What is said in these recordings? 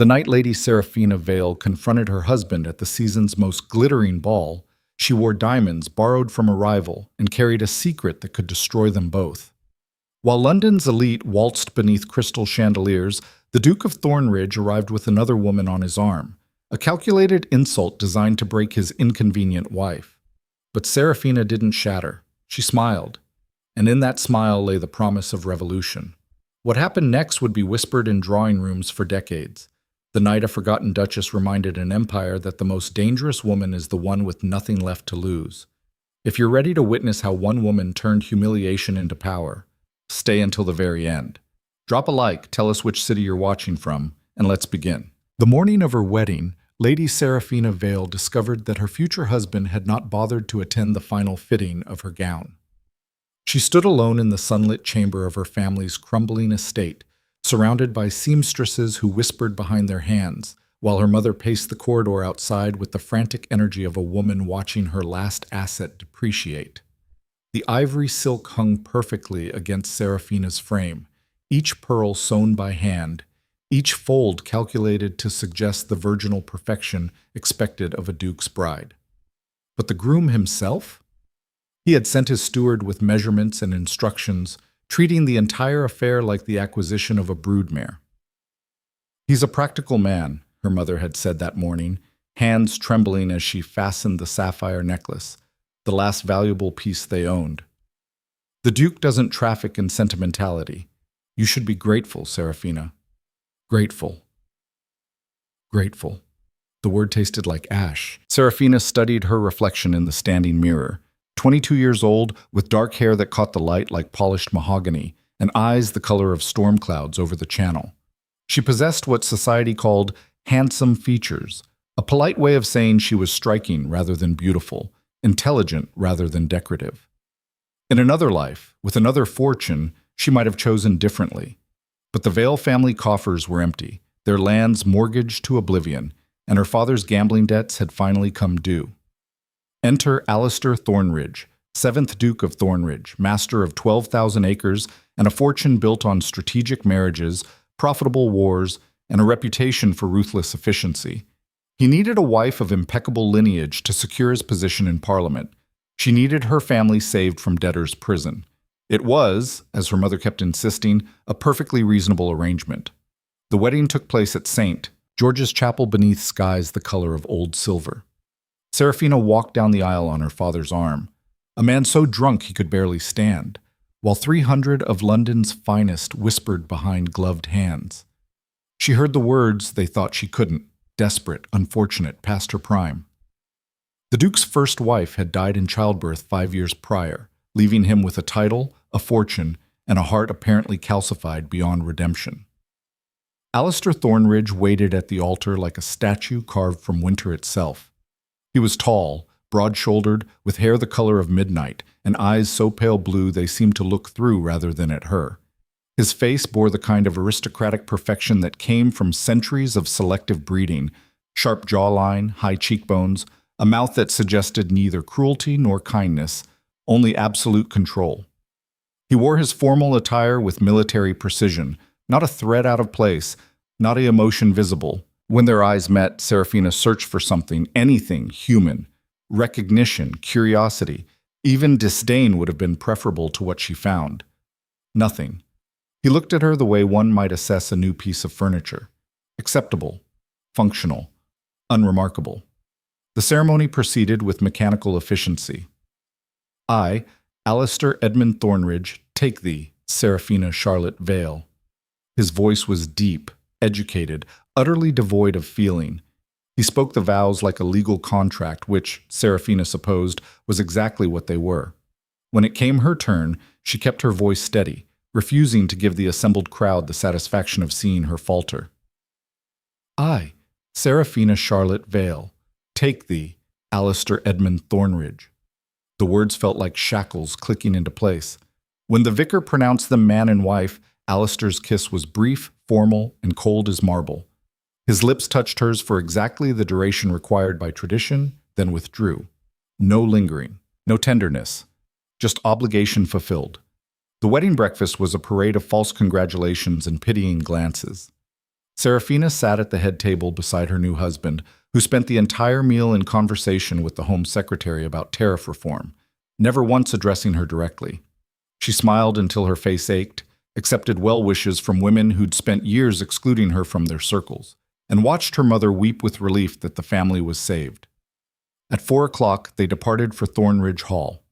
The night Lady Seraphina Vale confronted her husband at the season's most glittering ball, she wore diamonds borrowed from a rival and carried a secret that could destroy them both. While London's elite waltzed beneath crystal chandeliers, the Duke of Thornridge arrived with another woman on his arm, a calculated insult designed to break his inconvenient wife. But Seraphina didn't shatter. She smiled, and in that smile lay the promise of revolution. What happened next would be whispered in drawing rooms for decades. The night a forgotten Duchess reminded an empire that the most dangerous woman is the one with nothing left to lose. If you're ready to witness how one woman turned humiliation into power, stay until the very end. Drop a like, tell us which city you're watching from, and let's begin. The morning of her wedding, Lady Seraphina Vale discovered that her future husband had not bothered to attend the final fitting of her gown. She stood alone in the sunlit chamber of her family's crumbling estate, surrounded by seamstresses who whispered behind their hands, while her mother paced the corridor outside with the frantic energy of a woman watching her last asset depreciate. The ivory silk hung perfectly against Seraphina's frame, each pearl sewn by hand, each fold calculated to suggest the virginal perfection expected of a duke's bride. But the groom himself? He had sent his steward with measurements and instructions, treating the entire affair like the acquisition of a broodmare. "He's a practical man," her mother had said that morning, hands trembling as she fastened the sapphire necklace, the last valuable piece they owned. "The Duke doesn't traffic in sentimentality. You should be grateful, Seraphina. Grateful. Grateful." The word tasted like ash. Seraphina studied her reflection in the standing mirror. 22 years old, with dark hair that caught the light like polished mahogany, and eyes the color of storm clouds over the channel. She possessed what society called handsome features, a polite way of saying she was striking rather than beautiful, intelligent rather than decorative. In another life, with another fortune, she might have chosen differently. But the Vale family coffers were empty, their lands mortgaged to oblivion, and her father's gambling debts had finally come due. Enter Alistair Thornridge, 7th Duke of Thornridge, master of 12,000 acres and a fortune built on strategic marriages, profitable wars, and a reputation for ruthless efficiency. He needed a wife of impeccable lineage to secure his position in Parliament. She needed her family saved from debtor's prison. It was, as her mother kept insisting, a perfectly reasonable arrangement. The wedding took place at St. George's Chapel beneath skies the color of old silver. Seraphina walked down the aisle on her father's arm, a man so drunk he could barely stand, while 300 of London's finest whispered behind gloved hands. She heard the words they thought she couldn't, desperate, unfortunate, past her prime. The Duke's first wife had died in childbirth 5 years prior, leaving him with a title, a fortune, and a heart apparently calcified beyond redemption. Alistair Thornridge waited at the altar like a statue carved from winter itself. He was tall, broad-shouldered, with hair the color of midnight, and eyes so pale blue they seemed to look through rather than at her. His face bore the kind of aristocratic perfection that came from centuries of selective breeding, sharp jawline, high cheekbones, a mouth that suggested neither cruelty nor kindness, only absolute control. He wore his formal attire with military precision, not a thread out of place, not an emotion visible. When their eyes met, Seraphina searched for something, anything human. Recognition, curiosity, even disdain would have been preferable to what she found. Nothing. He looked at her the way one might assess a new piece of furniture. Acceptable, functional, unremarkable. The ceremony proceeded with mechanical efficiency. "I, Alistair Edmund Thornridge, take thee, Seraphina Charlotte Vale." His voice was deep, educated, utterly devoid of feeling. He spoke the vows like a legal contract, which, Seraphina supposed, was exactly what they were. When it came her turn, she kept her voice steady, refusing to give the assembled crowd the satisfaction of seeing her falter. "I, Seraphina Charlotte Vale, take thee, Alistair Edmund Thornridge." The words felt like shackles clicking into place. When the vicar pronounced them man and wife, Alistair's kiss was brief, formal, and cold as marble. His lips touched hers for exactly the duration required by tradition, then withdrew. No lingering, no tenderness, just obligation fulfilled. The wedding breakfast was a parade of false congratulations and pitying glances. Serafina sat at the head table beside her new husband, who spent the entire meal in conversation with the Home Secretary about tariff reform, never once addressing her directly. She smiled until her face ached, accepted well wishes from women who'd spent years excluding her from their circles, and watched her mother weep with relief that the family was saved. At 4 o'clock, they departed for Thornridge Hall.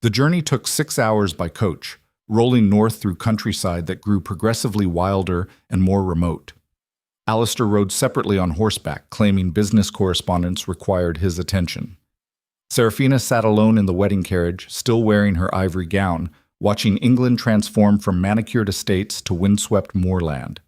The journey took 6 hours by coach, rolling north through countryside that grew progressively wilder and more remote. Alistair rode separately on horseback, claiming business correspondence required his attention. Serafina sat alone in the wedding carriage, still wearing her ivory gown, watching England transform from manicured estates to windswept moorland.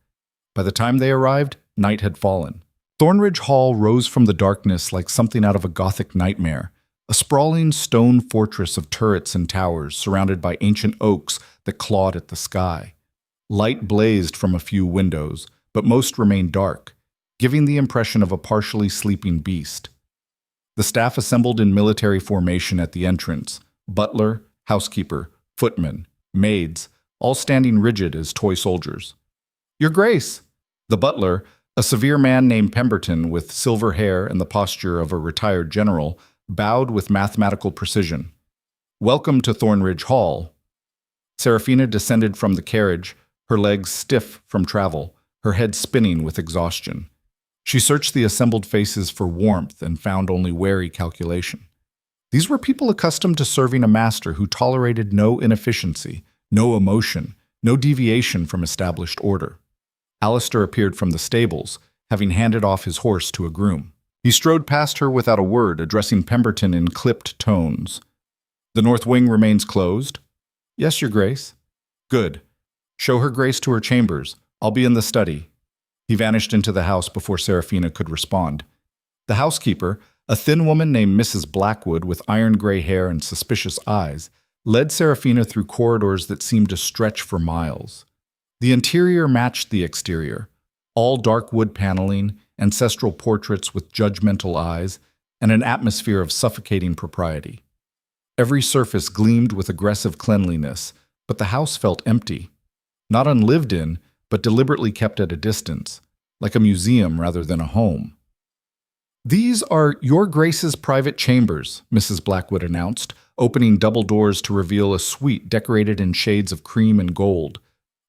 By the time they arrived, night had fallen. Thornridge Hall rose from the darkness like something out of a Gothic nightmare, a sprawling stone fortress of turrets and towers surrounded by ancient oaks that clawed at the sky. Light blazed from a few windows, but most remained dark, giving the impression of a partially sleeping beast. The staff assembled in military formation at the entrance: butler, housekeeper, footmen, maids, all standing rigid as toy soldiers. "Your Grace!" The butler, a severe man named Pemberton with silver hair and the posture of a retired general, bowed with mathematical precision. "Welcome to Thornridge Hall." Serafina descended from the carriage, her legs stiff from travel, her head spinning with exhaustion. She searched the assembled faces for warmth and found only wary calculation. These were people accustomed to serving a master who tolerated no inefficiency, no emotion, no deviation from established order. Alistair appeared from the stables, having handed off his horse to a groom. He strode past her without a word, addressing Pemberton in clipped tones. "The north wing remains closed?" "Yes, Your Grace." "Good. Show her Grace to her chambers. I'll be in the study." He vanished into the house before Serafina could respond. The housekeeper, a thin woman named Mrs. Blackwood with iron-gray hair and suspicious eyes, led Serafina through corridors that seemed to stretch for miles. The interior matched the exterior, all dark wood paneling, ancestral portraits with judgmental eyes, and an atmosphere of suffocating propriety. Every surface gleamed with aggressive cleanliness, but the house felt empty. Not unlived in, but deliberately kept at a distance, like a museum rather than a home. "These are Your Grace's private chambers," Mrs. Blackwood announced, opening double doors to reveal a suite decorated in shades of cream and gold.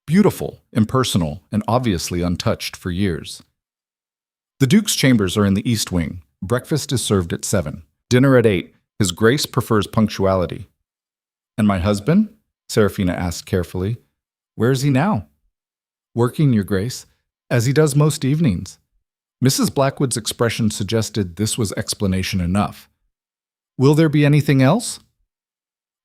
Beautiful, impersonal, and obviously untouched for years. "The Duke's chambers are in the East Wing. Breakfast is served at 7. Dinner at 8. His Grace prefers punctuality." "And my husband?" Serafina asked carefully. "Where is he now?" "Working, Your Grace, as he does most evenings." Mrs. Blackwood's expression suggested this was explanation enough. "Will there be anything else?"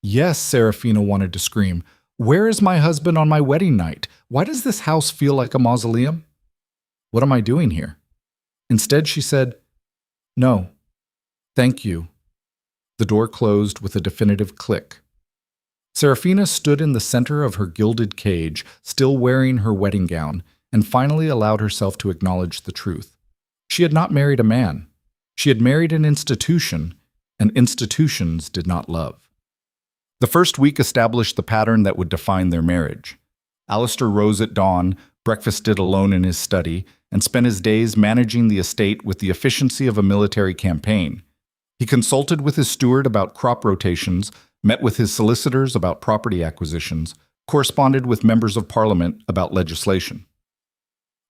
"Yes," Serafina wanted to scream. "Where is my husband on my wedding night? Why does this house feel like a mausoleum? What am I doing here?" Instead, she said, "No, thank you." The door closed with a definitive click. Serafina stood in the center of her gilded cage, still wearing her wedding gown, and finally allowed herself to acknowledge the truth. She had not married a man. She had married an institution, and institutions did not love. The first week established the pattern that would define their marriage. Alistair rose at dawn, breakfasted alone in his study, and spent his days managing the estate with the efficiency of a military campaign. He consulted with his steward about crop rotations, met with his solicitors about property acquisitions, corresponded with members of Parliament about legislation.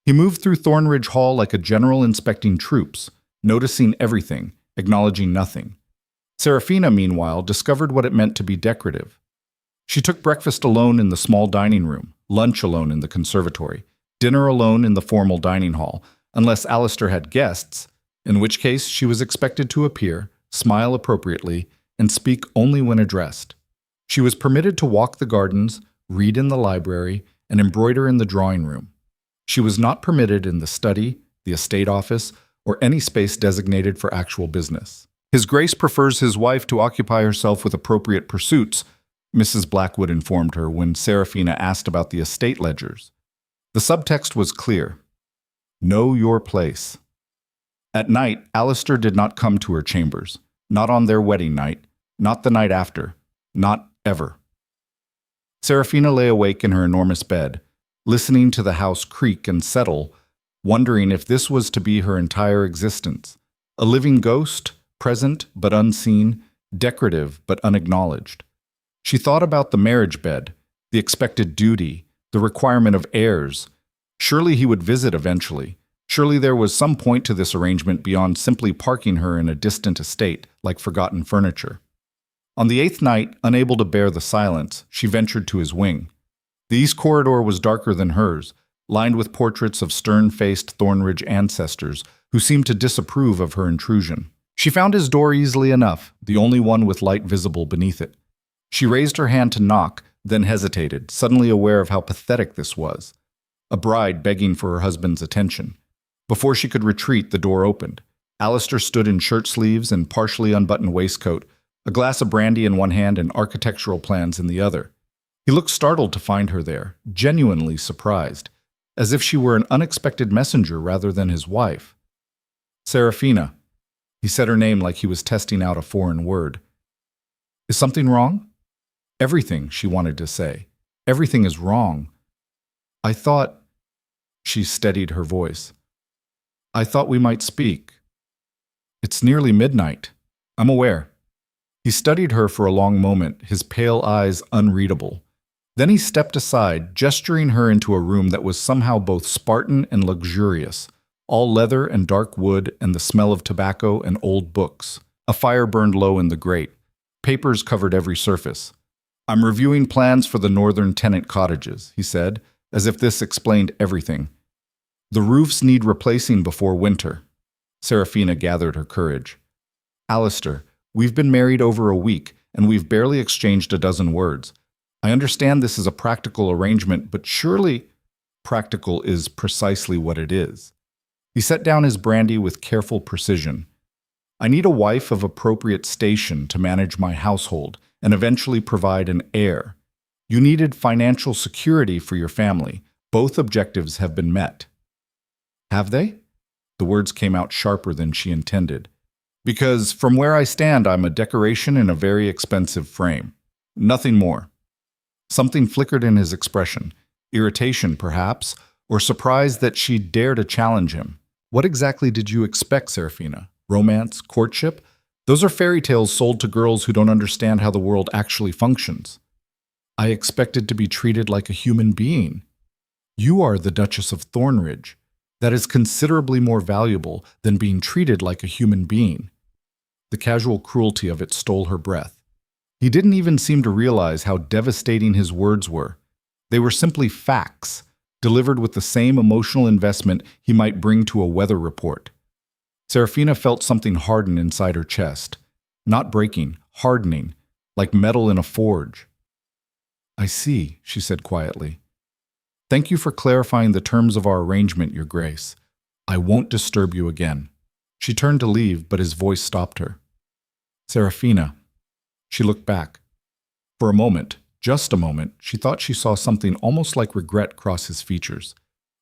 He moved through Thornridge Hall like a general inspecting troops, noticing everything, acknowledging nothing. Serafina, meanwhile, discovered what it meant to be decorative. She took breakfast alone in the small dining room, lunch alone in the conservatory, dinner alone in the formal dining hall, unless Alistair had guests, in which case she was expected to appear, smile appropriately, and speak only when addressed. She was permitted to walk the gardens, read in the library, and embroider in the drawing room. She was not permitted in the study, the estate office, or any space designated for actual business. "His Grace prefers his wife to occupy herself with appropriate pursuits," Mrs. Blackwood informed her when Serafina asked about the estate ledgers. The subtext was clear. Know your place. At night, Alistair did not come to her chambers, not on their wedding night, not the night after, not ever. Serafina lay awake in her enormous bed, listening to the house creak and settle, wondering if this was to be her entire existence. A living ghost, present but unseen, decorative but unacknowledged. She thought about the marriage bed, the expected duty, the requirement of heirs. Surely he would visit eventually. Surely there was some point to this arrangement beyond simply parking her in a distant estate like forgotten furniture. On the 8th night, unable to bear the silence, she ventured to his wing. The east corridor was darker than hers, lined with portraits of stern-faced Thornridge ancestors who seemed to disapprove of her intrusion. She found his door easily enough, the only one with light visible beneath it. She raised her hand to knock, then hesitated, suddenly aware of how pathetic this was. A bride begging for her husband's attention. Before she could retreat, the door opened. Alistair stood in shirt sleeves and partially unbuttoned waistcoat, a glass of brandy in one hand and architectural plans in the other. He looked startled to find her there, genuinely surprised, as if she were an unexpected messenger rather than his wife. Serafina. He said her name like he was testing out a foreign word. Is something wrong? Everything, she wanted to say. Everything is wrong. I thought... She steadied her voice. I thought we might speak. It's nearly midnight. I'm aware. He studied her for a long moment, his pale eyes unreadable. Then he stepped aside, gesturing her into a room that was somehow both Spartan and luxurious, all leather and dark wood and the smell of tobacco and old books. A fire burned low in the grate. Papers covered every surface. I'm reviewing plans for the northern tenant cottages, he said, as if this explained everything. The roofs need replacing before winter. Serafina gathered her courage. Alistair, we've been married over a week, and we've barely exchanged a dozen words. I understand this is a practical arrangement, but surely practical is precisely what it is. He set down his brandy with careful precision. I need a wife of appropriate station to manage my household and eventually provide an heir. You needed financial security for your family. Both objectives have been met. Have they? The words came out sharper than she intended. Because from where I stand, I'm a decoration in a very expensive frame. Nothing more. Something flickered in his expression. Irritation, perhaps, or surprise that she'd dare to challenge him. What exactly did you expect, Serafina? Romance? Courtship? Those are fairy tales sold to girls who don't understand how the world actually functions. I expected to be treated like a human being. You are the Duchess of Thornridge. That is considerably more valuable than being treated like a human being. The casual cruelty of it stole her breath. He didn't even seem to realize how devastating his words were. They were simply facts, delivered with the same emotional investment he might bring to a weather report. Serafina felt something harden inside her chest. Not breaking, hardening, like metal in a forge. I see, she said quietly. Thank you for clarifying the terms of our arrangement, Your Grace. I won't disturb you again. She turned to leave, but his voice stopped her. Serafina. She looked back. For a moment, just a moment, she thought she saw something almost like regret cross his features.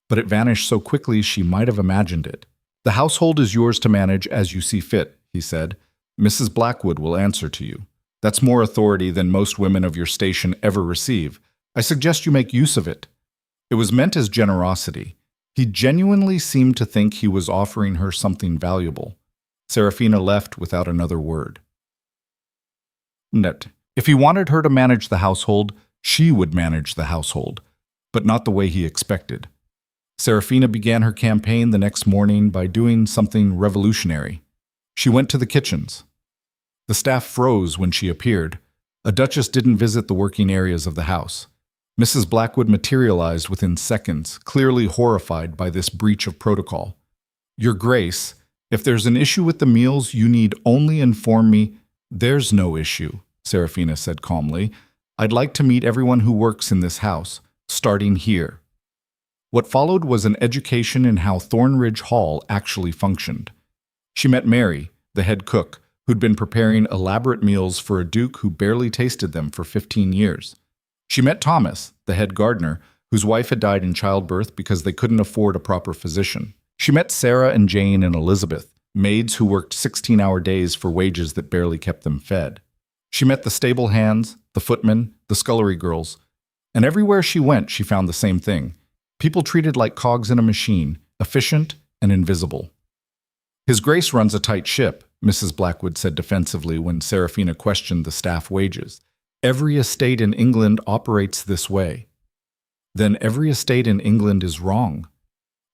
But it vanished so quickly she might have imagined it. The household is yours to manage as you see fit, he said. Mrs. Blackwood will answer to you. That's more authority than most women of your station ever receive. I suggest you make use of it. It was meant as generosity. He genuinely seemed to think he was offering her something valuable. Serafina left without another word. If he wanted her to manage the household, she would manage the household, but not the way he expected. Serafina began her campaign the next morning by doing something revolutionary. She went to the kitchens. The staff froze when she appeared. A duchess didn't visit the working areas of the house. Mrs. Blackwood materialized within seconds, clearly horrified by this breach of protocol. Your Grace, if there's an issue with the meals, you need only inform me. There's no issue, Serafina said calmly. I'd like to meet everyone who works in this house, starting here. What followed was an education in how Thornridge Hall actually functioned. She met Mary, the head cook, who'd been preparing elaborate meals for a duke who barely tasted them for 15 years. She met Thomas, the head gardener, whose wife had died in childbirth because they couldn't afford a proper physician. She met Sarah and Jane and Elizabeth, maids who worked 16-hour days for wages that barely kept them fed. She met the stable hands, the footmen, the scullery girls, and everywhere she went she found the same thing. People treated like cogs in a machine, efficient and invisible. His Grace runs a tight ship, Mrs. Blackwood said defensively when Serafina questioned the staff wages. Every estate in England operates this way. Then every estate in England is wrong.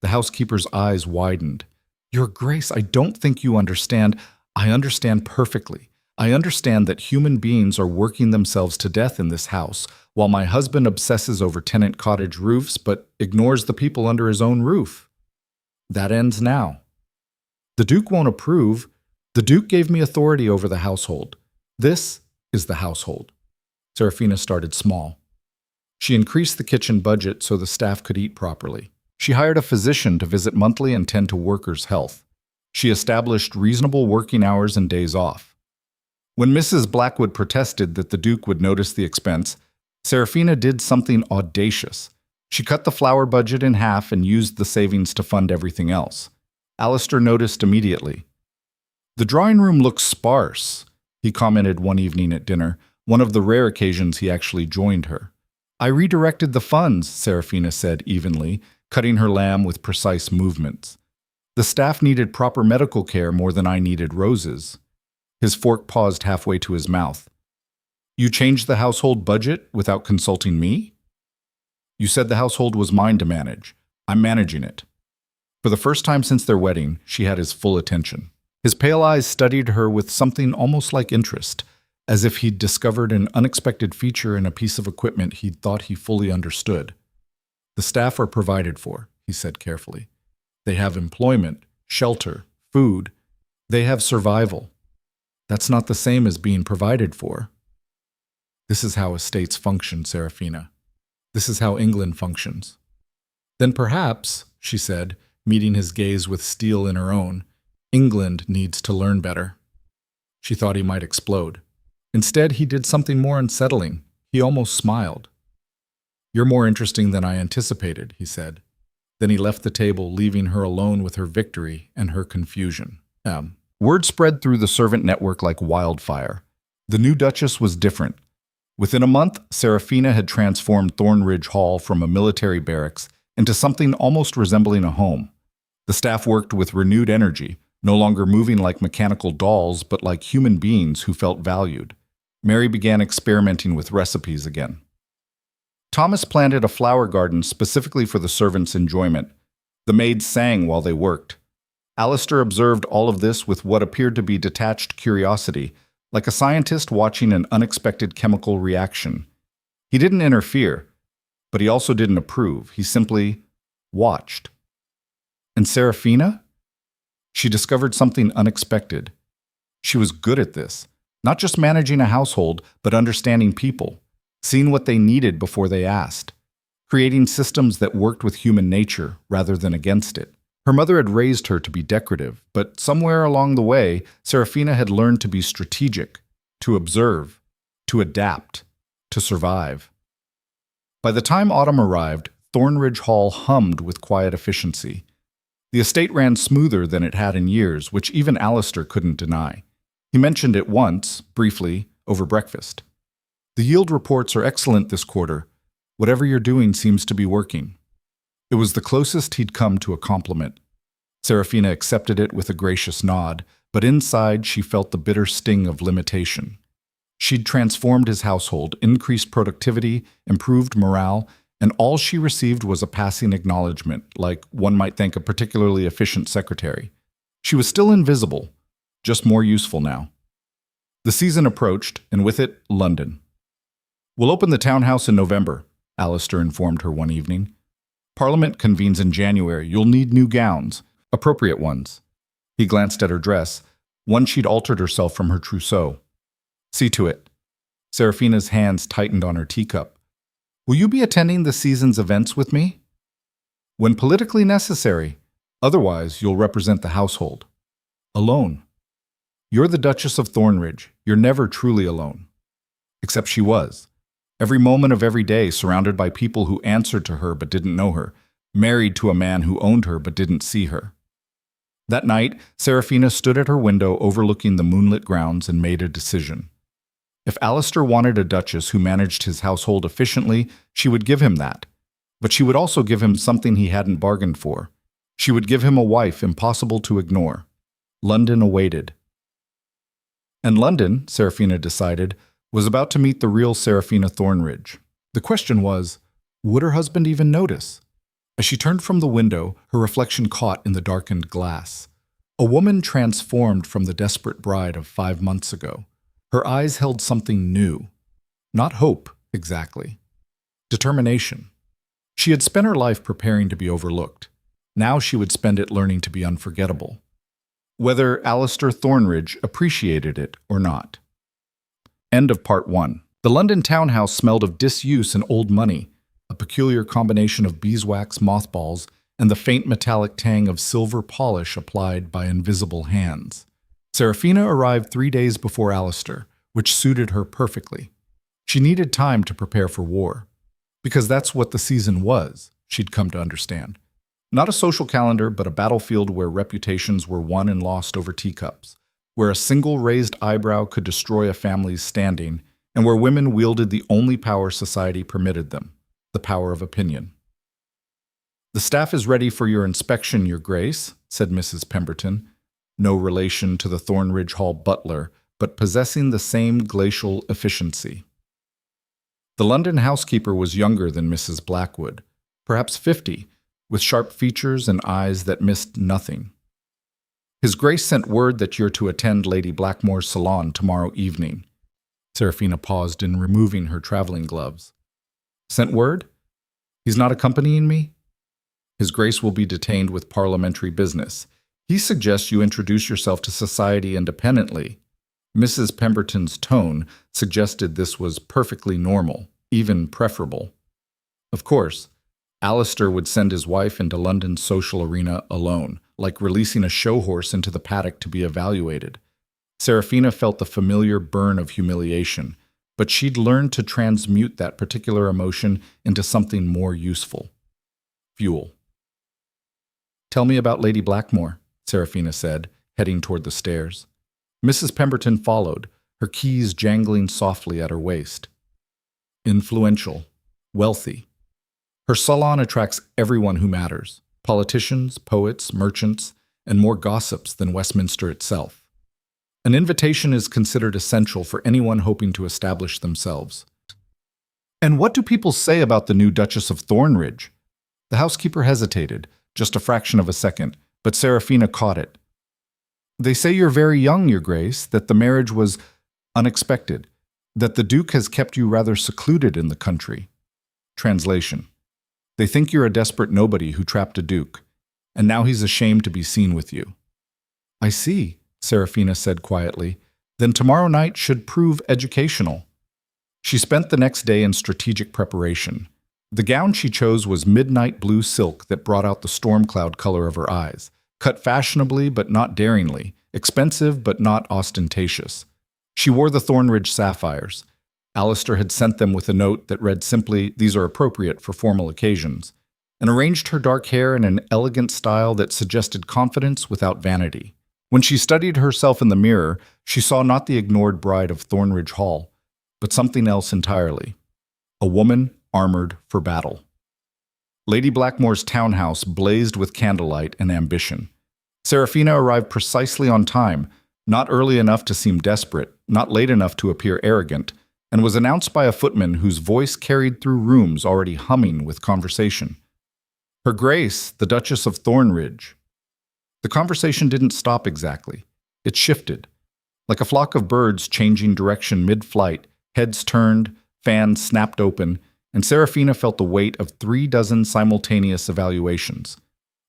The housekeeper's eyes widened. Your Grace, I don't think you understand. I understand perfectly. I understand that human beings are working themselves to death in this house, while my husband obsesses over tenant cottage roofs but ignores the people under his own roof. That ends now. The Duke won't approve. The Duke gave me authority over the household. This is the household. Serafina started small. She increased the kitchen budget so the staff could eat properly. She hired a physician to visit monthly and tend to workers' health. She established reasonable working hours and days off. When Mrs. Blackwood protested that the Duke would notice the expense, Serafina did something audacious. She cut the flour budget in half and used the savings to fund everything else. Alistair noticed immediately. The drawing room looks sparse, he commented one evening at dinner, one of the rare occasions he actually joined her. I redirected the funds, Serafina said evenly, cutting her lamb with precise movements. The staff needed proper medical care more than I needed roses. His fork paused halfway to his mouth. You changed the household budget without consulting me? You said the household was mine to manage. I'm managing it. For the first time since their wedding, she had his full attention. His pale eyes studied her with something almost like interest, as if he'd discovered an unexpected feature in a piece of equipment he'd thought he fully understood. The staff are provided for, he said carefully. They have employment, shelter, food. They have survival. That's not the same as being provided for. This is how estates function, Serafina. This is how England functions. Then perhaps, she said, meeting his gaze with steel in her own, England needs to learn better. She thought he might explode. Instead, he did something more unsettling. He almost smiled. You're more interesting than I anticipated, he said. Then he left the table, leaving her alone with her victory and her confusion. Word spread through the servant network like wildfire. The new Duchess was different. Within a month, Serafina had transformed Thornridge Hall from a military barracks into something almost resembling a home. The staff worked with renewed energy, no longer moving like mechanical dolls, but like human beings who felt valued. Mary began experimenting with recipes again. Thomas planted a flower garden specifically for the servants' enjoyment. The maids sang while they worked. Alistair observed all of this with what appeared to be detached curiosity, like a scientist watching an unexpected chemical reaction. He didn't interfere, but he also didn't approve. He simply watched. And Serafina? She discovered something unexpected. She was good at this, not just managing a household, but understanding people, seeing what they needed before they asked, creating systems that worked with human nature rather than against it. Her mother had raised her to be decorative, but somewhere along the way, Serafina had learned to be strategic, to observe, to adapt, to survive. By the time autumn arrived, Thornridge Hall hummed with quiet efficiency. The estate ran smoother than it had in years, which even Alistair couldn't deny. He mentioned it once, briefly, over breakfast. The yield reports are excellent this quarter. Whatever you're doing seems to be working. It was the closest he'd come to a compliment. Serafina accepted it with a gracious nod, but inside she felt the bitter sting of limitation. She'd transformed his household, increased productivity, improved morale, and all she received was a passing acknowledgement, like one might thank a particularly efficient secretary. She was still invisible, just more useful now. The season approached, and with it, London. We'll open the townhouse in November, Alistair informed her one evening. Parliament convenes in January. You'll need new gowns, appropriate ones. He glanced at her dress, one she'd altered herself from her trousseau. See to it. Serafina's hands tightened on her teacup. Will you be attending the season's events with me? When politically necessary. Otherwise, you'll represent the household. Alone. You're the Duchess of Thornridge. You're never truly alone. Except she was. Every moment of every day surrounded by people who answered to her but didn't know her, married to a man who owned her but didn't see her. That night, Serafina stood at her window overlooking the moonlit grounds and made a decision. If Alistair wanted a duchess who managed his household efficiently, she would give him that. But she would also give him something he hadn't bargained for, She would give him a wife impossible to ignore. London awaited. And London, Serafina decided, was about to meet the real Serafina Thornridge. The question was, would her husband even notice? As she turned from the window, her reflection caught in the darkened glass. A woman transformed from the desperate bride of 5 months ago. Her eyes held something new. Not hope, exactly. Determination. She had spent her life preparing to be overlooked. Now she would spend it learning to be unforgettable. Whether Alistair Thornridge appreciated it or not. End of part 1. The London townhouse smelled of disuse and old money, a peculiar combination of beeswax mothballs and the faint metallic tang of silver polish applied by invisible hands. Serafina arrived 3 days before Alistair, which suited her perfectly. She needed time to prepare for war. Because that's what the season was, she'd come to understand. Not a social calendar, but a battlefield where reputations were won and lost over teacups, where a single raised eyebrow could destroy a family's standing, and where women wielded the only power society permitted them, the power of opinion. "The staff is ready for your inspection, Your Grace," said Mrs. Pemberton, no relation to the Thornridge Hall butler, but possessing the same glacial efficiency. The London housekeeper was younger than Mrs. Blackwood, perhaps 50, with sharp features and eyes that missed nothing. "His Grace sent word that you're to attend Lady Blackmore's salon tomorrow evening." Serafina paused in removing her traveling gloves. "Sent word? He's not accompanying me?" "His Grace will be detained with parliamentary business. He suggests you introduce yourself to society independently." Mrs. Pemberton's tone suggested this was perfectly normal, even preferable. Of course, Alistair would send his wife into London's social arena alone, like releasing a show horse into the paddock to be evaluated. Serafina felt the familiar burn of humiliation, but she'd learned to transmute that particular emotion into something more useful. Fuel. "Tell me about Lady Blackmore," Serafina said, heading toward the stairs. Mrs. Pemberton followed, her keys jangling softly at her waist. "Influential, wealthy. Her salon attracts everyone who matters, politicians, poets, merchants, and more gossips than Westminster itself. An invitation is considered essential for anyone hoping to establish themselves." "And what do people say about the new Duchess of Thornridge?" The housekeeper hesitated, just a fraction of a second, but Serafina caught it. "They say you're very young, Your Grace, that the marriage was unexpected, that the Duke has kept you rather secluded in the country." Translation. "They think you're a desperate nobody who trapped a duke, and now he's ashamed to be seen with you." "I see," Serafina said quietly. "Then tomorrow night should prove educational." She spent the next day in strategic preparation. The gown she chose was midnight blue silk that brought out the storm cloud color of her eyes, cut fashionably but not daringly, expensive but not ostentatious. She wore the Thornridge sapphires. Alistair had sent them with a note that read simply, "These are appropriate for formal occasions," and arranged her dark hair in an elegant style that suggested confidence without vanity. When she studied herself in the mirror, she saw not the ignored bride of Thornridge Hall, but something else entirely. A woman armored for battle. Lady Blackmore's townhouse blazed with candlelight and ambition. Serafina arrived precisely on time, not early enough to seem desperate, not late enough to appear arrogant, and was announced by a footman whose voice carried through rooms already humming with conversation. "Her Grace, the Duchess of Thornridge." The conversation didn't stop exactly. It shifted. Like a flock of birds changing direction mid-flight, heads turned, fans snapped open, and Serafina felt the weight of 36 simultaneous evaluations.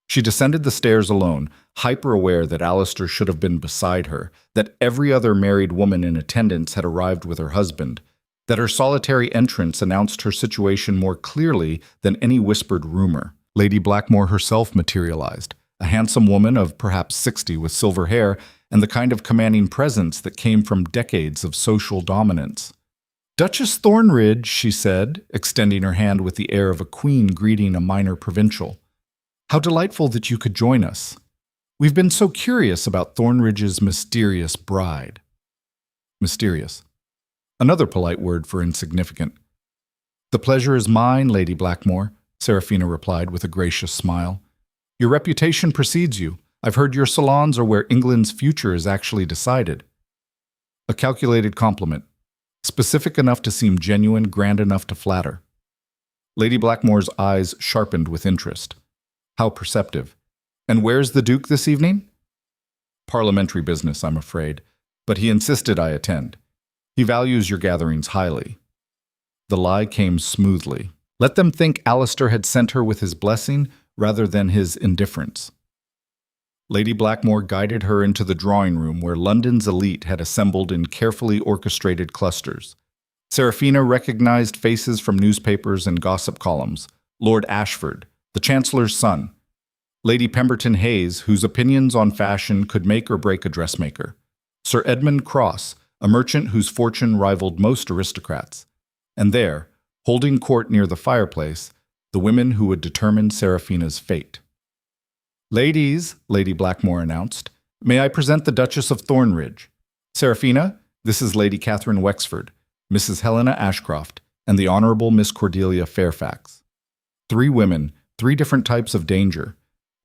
She descended the stairs alone, hyper-aware that Alistair should have been beside her, that every other married woman in attendance had arrived with her husband, that her solitary entrance announced her situation more clearly than any whispered rumor. Lady Blackmore herself materialized, a handsome woman of perhaps 60 with silver hair and the kind of commanding presence that came from decades of social dominance. "Duchess Thornridge," she said, extending her hand with the air of a queen greeting a minor provincial. "How delightful that you could join us. We've been so curious about Thornridge's mysterious bride." Mysterious. Another polite word for insignificant. "The pleasure is mine, Lady Blackmore," Serafina replied with a gracious smile. Your reputation precedes you. I've heard your salons are where England's future is actually decided. A calculated compliment, specific enough to seem genuine, grand enough to flatter. Lady Blackmore's eyes sharpened with interest. How perceptive. And where's the Duke this evening? Parliamentary business, I'm afraid, but he insisted I attend. He values your gatherings highly. The lie came smoothly. Let them think Alistair had sent her with his blessing rather than his indifference. Lady Blackmore guided her into the drawing room where London's elite had assembled in carefully orchestrated clusters. Seraphina recognized faces from newspapers and gossip columns. Lord Ashford, the Chancellor's son. Lady Pemberton Hayes, whose opinions on fashion could make or break a dressmaker. Sir Edmund Cross, a merchant whose fortune rivaled most aristocrats. And there, holding court near the fireplace, the women who would determine Seraphina's fate. Ladies, Lady Blackmore announced, may I present the Duchess of Thornridge. Seraphina, this is Lady Catherine Wexford, Mrs. Helena Ashcroft, and the Honorable Miss Cordelia Fairfax. 3 women, 3 different types of danger.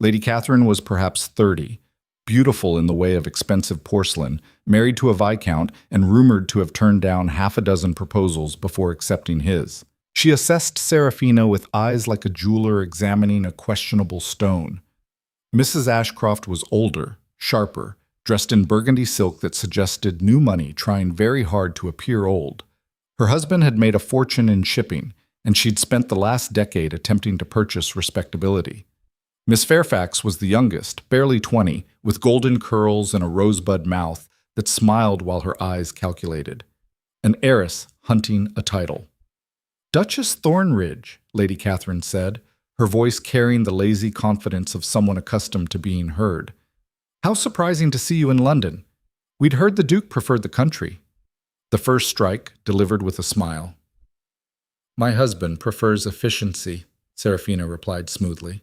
Lady Catherine was perhaps 30, beautiful in the way of expensive porcelain, married to a viscount, and rumored to have turned down half a dozen proposals before accepting his. She assessed Seraphina with eyes like a jeweler examining a questionable stone. Mrs. Ashcroft was older, sharper, dressed in burgundy silk that suggested new money trying very hard to appear old. Her husband had made a fortune in shipping, and she'd spent the last decade attempting to purchase respectability. Miss Fairfax was the youngest, barely 20, with golden curls and a rosebud mouth that smiled while her eyes calculated. An heiress hunting a title. Duchess Thornridge, Lady Catherine said, her voice carrying the lazy confidence of someone accustomed to being heard. How surprising to see you in London. We'd heard the Duke preferred the country. The first strike, delivered with a smile. My husband prefers efficiency, Seraphina replied smoothly.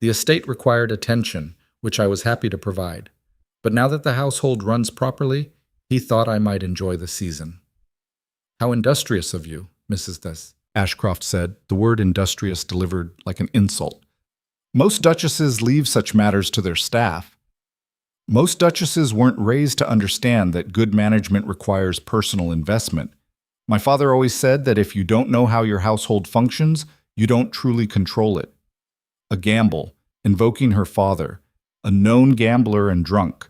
The estate required attention, which I was happy to provide. But now that the household runs properly, he thought I might enjoy the season. How industrious of you, Mrs. Des, Ashcroft said, the word industrious delivered like an insult. Most duchesses leave such matters to their staff. Most duchesses weren't raised to understand that good management requires personal investment. My father always said that if you don't know how your household functions, you don't truly control it. A gamble, invoking her father, a known gambler and drunk.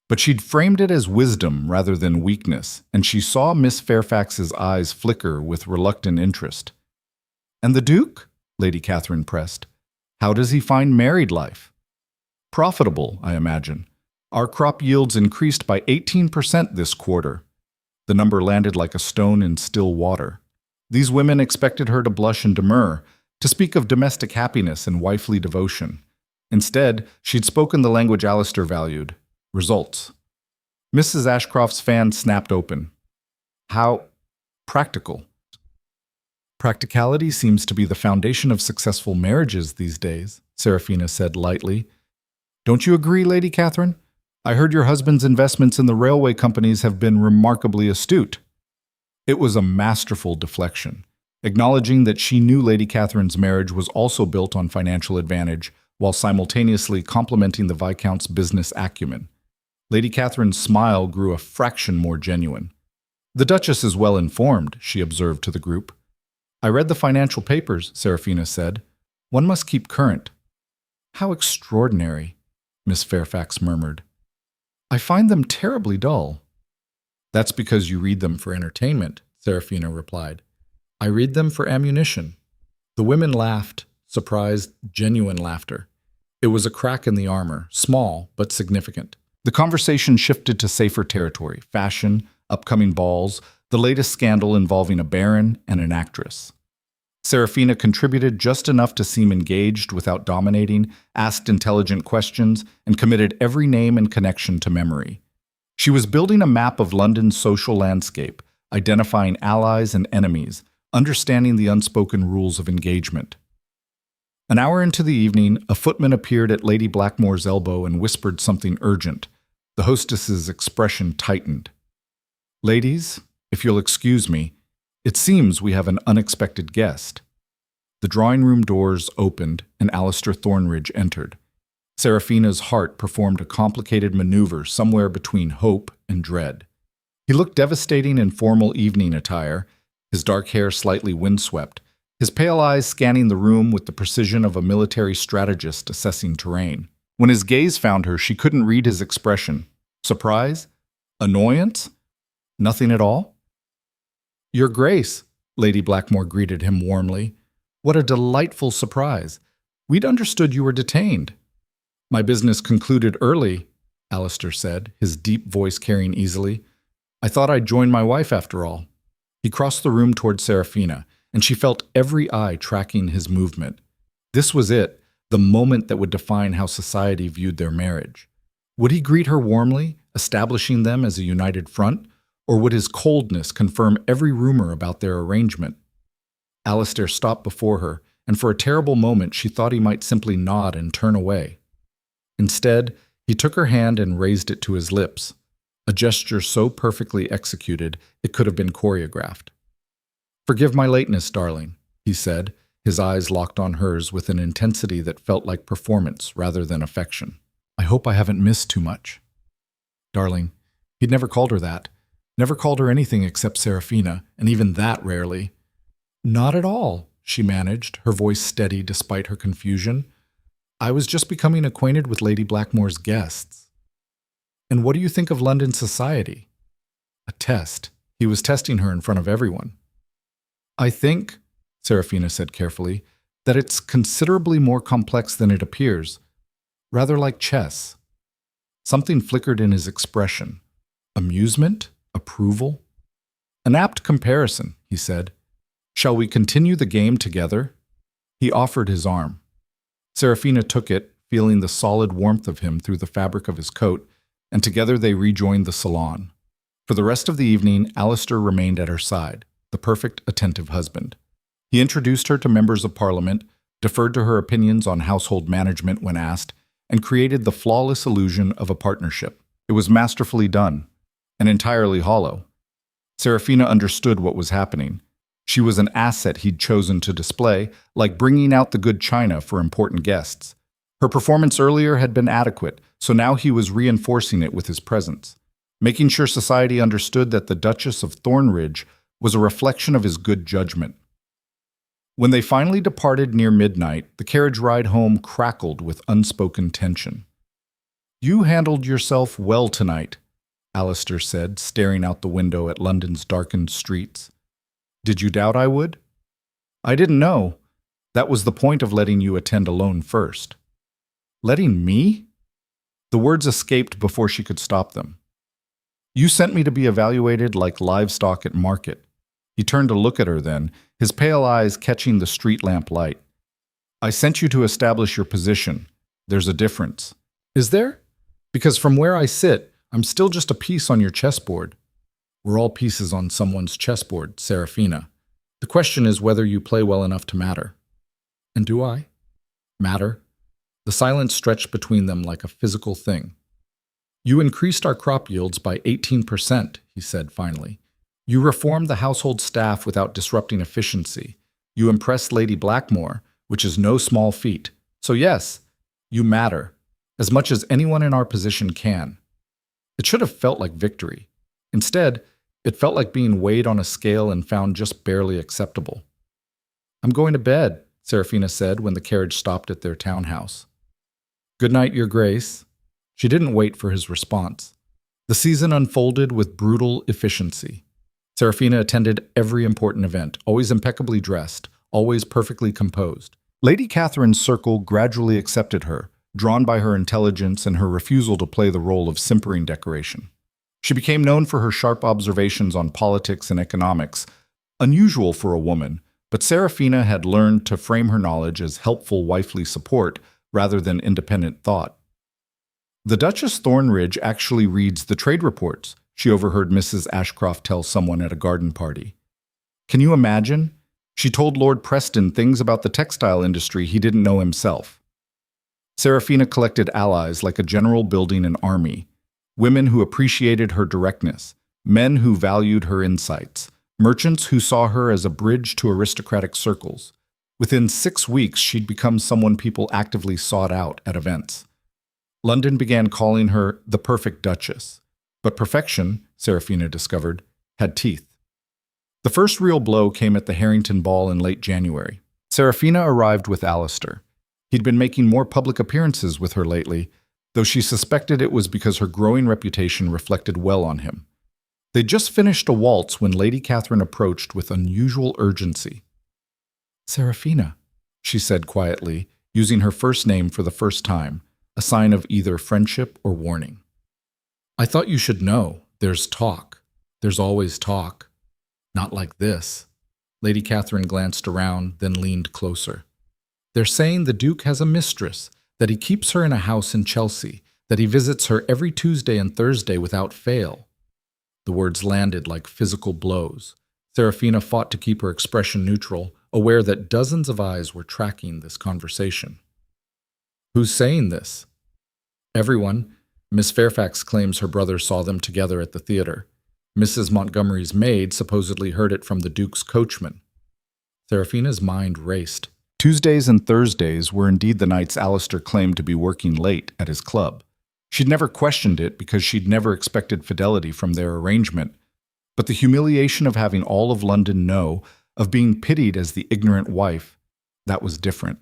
But she'd framed it as wisdom rather than weakness, and she saw Miss Fairfax's eyes flicker with reluctant interest. And the Duke? Lady Catherine pressed. How does he find married life? Profitable, I imagine. Our crop yields increased by 18% this quarter. The number landed like a stone in still water. These women expected her to blush and demur, to speak of domestic happiness and wifely devotion. Instead, she'd spoken the language Alistair valued. Results. Mrs. Ashcroft's fan snapped open. How practical. Practicality seems to be the foundation of successful marriages these days, Seraphina said lightly. Don't you agree, Lady Catherine? I heard your husband's investments in the railway companies have been remarkably astute. It was a masterful deflection, acknowledging that she knew Lady Catherine's marriage was also built on financial advantage, while simultaneously complimenting the Viscount's business acumen. Lady Catherine's smile grew a fraction more genuine. The Duchess is well informed, she observed to the group. I read the financial papers, Seraphina said. One must keep current. How extraordinary, Miss Fairfax murmured. I find them terribly dull. That's because you read them for entertainment, Seraphina replied. I read them for ammunition. The women laughed, surprised, genuine laughter. It was a crack in the armor, small but significant. The conversation shifted to safer territory, fashion, upcoming balls, the latest scandal involving a baron and an actress. Seraphina contributed just enough to seem engaged without dominating, asked intelligent questions, and committed every name and connection to memory. She was building a map of London's social landscape, identifying allies and enemies, understanding the unspoken rules of engagement. An hour into the evening, a footman appeared at Lady Blackmore's elbow and whispered something urgent. The hostess's expression tightened. Ladies, if you'll excuse me, it seems we have an unexpected guest. The drawing room doors opened and Alistair Thornridge entered. Serafina's heart performed a complicated maneuver somewhere between hope and dread. He looked devastating in formal evening attire, his dark hair slightly windswept, his pale eyes scanning the room with the precision of a military strategist assessing terrain. When his gaze found her, she couldn't read his expression. Surprise? Annoyance? Nothing at all? "Your Grace," Lady Blackmore greeted him warmly. "What a delightful surprise. We'd understood you were detained." "My business concluded early," Alistair said, his deep voice carrying easily. "I thought I'd join my wife after all." He crossed the room toward Serafina, and she felt every eye tracking his movement. This was it, the moment that would define how society viewed their marriage. Would he greet her warmly, establishing them as a united front, or would his coldness confirm every rumor about their arrangement? Alistair stopped before her, and for a terrible moment she thought he might simply nod and turn away. Instead, he took her hand and raised it to his lips, a gesture so perfectly executed it could have been choreographed. "Forgive my lateness, darling," he said, his eyes locked on hers with an intensity that felt like performance rather than affection. "I hope I haven't missed too much." Darling. He'd never called her that. Never called her anything except Serafina, and even that rarely. "Not at all," she managed, her voice steady despite her confusion. "I was just becoming acquainted with Lady Blackmore's guests." "And what do you think of London society?" A test. He was testing her in front of everyone. "I think," Serafina said carefully, "that it's considerably more complex than it appears. Rather like chess." Something flickered in his expression. Amusement? Approval? "An apt comparison," he said. "Shall we continue the game together?" He offered his arm. Serafina took it, feeling the solid warmth of him through the fabric of his coat, and together they rejoined the salon. For the rest of the evening, Alistair remained at her side, the perfect attentive husband. He introduced her to members of Parliament, deferred to her opinions on household management when asked, and created the flawless illusion of a partnership. It was masterfully done, and entirely hollow. Serafina understood what was happening. She was an asset he'd chosen to display, like bringing out the good china for important guests. Her performance earlier had been adequate, so now he was reinforcing it with his presence, making sure society understood that the Duchess of Thornridge was a reflection of his good judgment. When they finally departed near midnight, the carriage ride home crackled with unspoken tension. "You handled yourself well tonight," Alistair said, staring out the window at London's darkened streets. "Did you doubt I would?" "I didn't know. That was the point of letting you attend alone first." "Letting me?" The words escaped before she could stop them. "You sent me to be evaluated like livestock at market." He turned to look at her then, his pale eyes catching the street lamp light. "I sent you to establish your position. There's a difference." "Is there? Because from where I sit, I'm still just a piece on your chessboard." "We're all pieces on someone's chessboard, Serafina. The question is whether you play well enough to matter." "And do I?" "Matter?" The silence stretched between them like a physical thing. "You increased our crop yields by 18%, he said finally. "You reformed the household staff without disrupting efficiency. You impressed Lady Blackmore, which is no small feat. So yes, you matter, as much as anyone in our position can." It should have felt like victory. Instead, it felt like being weighed on a scale and found just barely acceptable. "I'm going to bed," Serafina said when the carriage stopped at their townhouse. "Good night, Your Grace." She didn't wait for his response. The season unfolded with brutal efficiency. Serafina attended every important event, always impeccably dressed, always perfectly composed. Lady Catherine's circle gradually accepted her, drawn by her intelligence and her refusal to play the role of simpering decoration. She became known for her sharp observations on politics and economics, unusual for a woman, but Serafina had learned to frame her knowledge as helpful wifely support rather than independent thought. "The Duchess Thornridge actually reads the trade reports," she overheard Mrs. Ashcroft tell someone at a garden party. "Can you imagine? She told Lord Preston things about the textile industry he didn't know himself." Serafina collected allies like a general building an army, women who appreciated her directness, men who valued her insights, merchants who saw her as a bridge to aristocratic circles. Within 6 weeks, she'd become someone people actively sought out at events. London began calling her the perfect Duchess. But perfection, Serafina discovered, had teeth. The first real blow came at the Harrington Ball in late January. Serafina arrived with Alistair. He'd been making more public appearances with her lately, though she suspected it was because her growing reputation reflected well on him. They'd just finished a waltz when Lady Catherine approached with unusual urgency. "Serafina," she said quietly, using her first name for the first time, a sign of either friendship or warning. "I thought you should know. There's talk. There's always talk. Not like this." Lady Catherine glanced around, then leaned closer. "They're saying the Duke has a mistress, that he keeps her in a house in Chelsea, that he visits her every Tuesday and Thursday without fail." The words landed like physical blows. Serafina fought to keep her expression neutral, aware that dozens of eyes were tracking this conversation. "Who's saying this?" "Everyone. Miss Fairfax claims her brother saw them together at the theater. Mrs. Montgomery's maid supposedly heard it from the Duke's coachman." Serafina's mind raced. Tuesdays and Thursdays were indeed the nights Alistair claimed to be working late at his club. She'd never questioned it because she'd never expected fidelity from their arrangement. But the humiliation of having all of London know, of being pitied as the ignorant wife, that was different.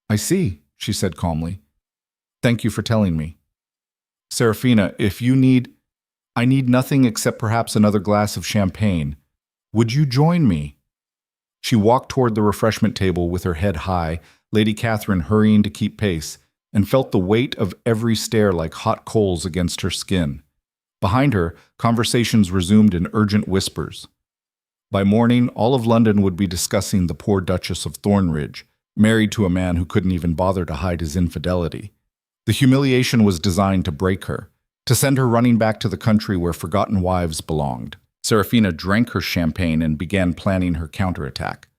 "I see," she said calmly. "Thank you for telling me. Serafina, I need nothing except perhaps another glass of champagne. Would you join me?" She walked toward the refreshment table with her head high, Lady Catherine hurrying to keep pace, and felt the weight of every stare like hot coals against her skin. Behind her, conversations resumed in urgent whispers. By morning, all of London would be discussing the poor Duchess of Thornridge, married to a man who couldn't even bother to hide his infidelity. The humiliation was designed to break her, to send her running back to the country where forgotten wives belonged. Serafina drank her champagne and began planning her counterattack.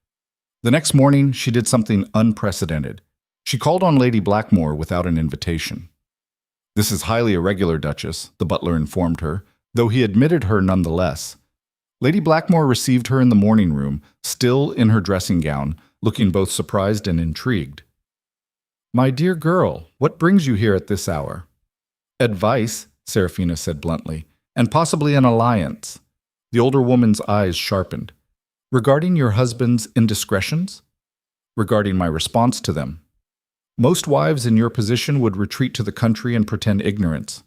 The next morning, she did something unprecedented. She called on Lady Blackmore without an invitation. "This is highly irregular, Duchess," the butler informed her, though he admitted her nonetheless. Lady Blackmore received her in the morning room, still in her dressing gown, looking both surprised and intrigued. "My dear girl, what brings you here at this hour?" "Advice," Serafina said bluntly, "and possibly an alliance." The older woman's eyes sharpened. "Regarding your husband's indiscretions?" "Regarding my response to them. Most wives in your position would retreat to the country and pretend ignorance."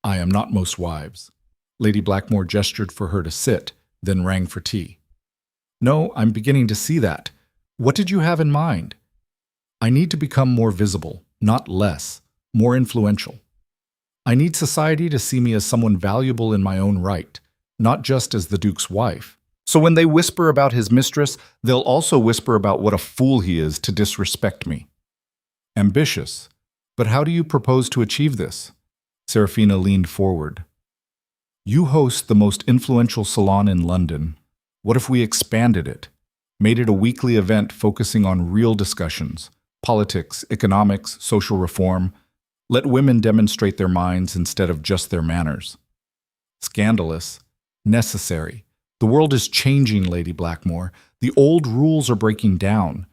"I am not most wives." Lady Blackmore gestured for her to sit, then rang for tea. "No, I'm beginning to see that. What did you have in mind?" "I need to become more visible, not less, more influential. I need society to see me as someone valuable in my own right, not just as the Duke's wife. So when they whisper about his mistress, they'll also whisper about what a fool he is to disrespect me." "Ambitious. But how do you propose to achieve this?" Serafina leaned forward. "You host the most influential salon in London. What if we expanded it? Made it a weekly event focusing on real discussions, politics, economics, social reform. Let women demonstrate their minds instead of just their manners." "Scandalous. Necessary. The world is changing, Lady Blackmore. The old rules are breaking down.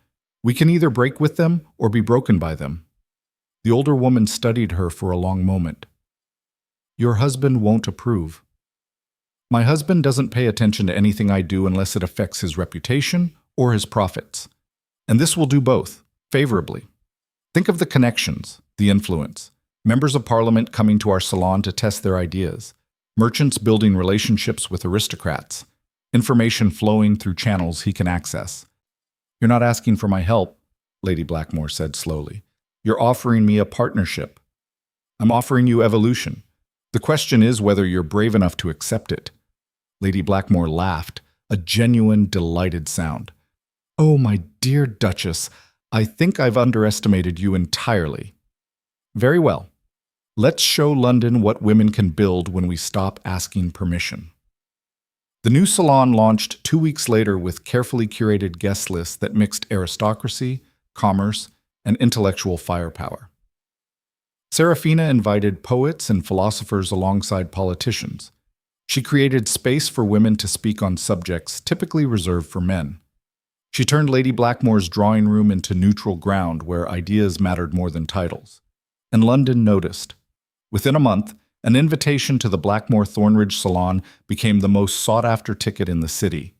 We can either break with them or be broken by them." The older woman studied her for a long moment. "Your husband won't approve." "My husband doesn't pay attention to anything I do unless it affects his reputation or his profits. And this will do both, favorably. Think of the connections, the influence. Members of Parliament coming to our salon to test their ideas. Merchants building relationships with aristocrats. Information flowing through channels he can access." "You're not asking for my help," Lady Blackmore said slowly. "You're offering me a partnership. I'm offering you evolution. The question is whether you're brave enough to accept it." Lady Blackmore laughed, a genuine, delighted sound. "Oh, my dear Duchess, I think I've underestimated you entirely." "Very well. Let's show London what women can build when we stop asking permission." The new salon launched 2 weeks later with carefully curated guest lists that mixed aristocracy, commerce, and intellectual firepower. Serafina invited poets and philosophers alongside politicians. She created space for women to speak on subjects typically reserved for men. She turned Lady Blackmore's drawing room into neutral ground where ideas mattered more than titles. and London noticed. Within a month, an invitation to the Blackmore Thornridge Salon became the most sought-after ticket in the city.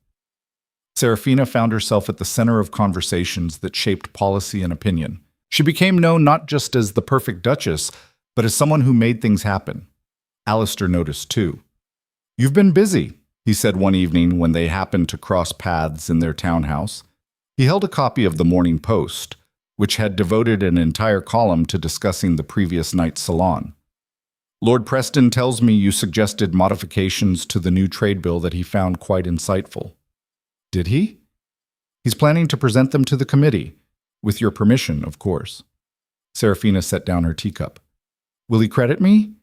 Serafina found herself at the center of conversations that shaped policy and opinion. She became known not just as the perfect Duchess, but as someone who made things happen. Alistair noticed too. "You've been busy," he said one evening when they happened to cross paths in their townhouse. He held a copy of the Morning Post, which had devoted an entire column to discussing the previous night's salon. "Lord Preston tells me you suggested modifications to the new trade bill that he found quite insightful." "Did he?" "He's planning to present them to the committee, with your permission, of course." Serafina set down her teacup. "Will he credit me?"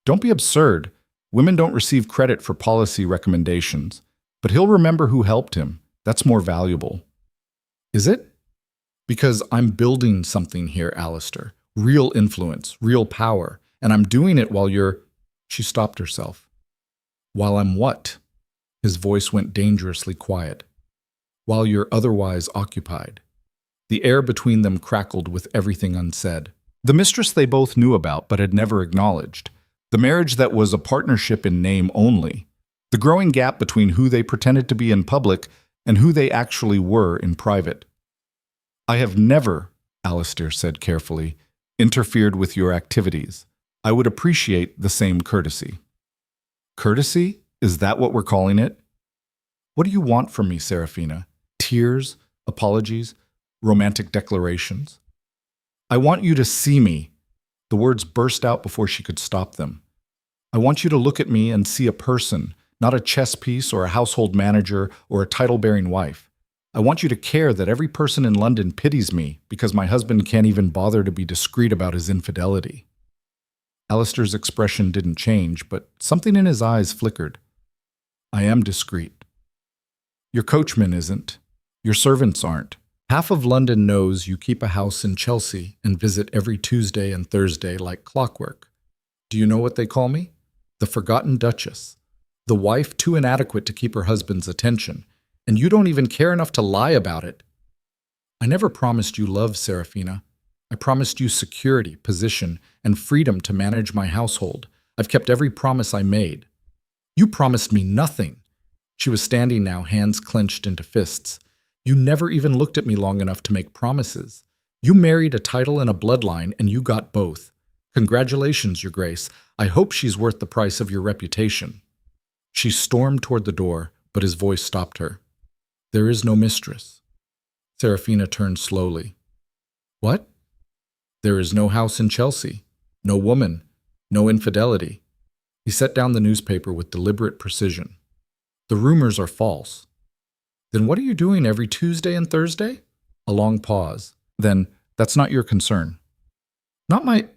"Don't be absurd. Women don't receive credit for policy recommendations, but he'll remember who helped him. That's more valuable." "Is it?" "Because I'm building something here, Alistair. Real influence, real power, and I'm doing it while you're—" She stopped herself. "While I'm what?" His voice went dangerously quiet. "While you're otherwise occupied." The air between them crackled with everything unsaid. The mistress they both knew about but had never acknowledged. The marriage that was a partnership in name only. The growing gap between who they pretended to be in public and who they actually were in private. "I have never," Alistair said carefully, "interfered with your activities. I would appreciate the same courtesy." "Courtesy? Is that what we're calling it?" "What do you want from me, Serafina? Tears? Apologies? Romantic declarations?" "I want you to see me." The words burst out before she could stop them. "I want you to look at me and see a person, not a chess piece or a household manager or a title-bearing wife. I want you to care that every person in London pities me because my husband can't even bother to be discreet about his infidelity." Alistair's expression didn't change, but something in his eyes flickered. "I am discreet. Your coachman isn't. Your servants aren't. Half of London knows you keep a house in Chelsea and visit every Tuesday and Thursday like clockwork. Do you know what they call me? The forgotten Duchess. The wife too inadequate to keep her husband's attention, and you don't even care enough to lie about it. I never promised you love, Serafina. I promised you security, position, and freedom to manage my household. I've kept every promise I made. You promised me nothing." She was standing now, hands clenched into fists. "You never even looked at me long enough to make promises. You married a title and a bloodline, and you got both. Congratulations, Your Grace. I hope she's worth the price of your reputation." She stormed toward the door, but his voice stopped her. "There is no mistress." Serafina turned slowly. "What?" "There is no house in Chelsea. No woman. No infidelity." He set down the newspaper with deliberate precision. "The rumors are false." "Then what are you doing every Tuesday and Thursday?" A long pause. Then, "That's not your concern." "Not my—"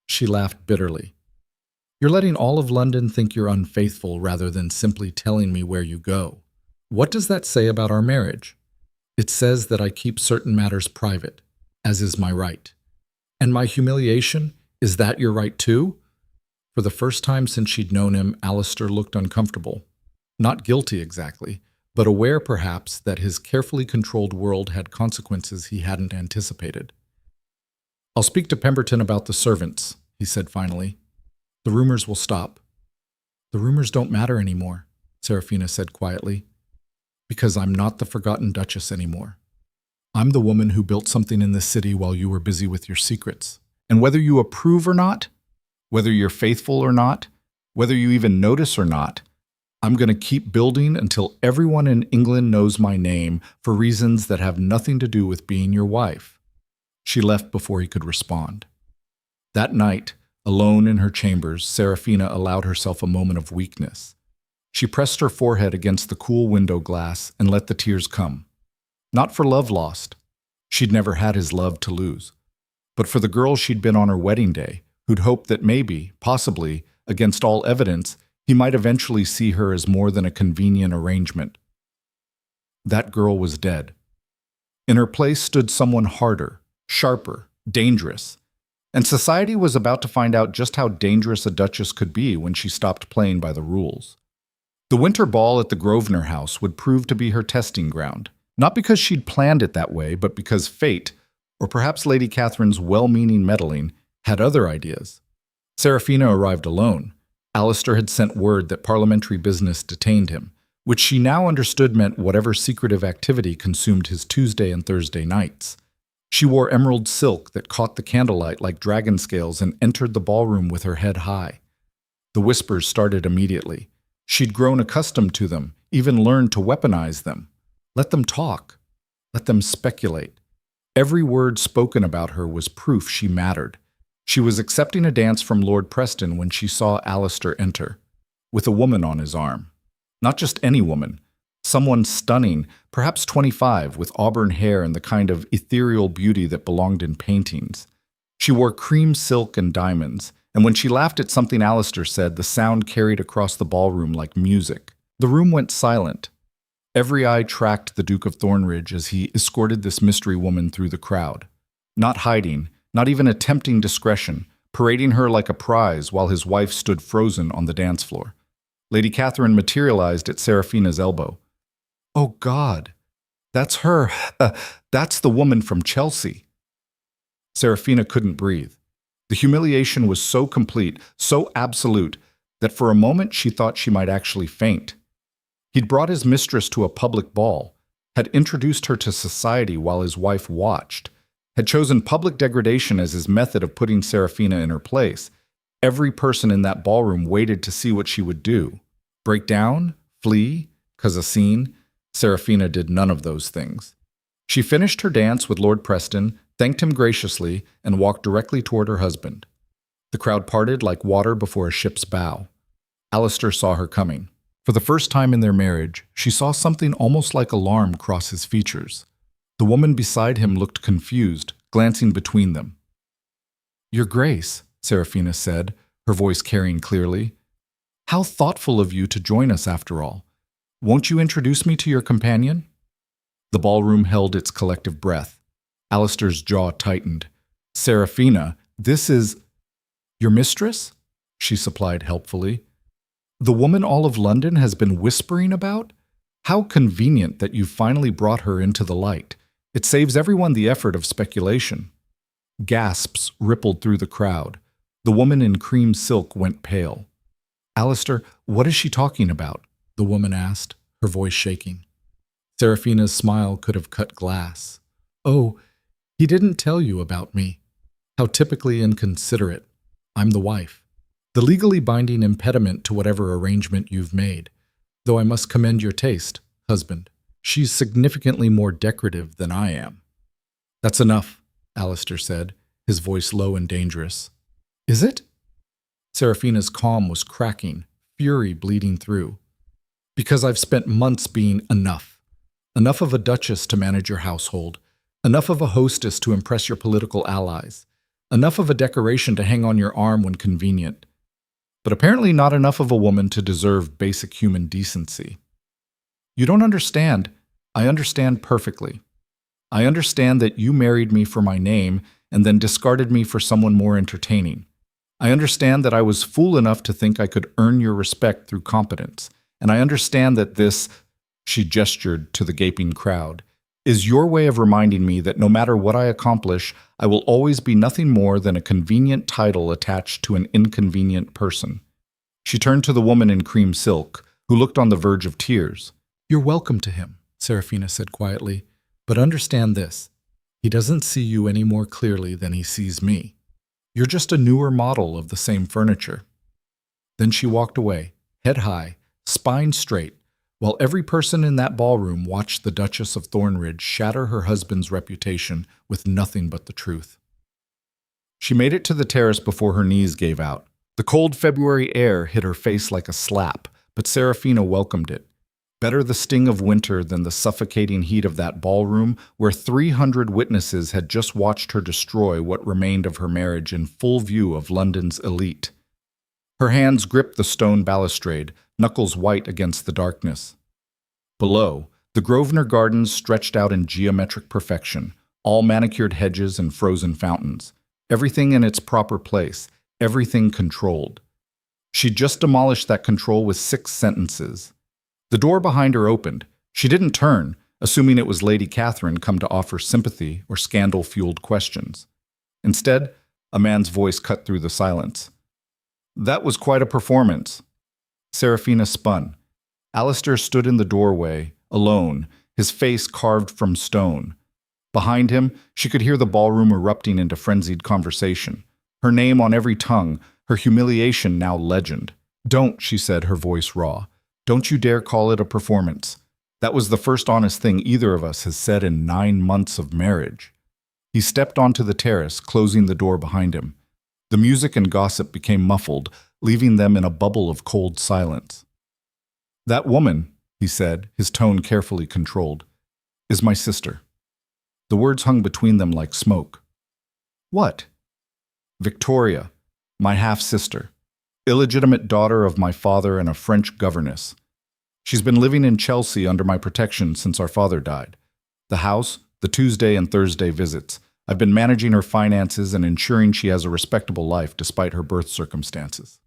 She laughed bitterly. "You're letting all of London think you're unfaithful rather than simply telling me where you go. What does that say about our marriage?" "It says that I keep certain matters private, as is my right." "And my humiliation? Is that your right too?" For the first time since she'd known him, Alistair looked uncomfortable. Not guilty exactly, but aware perhaps that his carefully controlled world had consequences he hadn't anticipated. "I'll speak to Pemberton about the servants," he said finally. "The rumors will stop." "The rumors don't matter anymore," Serafina said quietly, "because I'm not the forgotten Duchess anymore. I'm the woman who built something in this city while you were busy with your secrets. And whether you approve or not, whether you're faithful or not, whether you even notice or not, I'm going to keep building until everyone in England knows my name for reasons that have nothing to do with being your wife." She left before he could respond. That night, alone in her chambers, Serafina allowed herself a moment of weakness. She pressed her forehead against the cool window glass and let the tears come. Not for love lost. She'd never had his love to lose. But for the girl she'd been on her wedding day, who'd hoped that maybe, possibly, against all evidence, he might eventually see her as more than a convenient arrangement. That girl was dead. In her place stood someone harder, sharper, dangerous. And society was about to find out just how dangerous a duchess could be when she stopped playing by the rules. The winter ball at the Grosvenor house would prove to be her testing ground, not because she'd planned it that way, but because fate, or perhaps Lady Catherine's well-meaning meddling, had other ideas. Serafina arrived alone. Alistair had sent word that parliamentary business detained him, which she now understood meant whatever secretive activity consumed his Tuesday and Thursday nights. She wore emerald silk that caught the candlelight like dragon scales and entered the ballroom with her head high. The whispers started immediately. She'd grown accustomed to them, even learned to weaponize them. Let them talk. Let them speculate. Every word spoken about her was proof she mattered. She was accepting a dance from Lord Preston when she saw Alistair enter, with a woman on his arm. Not just any woman. Someone stunning, perhaps 25, with auburn hair and the kind of ethereal beauty that belonged in paintings. She wore cream silk and diamonds, and when she laughed at something Alistair said, the sound carried across the ballroom like music. The room went silent. Every eye tracked the Duke of Thornridge as he escorted this mystery woman through the crowd. Not hiding, not even attempting discretion, parading her like a prize while his wife stood frozen on the dance floor. Lady Catherine materialized at Serafina's elbow. "Oh, God, that's her. That's the woman from Chelsea." Serafina couldn't breathe. The humiliation was so complete, so absolute, that for a moment she thought she might actually faint. He'd brought his mistress to a public ball, had introduced her to society while his wife watched, had chosen public degradation as his method of putting Serafina in her place. Every person in that ballroom waited to see what she would do. Break down? Flee? Cause a scene? Serafina did none of those things. She finished her dance with Lord Preston, thanked him graciously, and walked directly toward her husband. The crowd parted like water before a ship's bow. Alistair saw her coming. For the first time in their marriage, she saw something almost like alarm cross his features. The woman beside him looked confused, glancing between them. "Your Grace," Serafina said, her voice carrying clearly. "How thoughtful of you to join us after all. Won't you introduce me to your companion?" The ballroom held its collective breath. Alistair's jaw tightened. "Serafina, this is—" "Your mistress?" she supplied helpfully. "The woman all of London has been whispering about? How convenient that you finally brought her into the light. It saves everyone the effort of speculation." Gasps rippled through the crowd. The woman in cream silk went pale. "Alistair, what is she talking about?" the woman asked, her voice shaking. Serafina's smile could have cut glass. "Oh, he didn't tell you about me. How typically inconsiderate. I'm the wife. The legally binding impediment to whatever arrangement you've made. Though I must commend your taste, husband. She's significantly more decorative than I am." "That's enough," Alistair said, his voice low and dangerous. "Is it?" Serafina's calm was cracking, fury bleeding through. "Because I've spent months being enough. Enough of a duchess to manage your household. Enough of a hostess to impress your political allies. Enough of a decoration to hang on your arm when convenient. But apparently not enough of a woman to deserve basic human decency. You don't understand. I understand perfectly. I understand that you married me for my name and then discarded me for someone more entertaining. I understand that I was fool enough to think I could earn your respect through competence. And I understand that this," she gestured to the gaping crowd, "is your way of reminding me that no matter what I accomplish, I will always be nothing more than a convenient title attached to an inconvenient person." She turned to the woman in cream silk, who looked on the verge of tears. "You're welcome to him," Serafina said quietly, "but understand this. He doesn't see you any more clearly than he sees me. You're just a newer model of the same furniture." Then she walked away, head high, spine straight, while every person in that ballroom watched the Duchess of Thornridge shatter her husband's reputation with nothing but the truth. She made it to the terrace before her knees gave out. The cold February air hit her face like a slap, but Serafina welcomed it. Better the sting of winter than the suffocating heat of that ballroom where 300 witnesses had just watched her destroy what remained of her marriage in full view of London's elite. Her hands gripped the stone balustrade, knuckles white against the darkness. Below, the Grosvenor Gardens stretched out in geometric perfection, all manicured hedges and frozen fountains. Everything in its proper place, everything controlled. She'd just demolished that control with 6 sentences. The door behind her opened. She didn't turn, assuming it was Lady Catherine come to offer sympathy or scandal-fueled questions. Instead, A man's voice cut through the silence. That was quite a performance. Serafina spun. Alistair stood in the doorway, alone, his face carved from stone. Behind him, she could hear the ballroom erupting into frenzied conversation. Her name on every tongue, her humiliation now legend. Don't, she said, her voice raw. Don't you dare call it a performance. That was the first honest thing either of us has said in 9 months of marriage. He stepped onto the terrace, closing the door behind him. The music and gossip became muffled, leaving them in a bubble of cold silence. That woman, he said, his tone carefully controlled, is my sister. The words hung between them like smoke. What? Victoria, my half-sister, illegitimate daughter of my father and a French governess. She's been living in Chelsea under my protection since our father died. The house, the Tuesday and Thursday visits. I've been managing her finances and ensuring she has a respectable life despite her birth circumstances.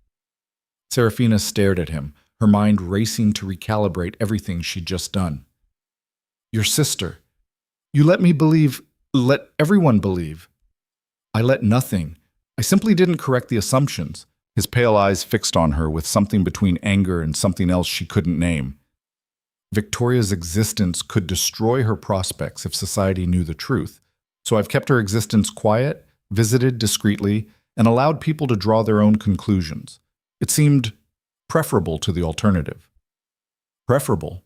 Serafina stared at him, her mind racing to recalibrate everything she'd just done. Your sister. You let me believe, let everyone believe. I let nothing. I simply didn't correct the assumptions. His pale eyes fixed on her with something between anger and something else she couldn't name. Victoria's existence could destroy her prospects if society knew the truth, so I've kept her existence quiet, visited discreetly, and allowed people to draw their own conclusions. It seemed preferable to the alternative. Preferable?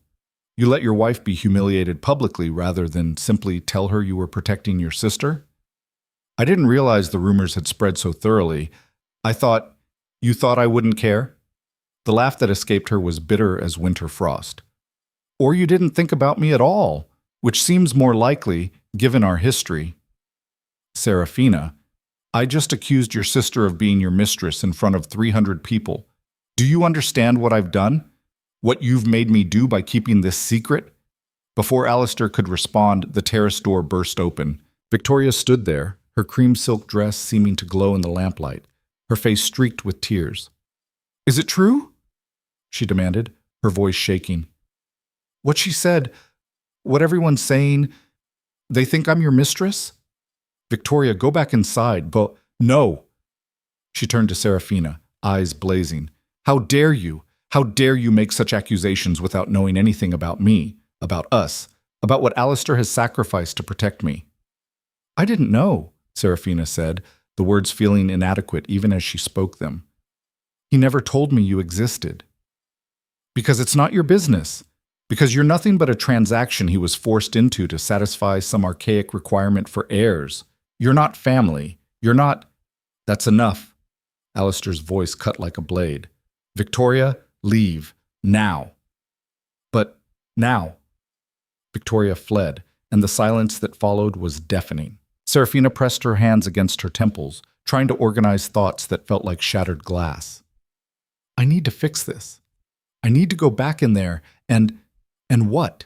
You let your wife be humiliated publicly rather than simply tell her you were protecting your sister? I didn't realize the rumors had spread so thoroughly. You thought I wouldn't care? The laugh that escaped her was bitter as winter frost. Or you didn't think about me at all, which seems more likely, given our history. Serafina, I just accused your sister of being your mistress in front of 300 people. Do you understand what I've done? What you've made me do by keeping this secret? Before Alistair could respond, the terrace door burst open. Victoria stood there, her cream silk dress seeming to glow in the lamplight, her face streaked with tears. Is it true? She demanded, her voice shaking. What she said, what everyone's saying, they think I'm your mistress? Victoria, go back inside, but no. She turned to Serafina, eyes blazing. How dare you? How dare you make such accusations without knowing anything about me, about us, about what Alistair has sacrificed to protect me? I didn't know, Serafina said, the words feeling inadequate even as she spoke them. He never told me you existed. Because it's not your business. Because you're nothing but a transaction he was forced into to satisfy some archaic requirement for heirs. You're not family. You're not... That's enough. Alistair's voice cut like a blade. Victoria, leave. Now. But now. Victoria fled, and the silence that followed was deafening. Serafina pressed her hands against her temples, trying to organize thoughts that felt like shattered glass. I need to fix this. I need to go back in there and what?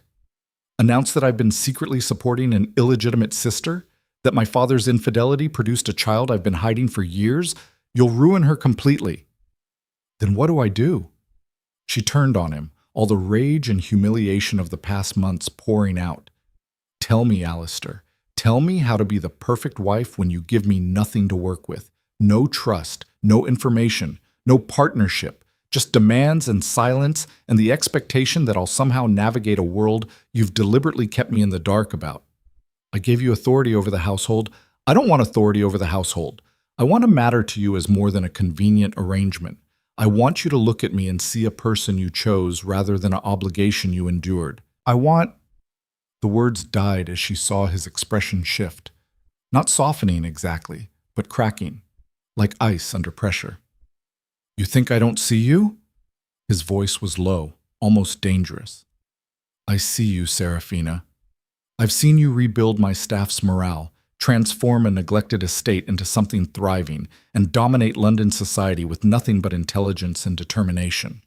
Announce that I've been secretly supporting an illegitimate sister? That my father's infidelity produced a child I've been hiding for years? You'll ruin her completely. Then what do I do? She turned on him, all the rage and humiliation of the past months pouring out. Tell me, Alistair. Tell me how to be the perfect wife when you give me nothing to work with. No trust, no information, no partnership. Just demands and silence and the expectation that I'll somehow navigate a world you've deliberately kept me in the dark about. I gave you authority over the household. I don't want authority over the household. I want to matter to you as more than a convenient arrangement. I want you to look at me and see a person you chose rather than an obligation you endured. I want... The words died as she saw his expression shift. Not softening exactly, but cracking, like ice under pressure. You think I don't see you? His voice was low, almost dangerous. I see you, Serafina. I've seen you rebuild my staff's morale, transform a neglected estate into something thriving, and dominate London society with nothing but intelligence and determination.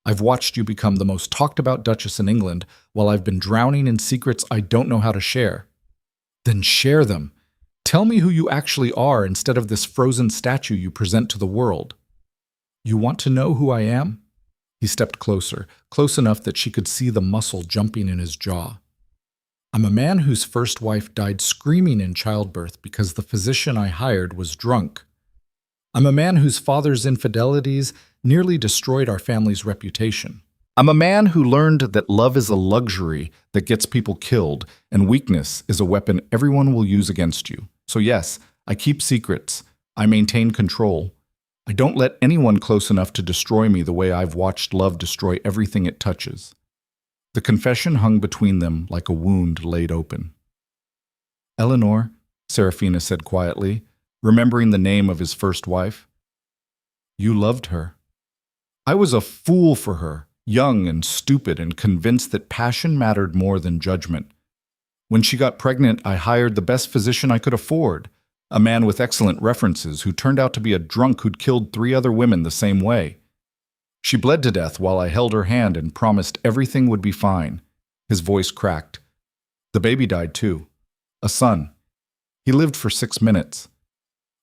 I've watched you become the most talked-about Duchess in England while I've been drowning in secrets I don't know how to share. Then share them. Tell me who you actually are instead of this frozen statue you present to the world. You want to know who I am? He stepped closer, close enough that she could see the muscle jumping in his jaw. I'm a man whose first wife died screaming in childbirth because the physician I hired was drunk. I'm a man whose father's infidelities nearly destroyed our family's reputation. I'm a man who learned that love is a luxury that gets people killed, and weakness is a weapon everyone will use against you. So yes, I keep secrets. I maintain control. I don't let anyone close enough to destroy me the way I've watched love destroy everything it touches. The confession hung between them like a wound laid open. Eleanor, Seraphina said quietly, remembering the name of his first wife. You loved her. I was a fool for her, young and stupid and convinced that passion mattered more than judgment. When she got pregnant, I hired the best physician I could afford, a man with excellent references who turned out to be a drunk who'd killed 3 other women the same way. She bled to death while I held her hand and promised everything would be fine. His voice cracked. The baby died too. A son. He lived for 6 minutes.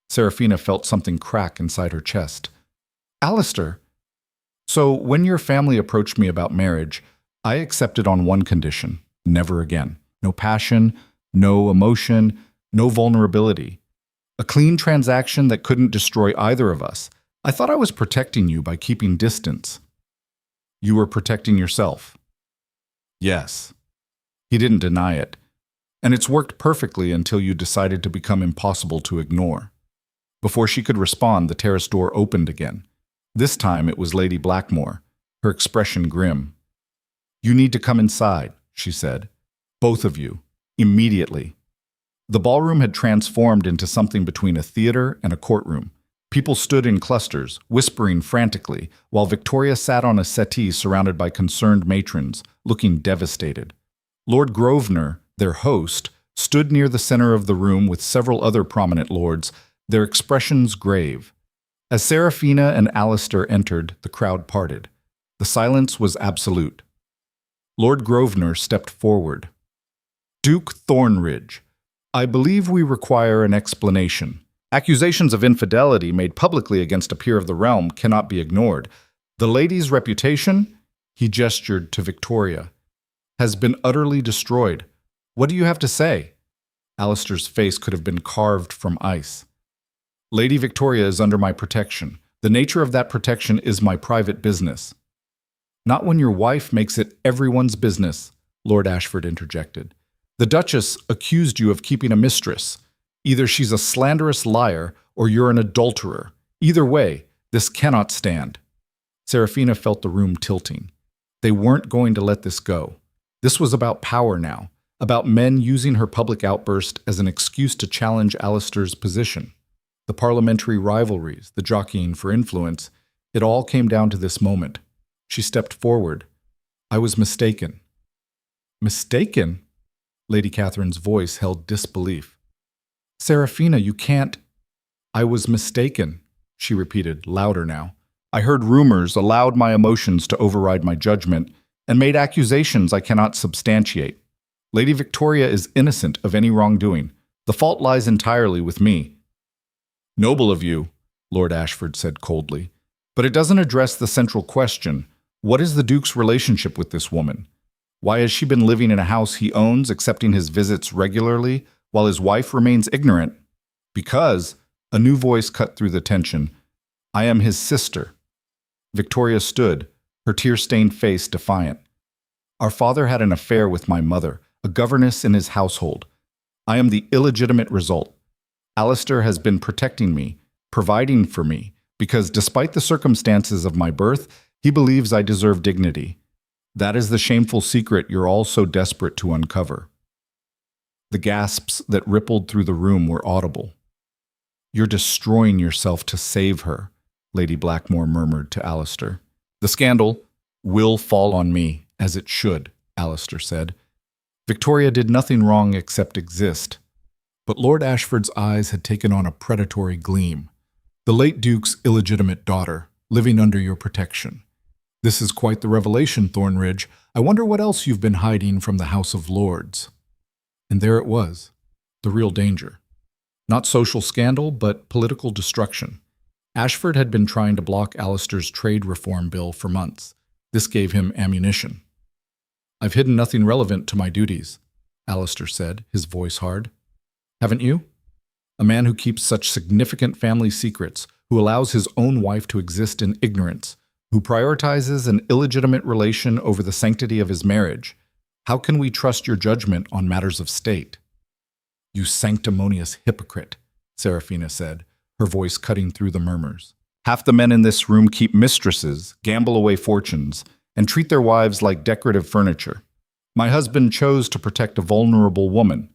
Seraphina felt something crack inside her chest. Alistair! So when your family approached me about marriage, I accepted on one condition: never again. No passion, no emotion, no vulnerability. A clean transaction that couldn't destroy either of us. I thought I was protecting you by keeping distance. You were protecting yourself. Yes. He didn't deny it. And it's worked perfectly until you decided to become impossible to ignore. Before she could respond, the terrace door opened again. This time it was Lady Blackmore, her expression grim. You need to come inside, she said. Both of you. Immediately. The ballroom had transformed into something between a theater and a courtroom. People stood in clusters, whispering frantically, while Victoria sat on a settee surrounded by concerned matrons, looking devastated. Lord Grosvenor, their host, stood near the center of the room with several other prominent lords, their expressions grave. As Seraphina and Alistair entered, the crowd parted. The silence was absolute. Lord Grosvenor stepped forward. Duke Thornridge, I believe we require an explanation. Accusations of infidelity made publicly against a peer of the realm cannot be ignored. The lady's reputation, he gestured to Victoria, has been utterly destroyed. What do you have to say? Alistair's face could have been carved from ice. Lady Victoria is under my protection. The nature of that protection is my private business. Not when your wife makes it everyone's business, Lord Ashford interjected. The Duchess accused you of keeping a mistress. Either she's a slanderous liar or you're an adulterer. Either way, this cannot stand. Seraphina felt the room tilting. They weren't going to let this go. This was about power now, about men using her public outburst as an excuse to challenge Alistair's position. The parliamentary rivalries, the jockeying for influence, it all came down to this moment. She stepped forward. I was mistaken. Mistaken? Lady Catherine's voice held disbelief. Seraphina, you can't… I was mistaken, she repeated, louder now. I heard rumors, allowed my emotions to override my judgment, and made accusations I cannot substantiate. Lady Victoria is innocent of any wrongdoing. The fault lies entirely with me. Noble of you, Lord Ashford said coldly, but it doesn't address the central question. What is the Duke's relationship with this woman? Why has she been living in a house he owns, accepting his visits regularly, while his wife remains ignorant? Because, a new voice cut through the tension, I am his sister. Victoria stood, her tear-stained face defiant. Our father had an affair with my mother, a governess in his household. I am the illegitimate result. Alistair has been protecting me, providing for me, because despite the circumstances of my birth, he believes I deserve dignity. That is the shameful secret you're all so desperate to uncover. The gasps that rippled through the room were audible. You're destroying yourself to save her, Lady Blackmore murmured to Alistair. The scandal will fall on me, as it should, Alistair said. Victoria did nothing wrong except exist. But Lord Ashford's eyes had taken on a predatory gleam. The late Duke's illegitimate daughter, living under your protection. This is quite the revelation, Thornridge. I wonder what else you've been hiding from the House of Lords. And there it was, the real danger. Not social scandal, but political destruction. Ashford had been trying to block Alistair's trade reform bill for months. This gave him ammunition. I've hidden nothing relevant to my duties, Alistair said, his voice hard. Haven't you? A man who keeps such significant family secrets, who allows his own wife to exist in ignorance, who prioritizes an illegitimate relation over the sanctity of his marriage. How can we trust your judgment on matters of state? You sanctimonious hypocrite, Serafina said, her voice cutting through the murmurs. Half the men in this room keep mistresses, gamble away fortunes, and treat their wives like decorative furniture. My husband chose to protect a vulnerable woman.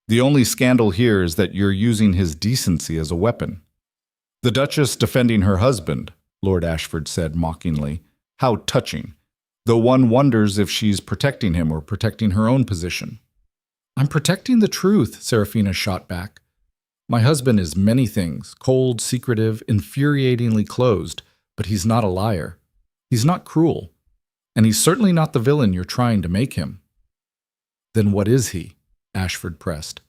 The only scandal here is that you're using his decency as a weapon. The Duchess defending her husband, Lord Ashford said mockingly. How touching, though one wonders if she's protecting him or protecting her own position. I'm protecting the truth, Serafina shot back. My husband is many things, cold, secretive, infuriatingly closed, but he's not a liar. He's not cruel. And he's certainly not the villain you're trying to make him. Then what is he? Ashford pressed.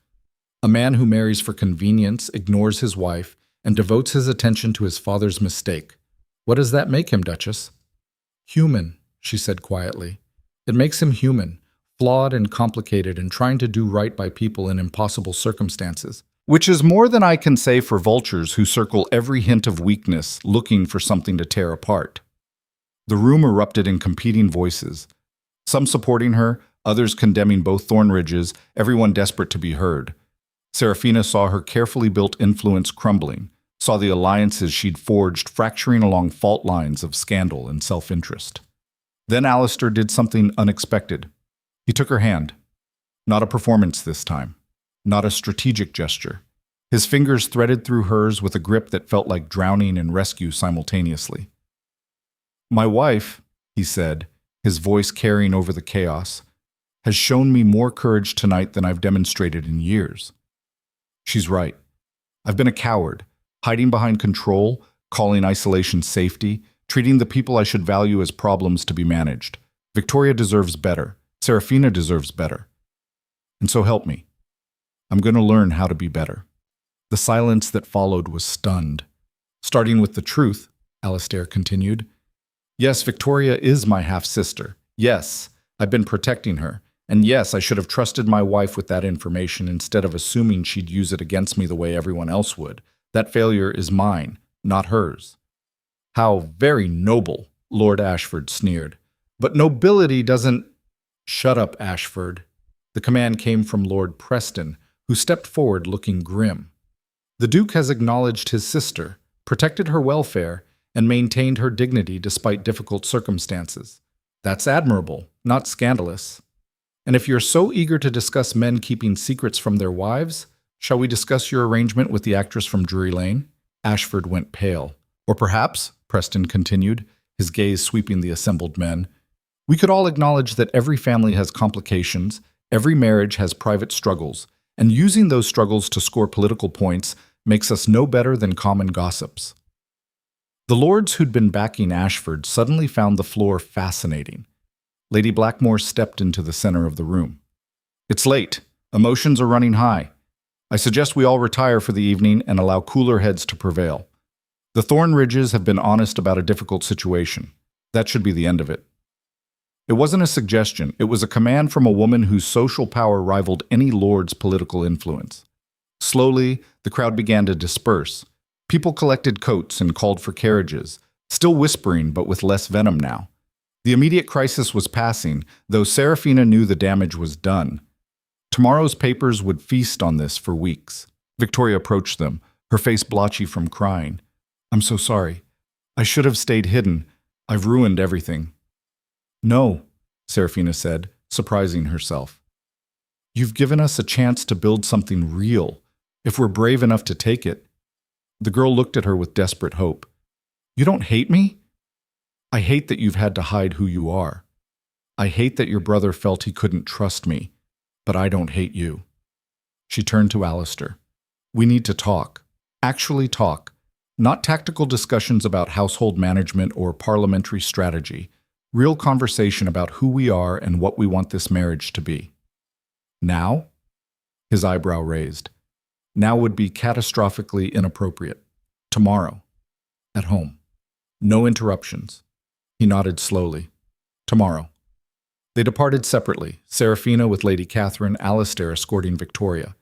A man who marries for convenience, ignores his wife, and devotes his attention to his father's mistake. What does that make him, Duchess? Human, she said quietly. It makes him human, flawed and complicated and trying to do right by people in impossible circumstances. Which is more than I can say for vultures who circle every hint of weakness, looking for something to tear apart. The room erupted in competing voices, some supporting her, others condemning both Thornridges, everyone desperate to be heard. Serafina saw her carefully built influence crumbling, saw the alliances she'd forged fracturing along fault lines of scandal and self-interest. Then Alistair did something unexpected. He took her hand. Not a performance this time. Not a strategic gesture. His fingers threaded through hers with a grip that felt like drowning and rescue simultaneously. My wife, he said, his voice carrying over the chaos, has shown me more courage tonight than I've demonstrated in years. She's right. I've been a coward, hiding behind control, calling isolation safety, treating the people I should value as problems to be managed. Victoria deserves better. Serafina deserves better. And so help me. I'm going to learn how to be better. The silence that followed was stunned. Starting with the truth, Alistair continued. Yes, Victoria is my half-sister. Yes, I've been protecting her. And yes, I should have trusted my wife with that information instead of assuming she'd use it against me the way everyone else would. That failure is mine, not hers. How very noble, Lord Ashford sneered. But nobility doesn't... Shut up, Ashford. The command came from Lord Preston, who stepped forward looking grim. The Duke has acknowledged his sister, protected her welfare, and maintained her dignity despite difficult circumstances. That's admirable, not scandalous. And if you're so eager to discuss men keeping secrets from their wives, shall we discuss your arrangement with the actress from Drury Lane? Ashford went pale. Or perhaps, Preston continued, his gaze sweeping the assembled men, we could all acknowledge that every family has complications, every marriage has private struggles, and using those struggles to score political points makes us no better than common gossips. The lords who'd been backing Ashford suddenly found the floor fascinating. Lady Blackmore stepped into the center of the room. It's late. Emotions are running high. I suggest we all retire for the evening and allow cooler heads to prevail. The Thornridges have been honest about a difficult situation. That should be the end of it. It wasn't a suggestion. It was a command from a woman whose social power rivaled any lord's political influence. Slowly, the crowd began to disperse. People collected coats and called for carriages, still whispering but with less venom now. The immediate crisis was passing, though Serafina knew the damage was done. Tomorrow's papers would feast on this for weeks. Victoria approached them, her face blotchy from crying. I'm so sorry. I should have stayed hidden. I've ruined everything. No, Serafina said, surprising herself. You've given us a chance to build something real, if we're brave enough to take it. The girl looked at her with desperate hope. You don't hate me? I hate that you've had to hide who you are. I hate that your brother felt he couldn't trust me, but I don't hate you. She turned to Alistair. We need to talk. Actually talk. Not tactical discussions about household management or parliamentary strategy. Real conversation about who we are and what we want this marriage to be. Now? His eyebrow raised. Now would be catastrophically inappropriate. Tomorrow. At home. No interruptions. He nodded slowly. Tomorrow. They departed separately, Serafina with Lady Catherine, Alistair escorting Victoria.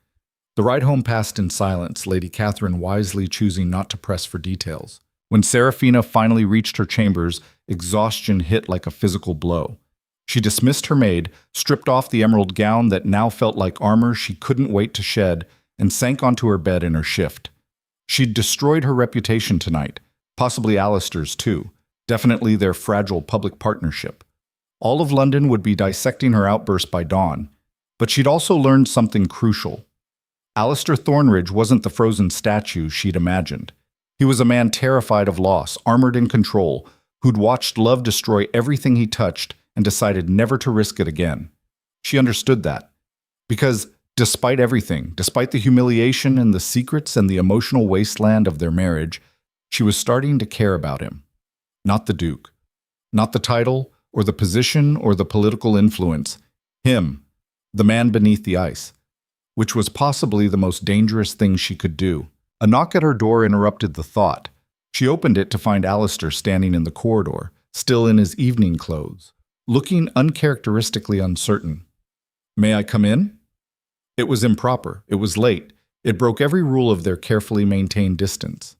The ride home passed in silence, Lady Catherine wisely choosing not to press for details. When Seraphina finally reached her chambers, exhaustion hit like a physical blow. She dismissed her maid, stripped off the emerald gown that now felt like armor she couldn't wait to shed, and sank onto her bed in her shift. She'd destroyed her reputation tonight, possibly Alistair's too, definitely their fragile public partnership. All of London would be dissecting her outburst by dawn, but she'd also learned something crucial. Alistair Thornridge wasn't the frozen statue she'd imagined. He was a man terrified of loss, armored in control, who'd watched love destroy everything he touched and decided never to risk it again. She understood that. Because despite everything, despite the humiliation and the secrets and the emotional wasteland of their marriage, she was starting to care about him. Not the Duke. Not the title, or the position, or the political influence. Him, the man beneath the ice. Which was possibly the most dangerous thing she could do. A knock at her door interrupted the thought. She opened it to find Alistair standing in the corridor, still in his evening clothes, looking uncharacteristically uncertain. "May I come in?" It was improper. It was late. It broke every rule of their carefully maintained distance.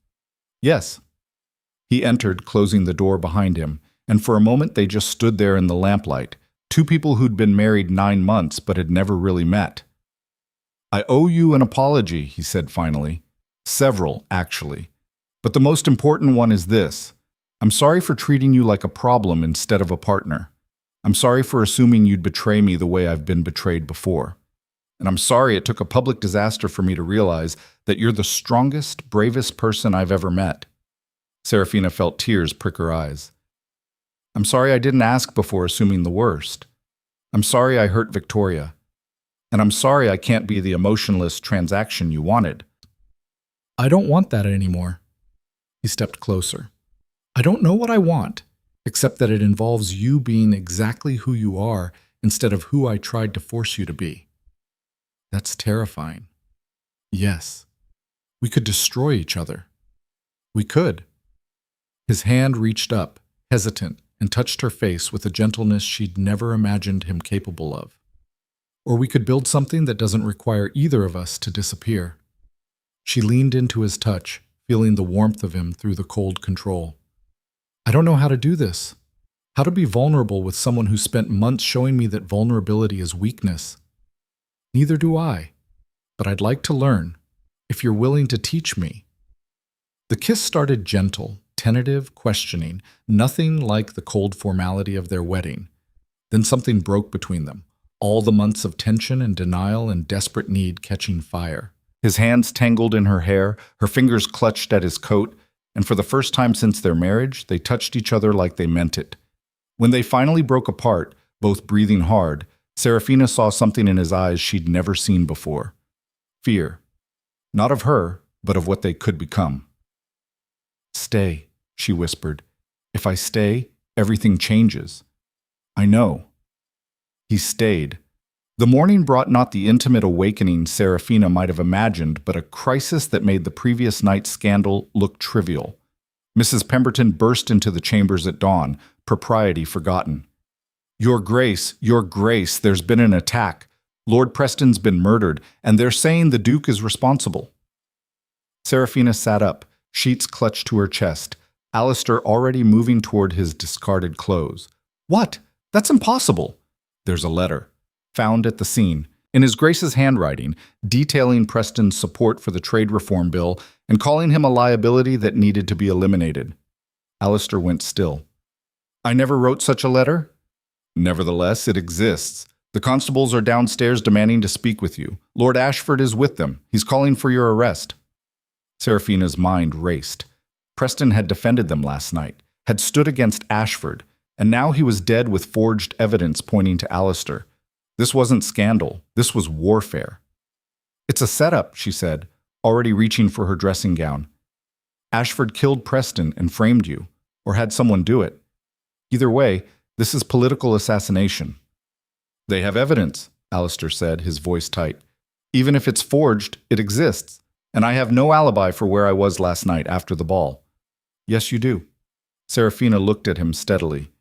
"Yes." He entered, closing the door behind him, and for a moment they just stood there in the lamplight, two people who'd been married 9 months but had never really met. "I owe you an apology," he said finally. "Several, actually. But the most important one is this. I'm sorry for treating you like a problem instead of a partner. I'm sorry for assuming you'd betray me the way I've been betrayed before. And I'm sorry it took a public disaster for me to realize that you're the strongest, bravest person I've ever met." Seraphina felt tears prick her eyes. "I'm sorry I didn't ask before assuming the worst. I'm sorry I hurt Victoria. And I'm sorry I can't be the emotionless transaction you wanted." "I don't want that anymore." He stepped closer. "I don't know what I want, except that it involves you being exactly who you are instead of who I tried to force you to be." "That's terrifying." "Yes. We could destroy each other." "We could." His hand reached up, hesitant, and touched her face with a gentleness she'd never imagined him capable of. "Or we could build something that doesn't require either of us to disappear." She leaned into his touch, feeling the warmth of him through the cold control. "I don't know how to do this. How to be vulnerable with someone who spent months showing me that vulnerability is weakness. Neither do I. But I'd like to learn, if you're willing to teach me." The kiss started gentle, tentative, questioning, nothing like the cold formality of their wedding. Then something broke between them. All the months of tension and denial and desperate need catching fire. His hands tangled in her hair, her fingers clutched at his coat, and for the first time since their marriage, they touched each other like they meant it. When they finally broke apart, both breathing hard, Seraphina saw something in his eyes she'd never seen before. Fear. Not of her, but of what they could become. "Stay," she whispered. "If I stay, everything changes." "I know." He stayed. The morning brought not the intimate awakening Seraphina might have imagined, but a crisis that made the previous night's scandal look trivial. Mrs. Pemberton burst into the chambers at dawn, propriety forgotten. Your Grace, there's been an attack. Lord Preston's been murdered, and they're saying the Duke is responsible." Seraphina sat up, sheets clutched to her chest, Alistair already moving toward his discarded clothes. "What? That's impossible." "There's a letter. Found at the scene, in His Grace's handwriting, detailing Preston's support for the trade reform bill and calling him a liability that needed to be eliminated." Alistair went still. "I never wrote such a letter?" "Nevertheless, it exists. The constables are downstairs demanding to speak with you. Lord Ashford is with them. He's calling for your arrest." Seraphina's mind raced. Preston had defended them last night, had stood against Ashford, and now he was dead with forged evidence pointing to Alistair. This wasn't scandal. This was warfare. "It's a setup," she said, already reaching for her dressing gown. "Ashford killed Preston and framed you, or had someone do it. Either way, this is political assassination." "They have evidence," Alistair said, his voice tight. "Even if it's forged, it exists, and I have no alibi for where I was last night after the ball." "Yes, you do." Seraphina looked at him steadily.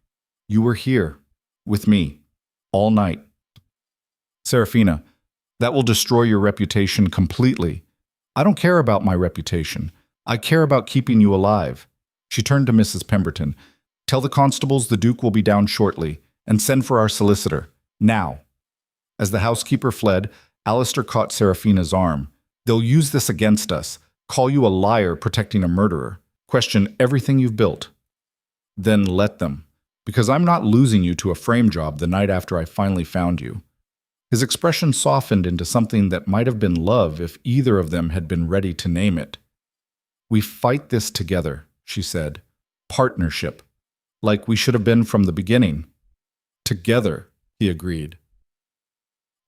"You were here, with me, all night." "Seraphina, That will destroy your reputation completely. I don't care about my reputation. I care about keeping you alive. She turned to Mrs. Pemberton. Tell the constables the Duke will be down shortly, and send for our solicitor. Now. As the housekeeper fled, Alistair caught Seraphina's arm. They'll use this against us, call you a liar protecting a murderer, question everything you've built. Then let them, because I'm not losing you to a frame job the night after I finally found you. His expression softened into something that might have been love if either of them had been ready to name it. We fight this together, she said. Partnership. Like we should have been from the beginning. Together, he agreed.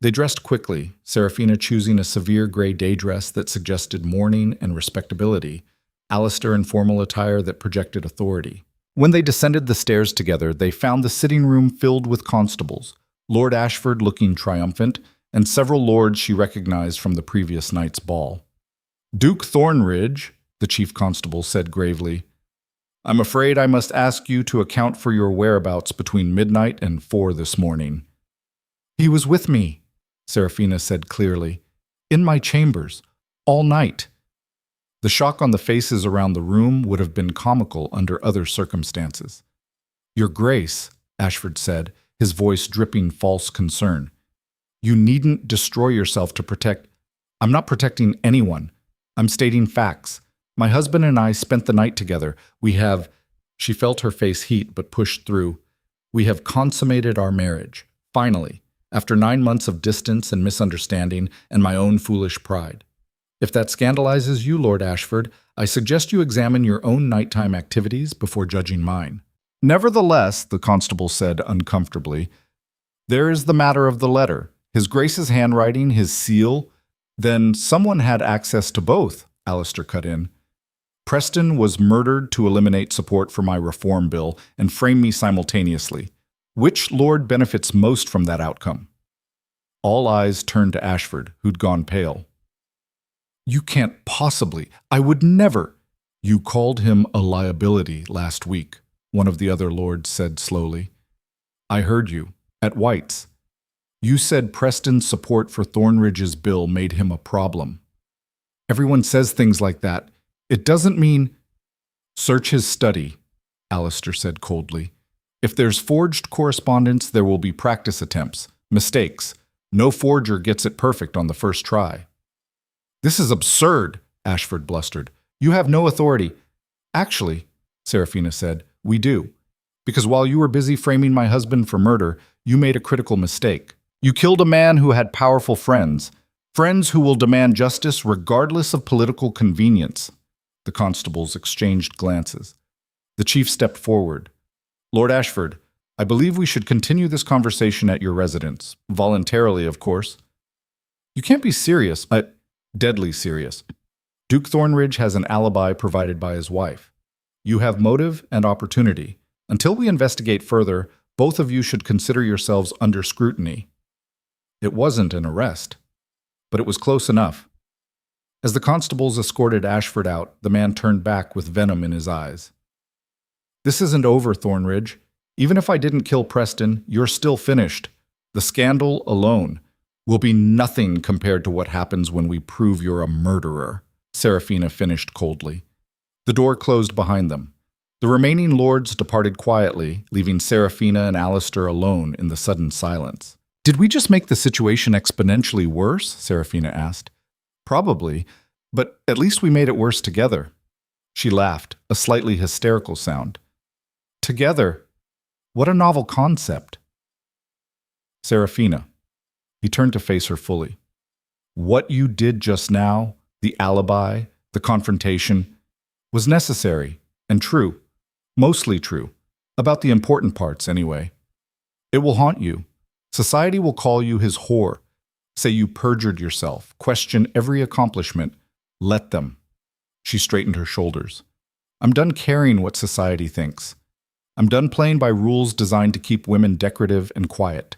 They dressed quickly, Seraphina choosing a severe gray day dress that suggested mourning and respectability, Alistair in formal attire that projected authority. When they descended the stairs together, they found the sitting room filled with constables, Lord Ashford looking triumphant, and several lords she recognized from the previous night's ball. Duke Thornridge, the chief constable said gravely, I'm afraid I must ask you to account for your whereabouts between midnight and 4 this morning. He was with me, Seraphina said clearly, in my chambers, all night. The shock on the faces around the room would have been comical under other circumstances. Your Grace, Ashford said, his voice dripping false concern. You needn't destroy yourself to protect. I'm not protecting anyone. I'm stating facts. My husband and I spent the night together. We have, she felt her face heat but pushed through. We have consummated our marriage, finally, after 9 months of distance and misunderstanding and my own foolish pride. If that scandalizes you, Lord Ashford, I suggest you examine your own nighttime activities before judging mine. Nevertheless, the constable said uncomfortably, there is the matter of the letter. His Grace's handwriting, his seal. Then someone had access to both, Alistair cut in. Preston was murdered to eliminate support for my reform bill and frame me simultaneously. Which lord benefits most from that outcome? All eyes turned to Ashford, who'd gone pale. You can't possibly. I would never. You called him a liability last week, one of the other lords said slowly. I heard you, at White's. You said Preston's support for Thornridge's bill made him a problem. Everyone says things like that. It doesn't mean… Search his study, Alistair said coldly. If there's forged correspondence, there will be practice attempts, mistakes. No forger gets it perfect on the first try. This is absurd, Ashford blustered. You have no authority. Actually, Seraphina said, we do. Because while you were busy framing my husband for murder, you made a critical mistake. You killed a man who had powerful friends, friends who will demand justice regardless of political convenience. The constables exchanged glances. The chief stepped forward. Lord Ashford, I believe we should continue this conversation at your residence, voluntarily, of course. You can't be serious. Deadly serious. Duke Thornridge has an alibi provided by his wife. You have motive and opportunity. Until we investigate further, both of you should consider yourselves under scrutiny. It wasn't an arrest, but it was close enough. As the constables escorted Ashford out, the man turned back with venom in his eyes. This isn't over, Thornridge. Even if I didn't kill Preston, you're still finished. The scandal alone will be nothing compared to what happens when we prove you're a murderer, Seraphina finished coldly. The door closed behind them. The remaining lords departed quietly, leaving Seraphina and Alistair alone in the sudden silence. Did we just make the situation exponentially worse? Seraphina asked. Probably, but at least we made it worse together. She laughed, a slightly hysterical sound. Together? What a novel concept. Seraphina. He turned to face her fully. What you did just now, the alibi, the confrontation, was necessary and true, mostly true, about the important parts anyway. It will haunt you. Society will call you his whore, say you perjured yourself, question every accomplishment. Let them. She straightened her shoulders. I'm done caring what society thinks. I'm done playing by rules designed to keep women decorative and quiet.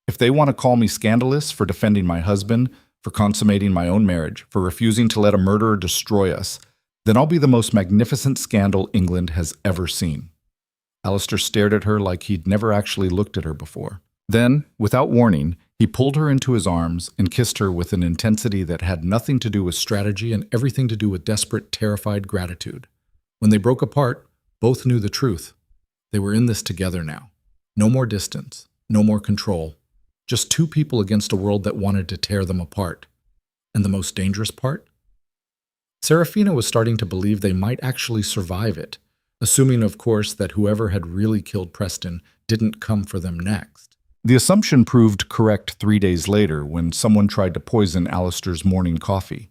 If they want to call me scandalous for defending my husband, for consummating my own marriage, for refusing to let a murderer destroy us, then I'll be the most magnificent scandal England has ever seen. Alistair stared at her like he'd never actually looked at her before. Then, without warning, he pulled her into his arms and kissed her with an intensity that had nothing to do with strategy and everything to do with desperate, terrified gratitude. When they broke apart, both knew the truth. They were in this together now. No more distance, no more control. Just two people against a world that wanted to tear them apart. And the most dangerous part? Serafina was starting to believe they might actually survive it, assuming, of course, that whoever had really killed Preston didn't come for them next. The assumption proved correct 3 days later when someone tried to poison Alistair's morning coffee.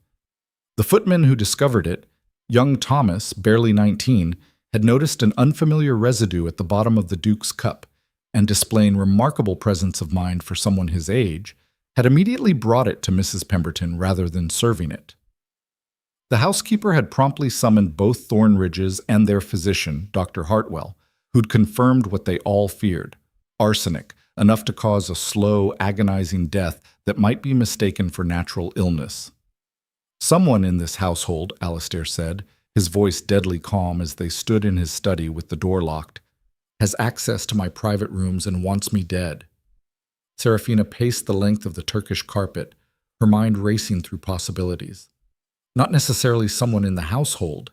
The footman who discovered it, young Thomas, barely 19, had noticed an unfamiliar residue at the bottom of the Duke's cup and, displaying remarkable presence of mind for someone his age, had immediately brought it to Mrs. Pemberton rather than serving it. The housekeeper had promptly summoned both Thornridges and their physician, Dr. Hartwell, who'd confirmed what they all feared: arsenic, enough to cause a slow, agonizing death that might be mistaken for natural illness. "Someone in this household," Alistair said, his voice deadly calm as they stood in his study with the door locked, "has access to my private rooms and wants me dead." Serafina paced the length of the Turkish carpet, her mind racing through possibilities. Not necessarily someone in the household.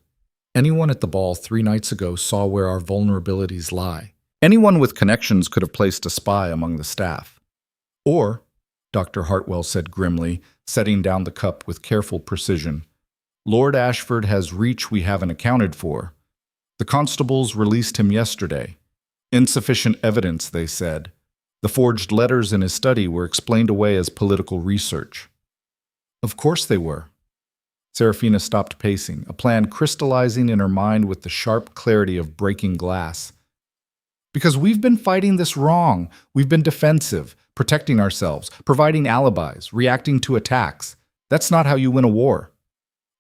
Anyone at the ball 3 nights ago saw where our vulnerabilities lie. Anyone with connections could have placed a spy among the staff. Or, Dr. Hartwell said grimly, setting down the cup with careful precision, "Lord Ashford has reach we haven't accounted for. The constables released him yesterday. Insufficient evidence, they said. The forged letters in his study were explained away as political research." Of course they were. Serafina stopped pacing, a plan crystallizing in her mind with the sharp clarity of breaking glass. "Because we've been fighting this wrong. We've been defensive, protecting ourselves, providing alibis, reacting to attacks. That's not how you win a war."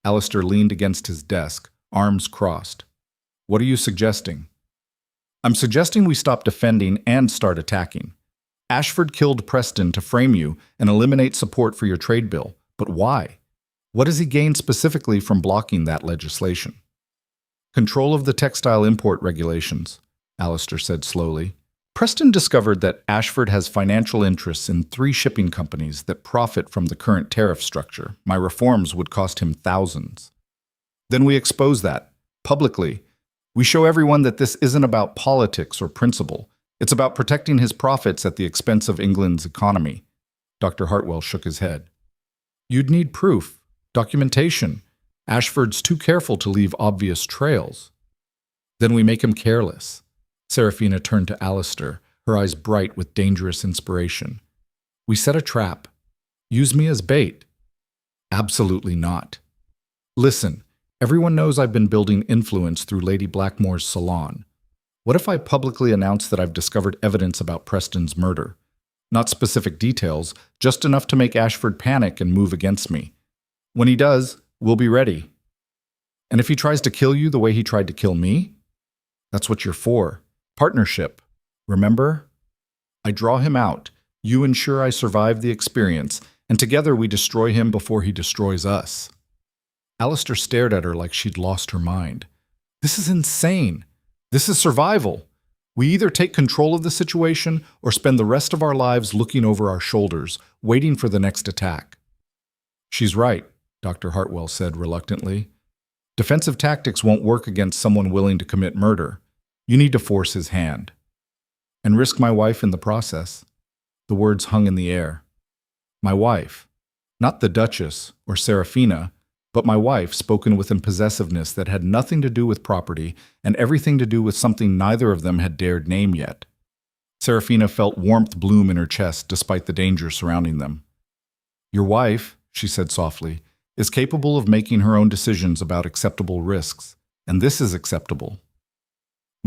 Alistair leaned against his desk, arms crossed. "What are you suggesting?" "I'm suggesting we stop defending and start attacking. Ashford killed Preston to frame you and eliminate support for your trade bill. But why? What does he gain specifically from blocking that legislation?" "Control of the textile import regulations," Alistair said slowly. "Preston discovered that Ashford has financial interests in 3 shipping companies that profit from the current tariff structure. My reforms would cost him thousands. Then we expose that, publicly. We show everyone that this isn't about politics or principle. It's about protecting his profits at the expense of England's economy." Dr. Hartwell shook his head. "You'd need proof, documentation. Ashford's too careful to leave obvious trails." "Then we make him careless." Serafina turned to Alistair, her eyes bright with dangerous inspiration. "We set a trap. Use me as bait." "Absolutely not. Listen, everyone knows I've been building influence through Lady Blackmore's salon. What if I publicly announce that I've discovered evidence about Preston's murder? Not specific details, just enough to make Ashford panic and move against me. When he does, we'll be ready. And if he tries to kill you the way he tried to kill me? That's what you're for. Partnership. Remember? I draw him out. You ensure I survive the experience, and together we destroy him before he destroys us." Alistair stared at her like she'd lost her mind. "This is insane. This is survival. We either take control of the situation or spend the rest of our lives looking over our shoulders, waiting for the next attack." "She's right," Dr. Hartwell said reluctantly. "Defensive tactics won't work against someone willing to commit murder. You need to force his hand. And risk my wife in the process." The words hung in the air. My wife. Not the Duchess or Serafina, but my wife, spoken with a possessiveness that had nothing to do with property and everything to do with something neither of them had dared name yet. Serafina felt warmth bloom in her chest despite the danger surrounding them. "Your wife," she said softly, "is capable of making her own decisions about acceptable risks, and this is acceptable."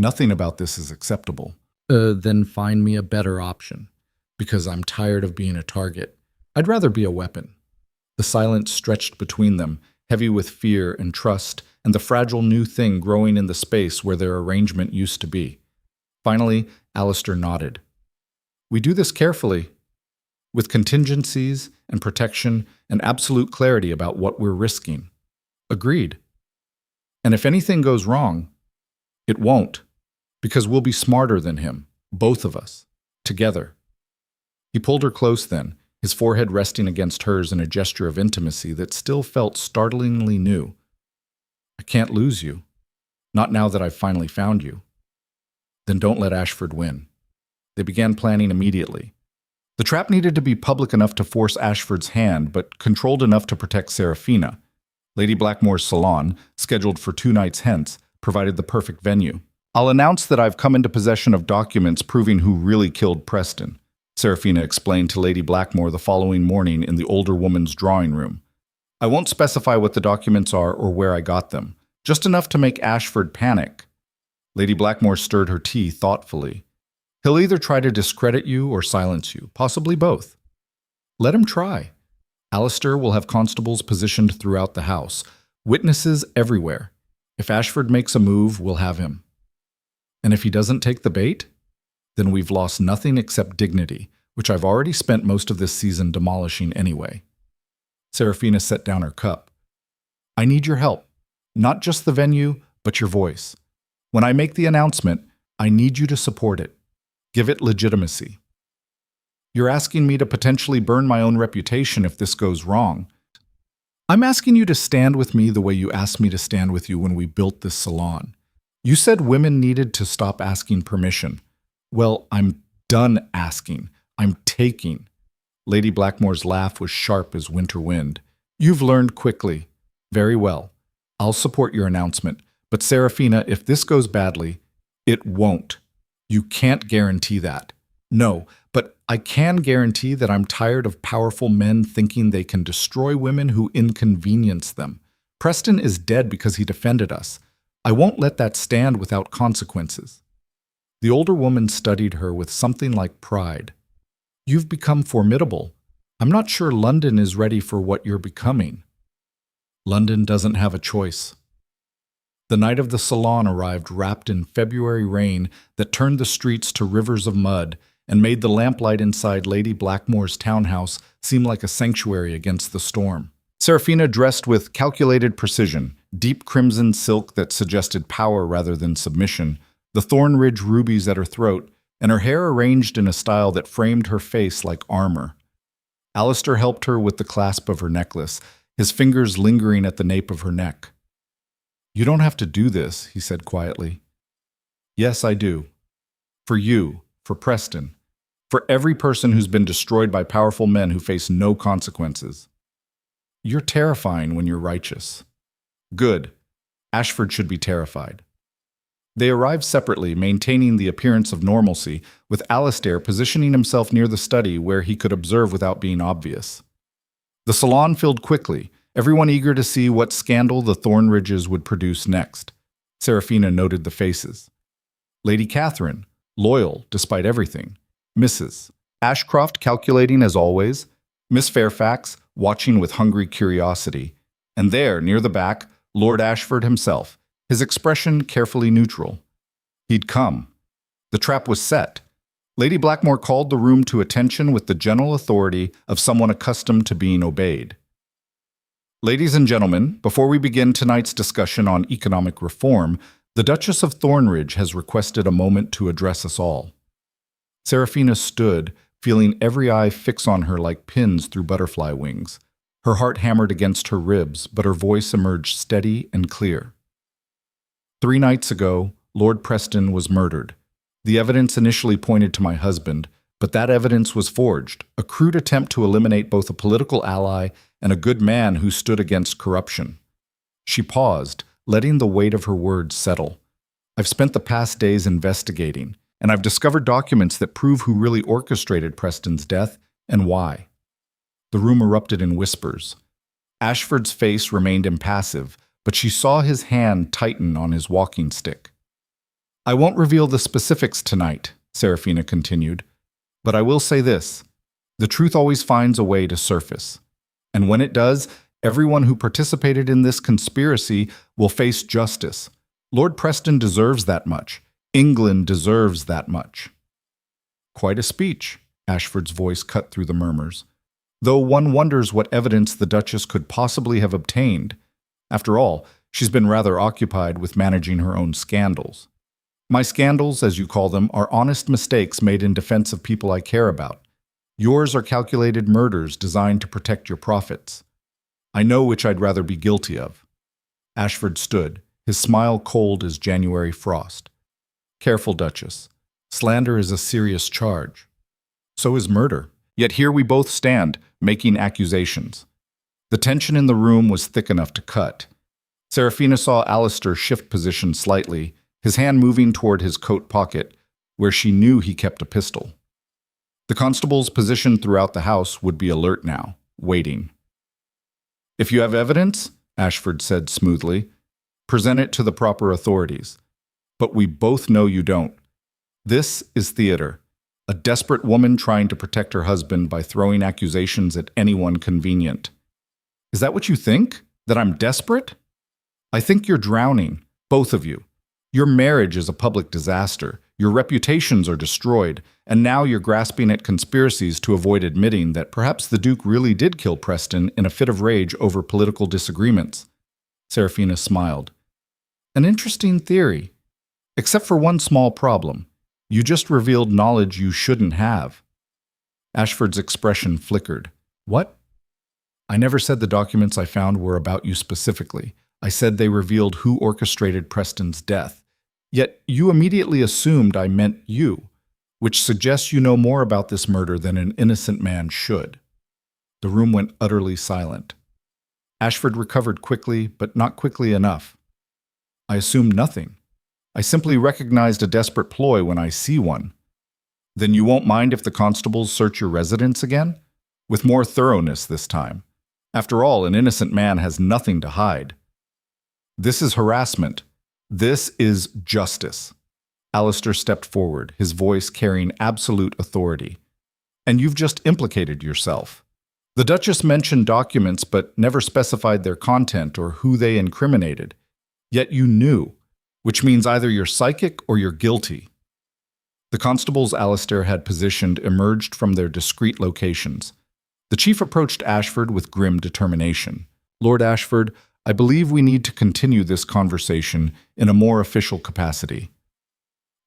"Nothing about this is acceptable." Then find me a better option, because I'm tired of being a target. I'd rather be a weapon." The silence stretched between them, heavy with fear and trust, and the fragile new thing growing in the space where their arrangement used to be. Finally, Alistair nodded. "We do this carefully, with contingencies and protection and absolute clarity about what we're risking." "Agreed. And if anything goes wrong, it won't, because we'll be smarter than him, both of us, together." He pulled her close then, his forehead resting against hers in a gesture of intimacy that still felt startlingly new. I can't lose you. Not now that I've finally found you. Then don't let Ashford win. They began planning immediately. The trap needed to be public enough to force Ashford's hand, but controlled enough to protect Seraphina. Lady Blackmore's salon, scheduled for 2 nights hence, provided the perfect venue. I'll announce that I've come into possession of documents proving who really killed Preston, Seraphina explained to Lady Blackmore the following morning in the older woman's drawing room. I won't specify what the documents are or where I got them, just enough to make Ashford panic. Lady Blackmore stirred her tea thoughtfully. He'll either try to discredit you or silence you, possibly both. Let him try. Alistair will have constables positioned throughout the house, witnesses everywhere. If Ashford makes a move, we'll have him. And if he doesn't take the bait, then we've lost nothing except dignity, which I've already spent most of this season demolishing anyway. Seraphina set down her cup. I need your help. Not just the venue, but your voice. When I make the announcement, I need you to support it. Give it legitimacy. You're asking me to potentially burn my own reputation if this goes wrong. I'm asking you to stand with me the way you asked me to stand with you when we built this salon. You said women needed to stop asking permission. Well, I'm done asking. I'm taking. Lady Blackmore's laugh was sharp as winter wind. You've learned quickly. Very well. I'll support your announcement. But Seraphina, if this goes badly, it won't. You can't guarantee that. No, but I can guarantee that I'm tired of powerful men thinking they can destroy women who inconvenience them. Preston is dead because he defended us. I won't let that stand without consequences. The older woman studied her with something like pride. You've become formidable. I'm not sure London is ready for what you're becoming. London doesn't have a choice. The night of the salon arrived wrapped in February rain that turned the streets to rivers of mud and made the lamplight inside Lady Blackmore's townhouse seem like a sanctuary against the storm. Seraphina dressed with calculated precision, deep crimson silk that suggested power rather than submission, the thorn-ridged rubies at her throat, and her hair arranged in a style that framed her face like armor. Alistair helped her with the clasp of her necklace, his fingers lingering at the nape of her neck. You don't have to do this, he said quietly. Yes, I do. For you, for Preston, for every person who's been destroyed by powerful men who face no consequences. You're terrifying when you're righteous. Good. Ashford should be terrified. They arrived separately, maintaining the appearance of normalcy, with Alistair positioning himself near the study where he could observe without being obvious. The salon filled quickly, everyone eager to see what scandal the Thornridges would produce next. Seraphina noted the faces. Lady Catherine, loyal despite everything. Mrs. Ashcroft calculating as always. Miss Fairfax watching with hungry curiosity. And there, near the back, Lord Ashford himself, his expression carefully neutral. He'd come. The trap was set. Lady Blackmore called the room to attention with the gentle authority of someone accustomed to being obeyed. Ladies and gentlemen, before we begin tonight's discussion on economic reform, the Duchess of Thornridge has requested a moment to address us all. Seraphina stood, feeling every eye fix on her like pins through butterfly wings. Her heart hammered against her ribs, but her voice emerged steady and clear. 3 nights ago, Lord Preston was murdered. The evidence initially pointed to my husband, but that evidence was forged, a crude attempt to eliminate both a political ally and a good man who stood against corruption. She paused, letting the weight of her words settle. I've spent the past days investigating, and I've discovered documents that prove who really orchestrated Preston's death and why. The room erupted in whispers. Ashford's face remained impassive, but she saw his hand tighten on his walking stick. I won't reveal the specifics tonight, Seraphina continued, but I will say this. The truth always finds a way to surface. And when it does, everyone who participated in this conspiracy will face justice. Lord Preston deserves that much. England deserves that much. Quite a speech, Ashford's voice cut through the murmurs. Though one wonders what evidence the Duchess could possibly have obtained. After all, she's been rather occupied with managing her own scandals. My scandals, as you call them, are honest mistakes made in defense of people I care about. Yours are calculated murders designed to protect your profits. I know which I'd rather be guilty of." Ashford stood, his smile cold as January frost. "Careful, Duchess. Slander is a serious charge. So is murder. Yet here we both stand, making accusations." The tension in the room was thick enough to cut. Serafina saw Alistair shift position slightly, his hand moving toward his coat pocket, where she knew he kept a pistol. The constables positioned throughout the house would be alert now, waiting. "If you have evidence," Ashford said smoothly, "present it to the proper authorities. But we both know you don't. This is theater. A desperate woman trying to protect her husband by throwing accusations at anyone convenient. Is that what you think? That I'm desperate? I think you're drowning, both of you. Your marriage is a public disaster. Your reputations are destroyed, and now you're grasping at conspiracies to avoid admitting that perhaps the Duke really did kill Preston in a fit of rage over political disagreements." Serafina smiled. "An interesting theory. Except for one small problem. You just revealed knowledge you shouldn't have." Ashford's expression flickered. "What?" "I never said the documents I found were about you specifically. I said they revealed who orchestrated Preston's death. Yet you immediately assumed I meant you, which suggests you know more about this murder than an innocent man should." The room went utterly silent. Ashford recovered quickly, but not quickly enough. "I assumed nothing. I simply recognized a desperate ploy when I see one." "Then you won't mind if the constables search your residence again? With more thoroughness this time. After all, an innocent man has nothing to hide." "This is harassment. This is justice." Alistair stepped forward, his voice carrying absolute authority. "And you've just implicated yourself. The Duchess mentioned documents but never specified their content or who they incriminated. Yet you knew, which means either you're psychic or you're guilty." The constables Alistair had positioned emerged from their discreet locations. The chief approached Ashford with grim determination. "Lord Ashford, I believe we need to continue this conversation in a more official capacity."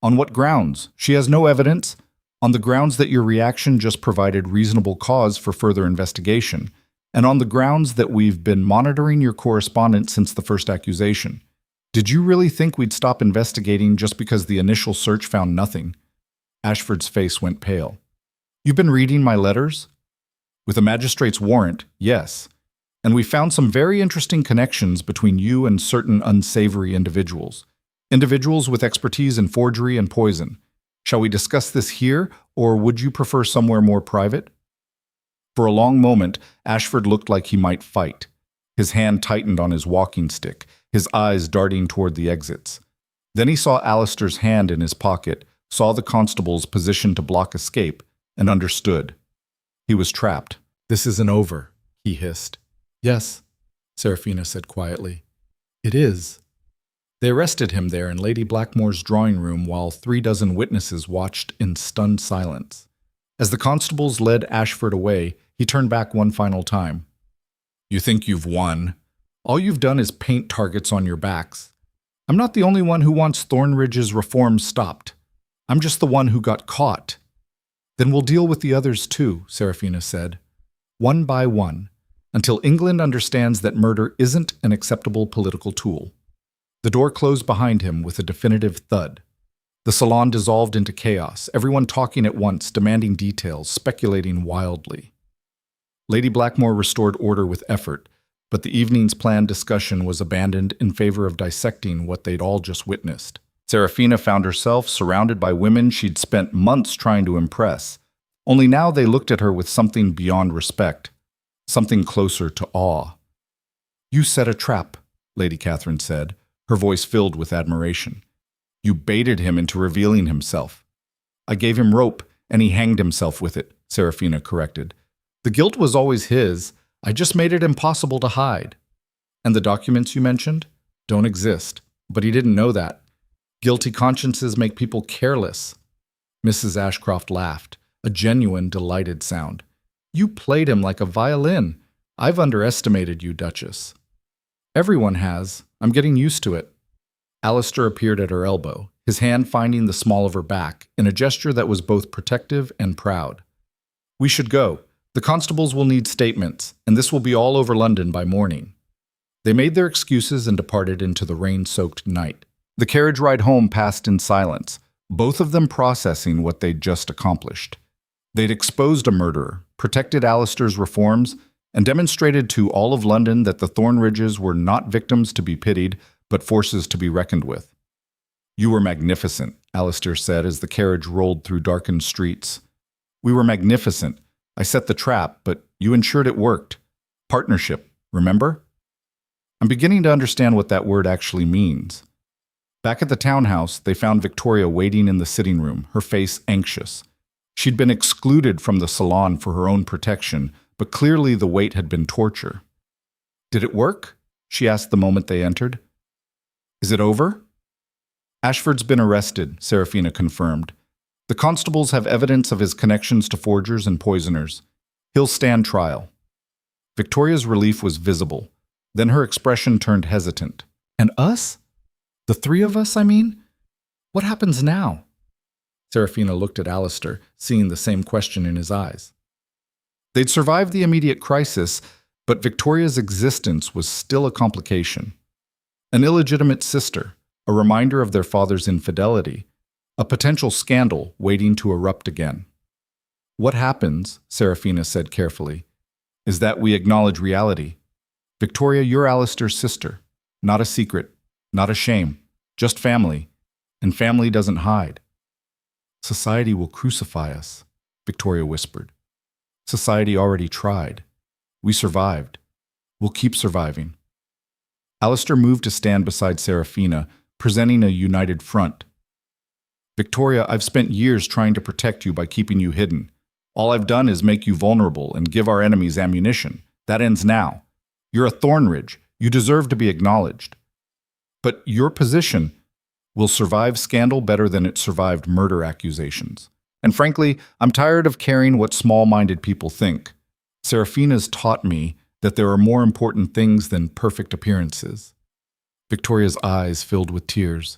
"On what grounds? She has no evidence." "On the grounds that your reaction just provided reasonable cause for further investigation, and on the grounds that we've been monitoring your correspondence since the first accusation. Did you really think we'd stop investigating just because the initial search found nothing?" Ashford's face went pale. "You've been reading my letters?" "With a magistrate's warrant, yes. And we found some very interesting connections between you and certain unsavory individuals. Individuals with expertise in forgery and poison. Shall we discuss this here, or would you prefer somewhere more private?" For a long moment, Ashford looked like he might fight. His hand tightened on his walking stick, his eyes darting toward the exits. Then he saw Alistair's hand in his pocket, saw the constables positioned to block escape, and understood. He was trapped. "This isn't over," he hissed. "Yes," Serafina said quietly. "It is." They arrested him there in Lady Blackmore's drawing room while 36 witnesses watched in stunned silence. As the constables led Ashford away, he turned back one final time. "You think you've won? All you've done is paint targets on your backs. I'm not the only one who wants Thornridge's reforms stopped. I'm just the one who got caught." "Then we'll deal with the others too," Serafina said. "One by one, until England understands that murder isn't an acceptable political tool." The door closed behind him with a definitive thud. The salon dissolved into chaos, everyone talking at once, demanding details, speculating wildly. Lady Blackmore restored order with effort, but the evening's planned discussion was abandoned in favor of dissecting what they'd all just witnessed. Serafina found herself surrounded by women she'd spent months trying to impress. Only now they looked at her with something beyond respect, something closer to awe. "You set a trap," Lady Catherine said, her voice filled with admiration. "You baited him into revealing himself." "I gave him rope, and he hanged himself with it," Serafina corrected. "The guilt was always his. I just made it impossible to hide." "And the documents you mentioned? Don't exist. But he didn't know that. Guilty consciences make people careless." Mrs. Ashcroft laughed, a genuine, delighted sound. "You played him like a violin. I've underestimated you, Duchess." "Everyone has. I'm getting used to it." Alistair appeared at her elbow, his hand finding the small of her back, in a gesture that was both protective and proud. We should go. The constables will need statements, and this will be all over London by morning." They made their excuses and departed into the rain-soaked night. The carriage ride home passed in silence, both of them processing what they'd just accomplished. They'd exposed a murderer, protected Alistair's reforms, and demonstrated to all of London that the Thornridges were not victims to be pitied, but forces to be reckoned with. "You were magnificent," Alistair said as the carriage rolled through darkened streets. "We were magnificent. I set the trap, but you ensured it worked. Partnership, remember?" I'm beginning to understand what that word actually means. Back at the townhouse, they found Victoria waiting in the sitting room, her face anxious. She'd been excluded from the salon for her own protection, but clearly the wait had been torture. "Did it work?" she asked the moment they entered. "Is it over?" "Ashford's been arrested," Serafina confirmed. "The constables have evidence of his connections to forgers and poisoners. He'll stand trial." Victoria's relief was visible. Then her expression turned hesitant. "And us? The three of us, I mean? What happens now?" Serafina looked at Alistair, seeing the same question in his eyes. They'd survived the immediate crisis, but Victoria's existence was still a complication. An illegitimate sister, a reminder of their father's infidelity, a potential scandal waiting to erupt again. "What happens," Serafina said carefully, "is that we acknowledge reality. Victoria, you're Alistair's sister. Not a secret, not a shame, just family. And family doesn't hide." "Society will crucify us," Victoria whispered. "Society already tried. We survived. We'll keep surviving." Alistair moved to stand beside Serafina, presenting a united front. "Victoria, I've spent years trying to protect you by keeping you hidden. All I've done is make you vulnerable and give our enemies ammunition. That ends now. You're a Thornridge. You deserve to be acknowledged. But your position will survive scandal better than it survived murder accusations. And frankly, I'm tired of caring what small-minded people think. Serafina's taught me that there are more important things than perfect appearances." Victoria's eyes filled with tears.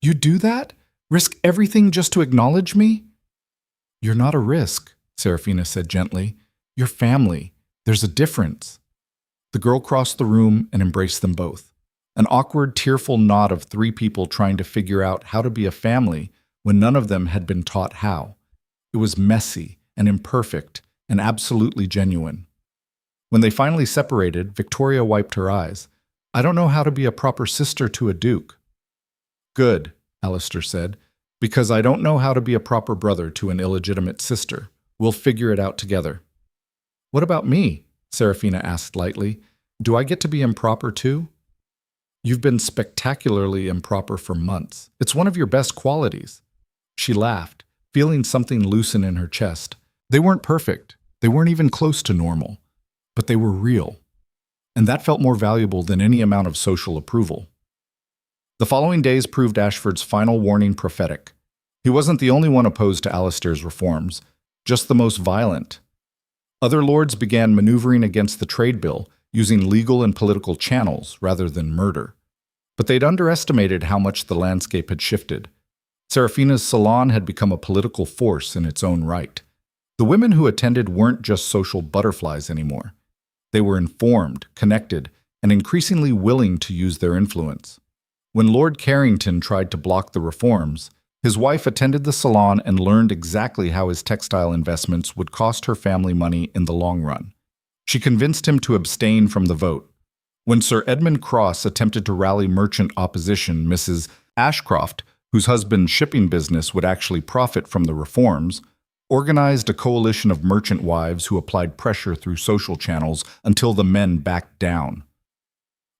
"You do that? Risk everything just to acknowledge me?" "You're not a risk," Serafina said gently. "You're family. There's a difference." The girl crossed the room and embraced them both. An awkward, tearful nod of three people trying to figure out how to be a family when none of them had been taught how. It was messy and imperfect and absolutely genuine. When they finally separated, Victoria wiped her eyes. "I don't know how to be a proper sister to a duke." "Good," Alistair said, "because I don't know how to be a proper brother to an illegitimate sister. We'll figure it out together." "What about me?" Serafina asked lightly. "Do I get to be improper too?" "You've been spectacularly improper for months. It's one of your best qualities." She laughed, feeling something loosen in her chest. They weren't perfect. They weren't even close to normal. But they were real. And that felt more valuable than any amount of social approval. The following days proved Ashford's final warning prophetic. He wasn't the only one opposed to Alistair's reforms, just the most violent. Other lords began maneuvering against the trade bill, using legal and political channels rather than murder. But they'd underestimated how much the landscape had shifted. Serafina's salon had become a political force in its own right. The women who attended weren't just social butterflies anymore. They were informed, connected, and increasingly willing to use their influence. When Lord Carrington tried to block the reforms, his wife attended the salon and learned exactly how his textile investments would cost her family money in the long run. She convinced him to abstain from the vote. When Sir Edmund Cross attempted to rally merchant opposition, Mrs. Ashcroft, whose husband's shipping business would actually profit from the reforms, organized a coalition of merchant wives who applied pressure through social channels until the men backed down.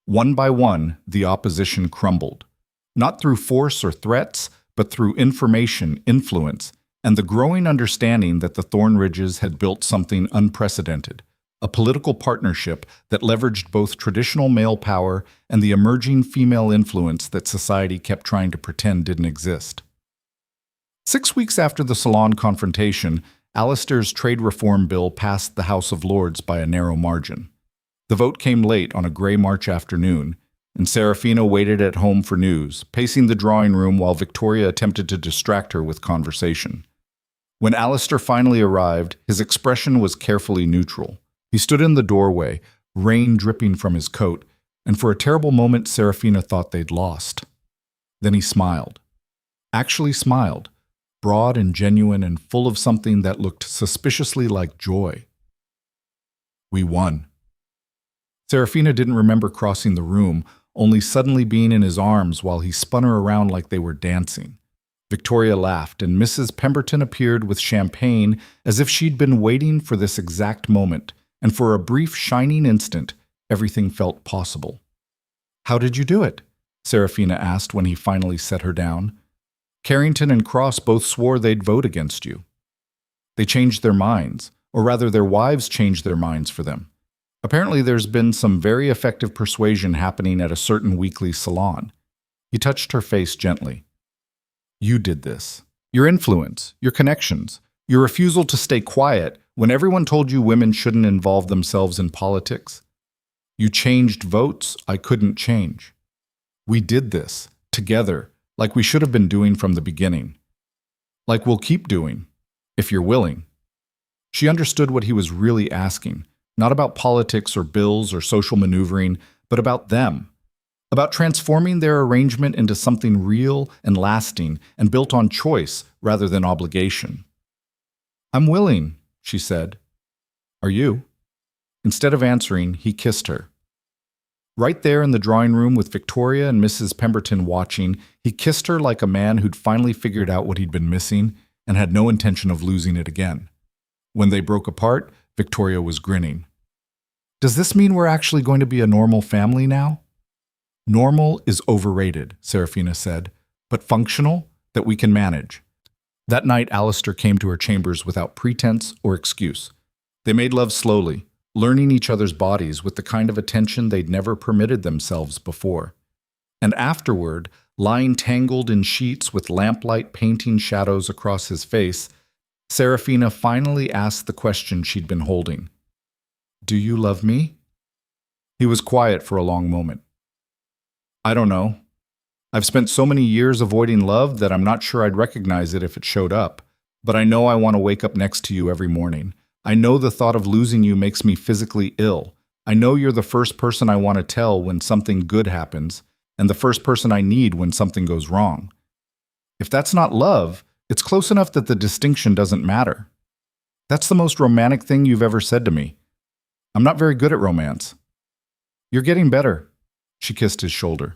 One by one, the opposition crumbled. Not through force or threats, but through information, influence, and the growing understanding that the Thornridges had built something unprecedented, a political partnership that leveraged both traditional male power and the emerging female influence that society kept trying to pretend didn't exist. 6 weeks after the salon confrontation, Alistair's trade reform bill passed the House of Lords by a narrow margin. The vote came late on a gray March afternoon, and Serafina waited at home for news, pacing the drawing room while Victoria attempted to distract her with conversation. When Alistair finally arrived, his expression was carefully neutral. He stood in the doorway, rain dripping from his coat, and for a terrible moment Serafina thought they'd lost. Then he smiled. Actually smiled, broad and genuine and full of something that looked suspiciously like joy. We won. Serafina didn't remember crossing the room, only suddenly being in his arms while he spun her around like they were dancing. Victoria laughed, and Mrs. Pemberton appeared with champagne as if she'd been waiting for this exact moment, and for a brief shining instant, everything felt possible. "How did you do it?" Serafina asked when he finally set her down. "Carrington and Cross both swore they'd vote against you. They changed their minds, or rather their wives changed their minds for them. Apparently there's been some very effective persuasion happening at a certain weekly salon." He touched her face gently. "You did this. Your influence, your connections, your refusal to stay quiet when everyone told you women shouldn't involve themselves in politics. You changed votes I couldn't change. We did this, together, like we should have been doing from the beginning. Like we'll keep doing, if you're willing." She understood what he was really asking, not about politics or bills or social maneuvering, but about them. About transforming their arrangement into something real and lasting and built on choice rather than obligation. "I'm willing," she said. "Are you?" Instead of answering, he kissed her. Right there in the drawing room with Victoria and Mrs. Pemberton watching, he kissed her like a man who'd finally figured out what he'd been missing and had no intention of losing it again. When they broke apart, Victoria was grinning. "Does this mean we're actually going to be a normal family now?" "Normal is overrated," Serafina said, "but functional, that we can manage." That night, Alistair came to her chambers without pretense or excuse. They made love slowly, learning each other's bodies with the kind of attention they'd never permitted themselves before. And afterward, lying tangled in sheets with lamplight painting shadows across his face, Serafina finally asked the question she'd been holding. "Do you love me?" He was quiet for a long moment. "I don't know. I've spent so many years avoiding love that I'm not sure I'd recognize it if it showed up. But I know I want to wake up next to you every morning. I know the thought of losing you makes me physically ill. I know you're the first person I want to tell when something good happens, and the first person I need when something goes wrong. If that's not love, it's close enough that the distinction doesn't matter. That's the most romantic thing you've ever said to me. I'm not very good at romance." "You're getting better." She kissed his shoulder.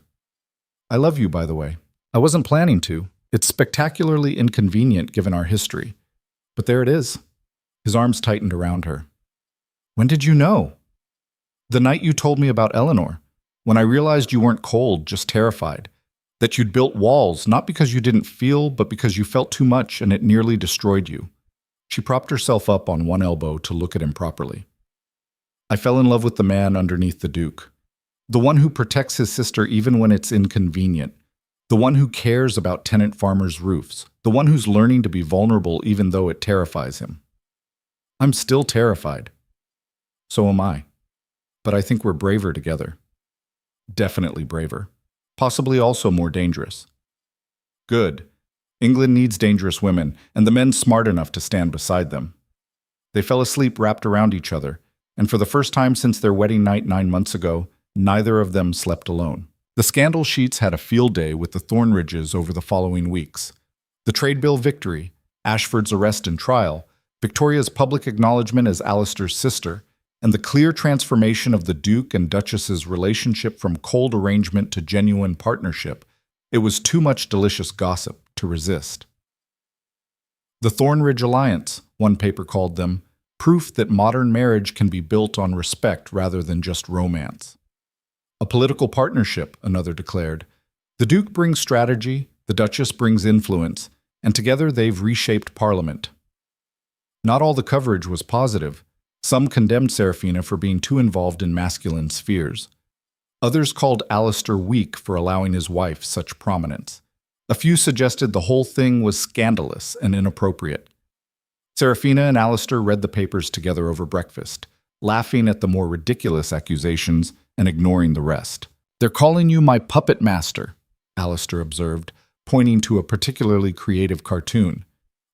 "I love you, by the way. I wasn't planning to. It's spectacularly inconvenient given our history. But there it is." His arms tightened around her. "When did you know?" "The night you told me about Eleanor. When I realized you weren't cold, just terrified. That you'd built walls, not because you didn't feel, but because you felt too much and it nearly destroyed you." She propped herself up on one elbow to look at him properly. "I fell in love with the man underneath the Duke. The one who protects his sister even when it's inconvenient. The one who cares about tenant farmers' roofs. The one who's learning to be vulnerable even though it terrifies him. I'm still terrified. So am I. But I think we're braver together. Definitely braver. Possibly also more dangerous. Good. England needs dangerous women, and the men smart enough to stand beside them." They fell asleep wrapped around each other, and for the first time since their wedding night 9 months ago, neither of them slept alone. The scandal sheets had a field day with the Thornridges over the following weeks. The trade bill victory, Ashford's arrest and trial, Victoria's public acknowledgement as Alistair's sister, and the clear transformation of the Duke and Duchess's relationship from cold arrangement to genuine partnership, it was too much delicious gossip to resist. The Thornridge Alliance, one paper called them, proof that modern marriage can be built on respect rather than just romance. A political partnership, another declared. The Duke brings strategy, the Duchess brings influence, and together they've reshaped Parliament. Not all the coverage was positive. Some condemned Serafina for being too involved in masculine spheres. Others called Alistair weak for allowing his wife such prominence. A few suggested the whole thing was scandalous and inappropriate. Serafina and Alistair read the papers together over breakfast, laughing at the more ridiculous accusations and ignoring the rest. "They're calling you my puppet master," Alistair observed, pointing to a particularly creative cartoon.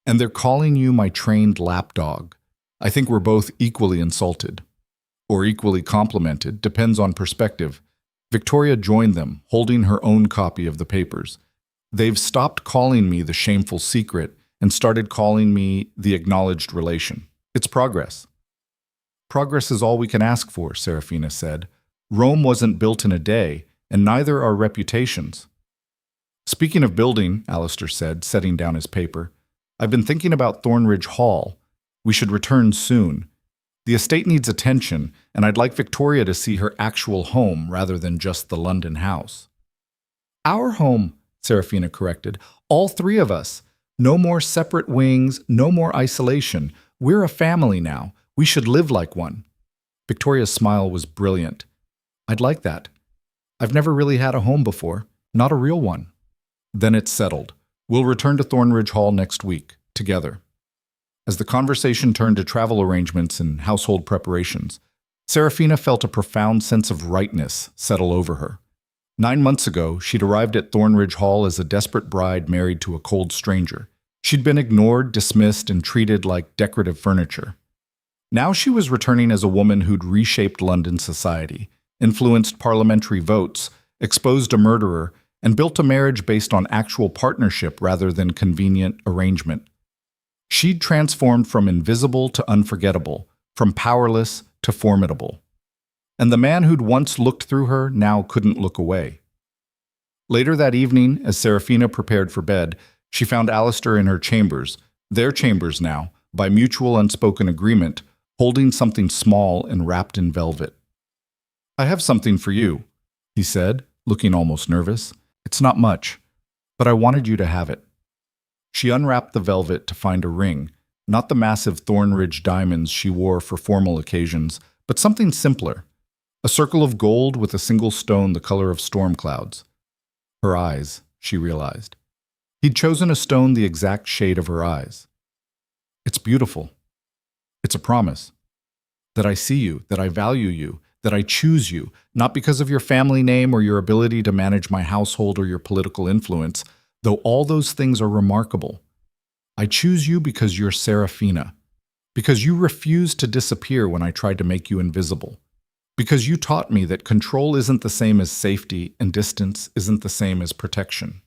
And they're calling you my trained lapdog. I think we're both equally insulted. Or equally complimented, depends on perspective. Victoria joined them, holding her own copy of the papers. They've stopped calling me the shameful secret and started calling me the acknowledged relation. It's progress. Progress is all we can ask for, Serafina said. Rome wasn't built in a day, and neither are reputations. Speaking of building, Alistair said, setting down his paper, I've been thinking about Thornridge Hall. We should return soon. The estate needs attention, and I'd like Victoria to see her actual home rather than just the London house. Our home, Serafina corrected. All three of us. No more separate wings, no more isolation. We're a family now. We should live like one. Victoria's smile was brilliant. I'd like that. I've never really had a home before, not a real one. Then it's settled. We'll return to Thornridge Hall next week, together. As the conversation turned to travel arrangements and household preparations, Serafina felt a profound sense of rightness settle over her. 9 months ago, she'd arrived at Thornridge Hall as a desperate bride married to a cold stranger. She'd been ignored, dismissed, and treated like decorative furniture. Now she was returning as a woman who'd reshaped London society, influenced parliamentary votes, exposed a murderer, and built a marriage based on actual partnership rather than convenient arrangement. She'd transformed from invisible to unforgettable, from powerless to formidable. And the man who'd once looked through her now couldn't look away. Later that evening, as Serafina prepared for bed, she found Alistair in her chambers, their chambers now, by mutual unspoken agreement, holding something small and wrapped in velvet. I have something for you, he said, looking almost nervous. It's not much, but I wanted you to have it. She unwrapped the velvet to find a ring, not the massive Thornridge diamonds she wore for formal occasions, but something simpler, a circle of gold with a single stone the color of storm clouds. Her eyes, she realized. He'd chosen a stone the exact shade of her eyes. It's beautiful. It's a promise. That I see you, that I value you, that I choose you, not because of your family name or your ability to manage my household or your political influence, though all those things are remarkable. I choose you because you're Serafina, because you refused to disappear when I tried to make you invisible, because you taught me that control isn't the same as safety and distance isn't the same as protection.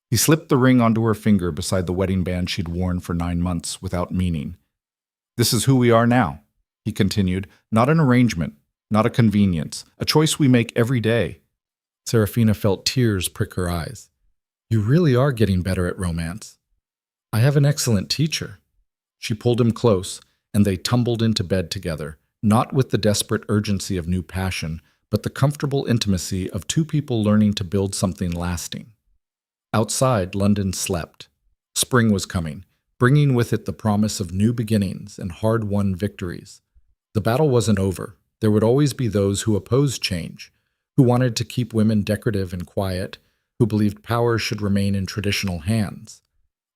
He slipped the ring onto her finger beside the wedding band she'd worn for 9 months without meaning. This is who we are now, he continued, not an arrangement, not a convenience, a choice we make every day. Serafina felt tears prick her eyes. You really are getting better at romance. I have an excellent teacher. She pulled him close, and they tumbled into bed together, not with the desperate urgency of new passion, but the comfortable intimacy of two people learning to build something lasting. Outside, London slept. Spring was coming, bringing with it the promise of new beginnings and hard-won victories. The battle wasn't over. There would always be those who opposed change, who wanted to keep women decorative and quiet, who believed power should remain in traditional hands.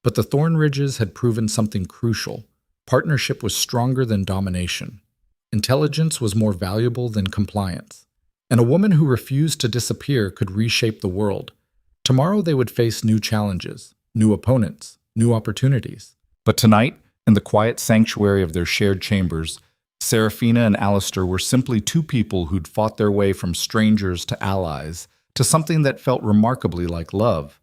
But the Thornridges had proven something crucial. Partnership was stronger than domination. Intelligence was more valuable than compliance. And a woman who refused to disappear could reshape the world. Tomorrow they would face new challenges, new opponents, new opportunities. But tonight, in the quiet sanctuary of their shared chambers, Serafina and Alistair were simply two people who'd fought their way from strangers to allies, to something that felt remarkably like love.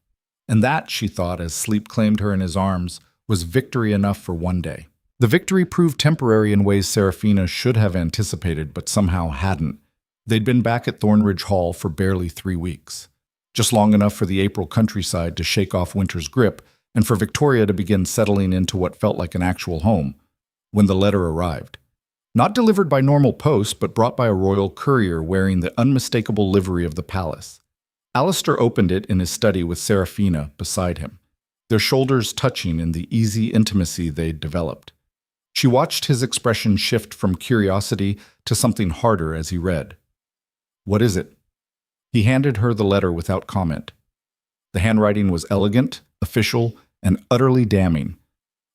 And that, she thought, as sleep claimed her in his arms, was victory enough for one day. The victory proved temporary in ways Serafina should have anticipated, but somehow hadn't. They'd been back at Thornridge Hall for barely 3 weeks, just long enough for the April countryside to shake off winter's grip and for Victoria to begin settling into what felt like an actual home, when the letter arrived. Not delivered by normal post, but brought by a royal courier wearing the unmistakable livery of the palace. Alistair opened it in his study with Serafina beside him, their shoulders touching in the easy intimacy they'd developed. She watched his expression shift from curiosity to something harder as he read. What is it? He handed her the letter without comment. The handwriting was elegant, official, and utterly damning.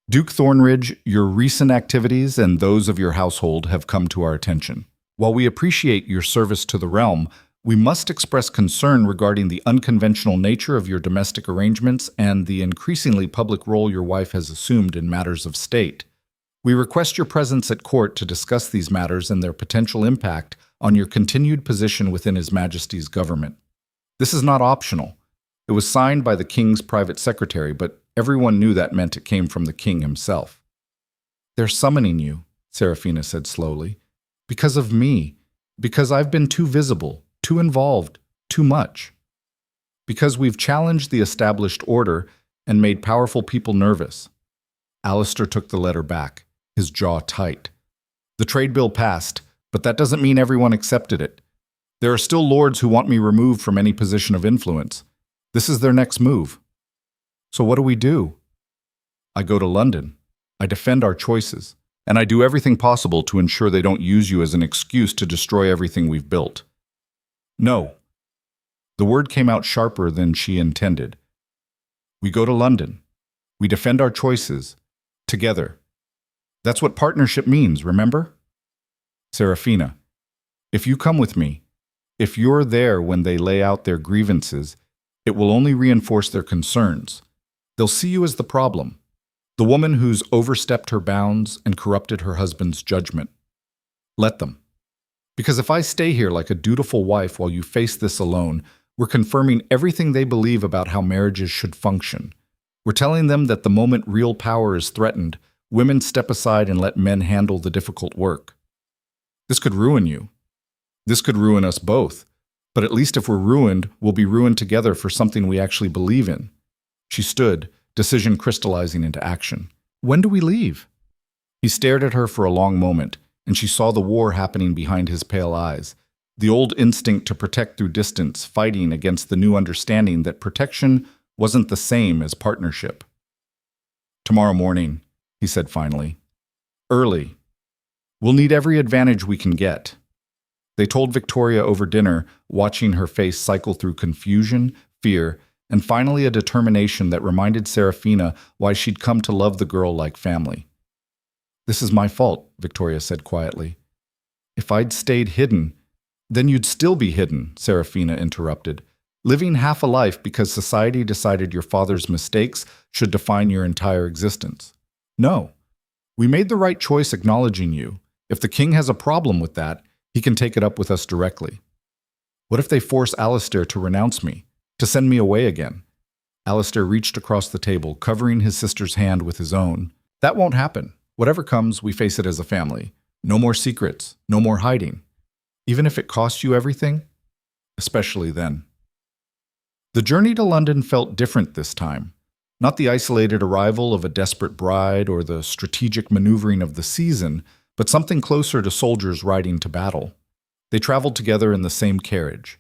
Duke Thornridge, your recent activities and those of your household have come to our attention. While we appreciate your service to the realm, We must express concern regarding the unconventional nature of your domestic arrangements and the increasingly public role your wife has assumed in matters of state. We request your presence at court to discuss these matters and their potential impact on your continued position within His Majesty's government. This is not optional. It was signed by the King's private secretary, but everyone knew that meant it came from the King himself. They're summoning you, Serafina said slowly, because of me, because I've been too visible, too involved, too much. Because we've challenged the established order and made powerful people nervous. Alistair took the letter back, his jaw tight. The trade bill passed, but that doesn't mean everyone accepted it. There are still lords who want me removed from any position of influence. This is their next move. So what do? I go to London. I defend our choices. And I do everything possible to ensure they don't use you as an excuse to destroy everything we've built. No. The word came out sharper than she intended. We go to London. We defend our choices. Together. That's what partnership means, remember? Serafina, if you come with me, if you're there when they lay out their grievances, it will only reinforce their concerns. They'll see you as the problem, the woman who's overstepped her bounds and corrupted her husband's judgment. Let them. Because if I stay here like a dutiful wife while you face this alone, we're confirming everything they believe about how marriages should function. We're telling them that the moment real power is threatened, women step aside and let men handle the difficult work. This could ruin you. This could ruin us both. But at least if we're ruined, we'll be ruined together for something we actually believe in. She stood, decision crystallizing into action. When do we leave? He stared at her for a long moment, and she saw the war happening behind his pale eyes, the old instinct to protect through distance, fighting against the new understanding that protection wasn't the same as partnership. Tomorrow morning, he said finally. Early. We'll need every advantage we can get. They told Victoria over dinner, watching her face cycle through confusion, fear, and finally a determination that reminded Serafina why she'd come to love the girl like family. This is my fault, Victoria said quietly. If I'd stayed hidden, then you'd still be hidden, Serafina interrupted, living half a life because society decided your father's mistakes should define your entire existence. No, we made the right choice acknowledging you. If the king has a problem with that, he can take it up with us directly. What if they force Alistair to renounce me, to send me away again? Alistair reached across the table, covering his sister's hand with his own. That won't happen. Whatever comes, we face it as a family. No more secrets, no more hiding. Even if it costs you everything, especially then. The journey to London felt different this time. Not the isolated arrival of a desperate bride or the strategic maneuvering of the season, but something closer to soldiers riding to battle. They traveled together in the same carriage.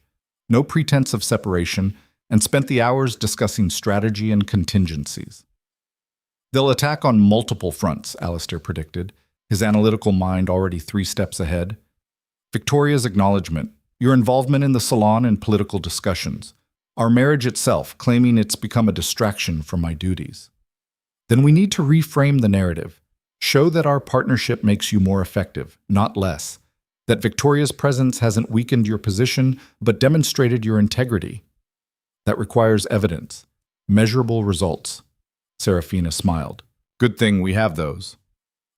No pretense of separation, and spent the hours discussing strategy and contingencies. They'll attack on multiple fronts, Alistair predicted, his analytical mind already 3 steps ahead. Victoria's acknowledgement, your involvement in the salon and political discussions, our marriage itself, claiming it's become a distraction from my duties. Then we need to reframe the narrative. Show that our partnership makes you more effective, not less. That Victoria's presence hasn't weakened your position, but demonstrated your integrity. That requires evidence, measurable results. Serafina smiled. Good thing we have those.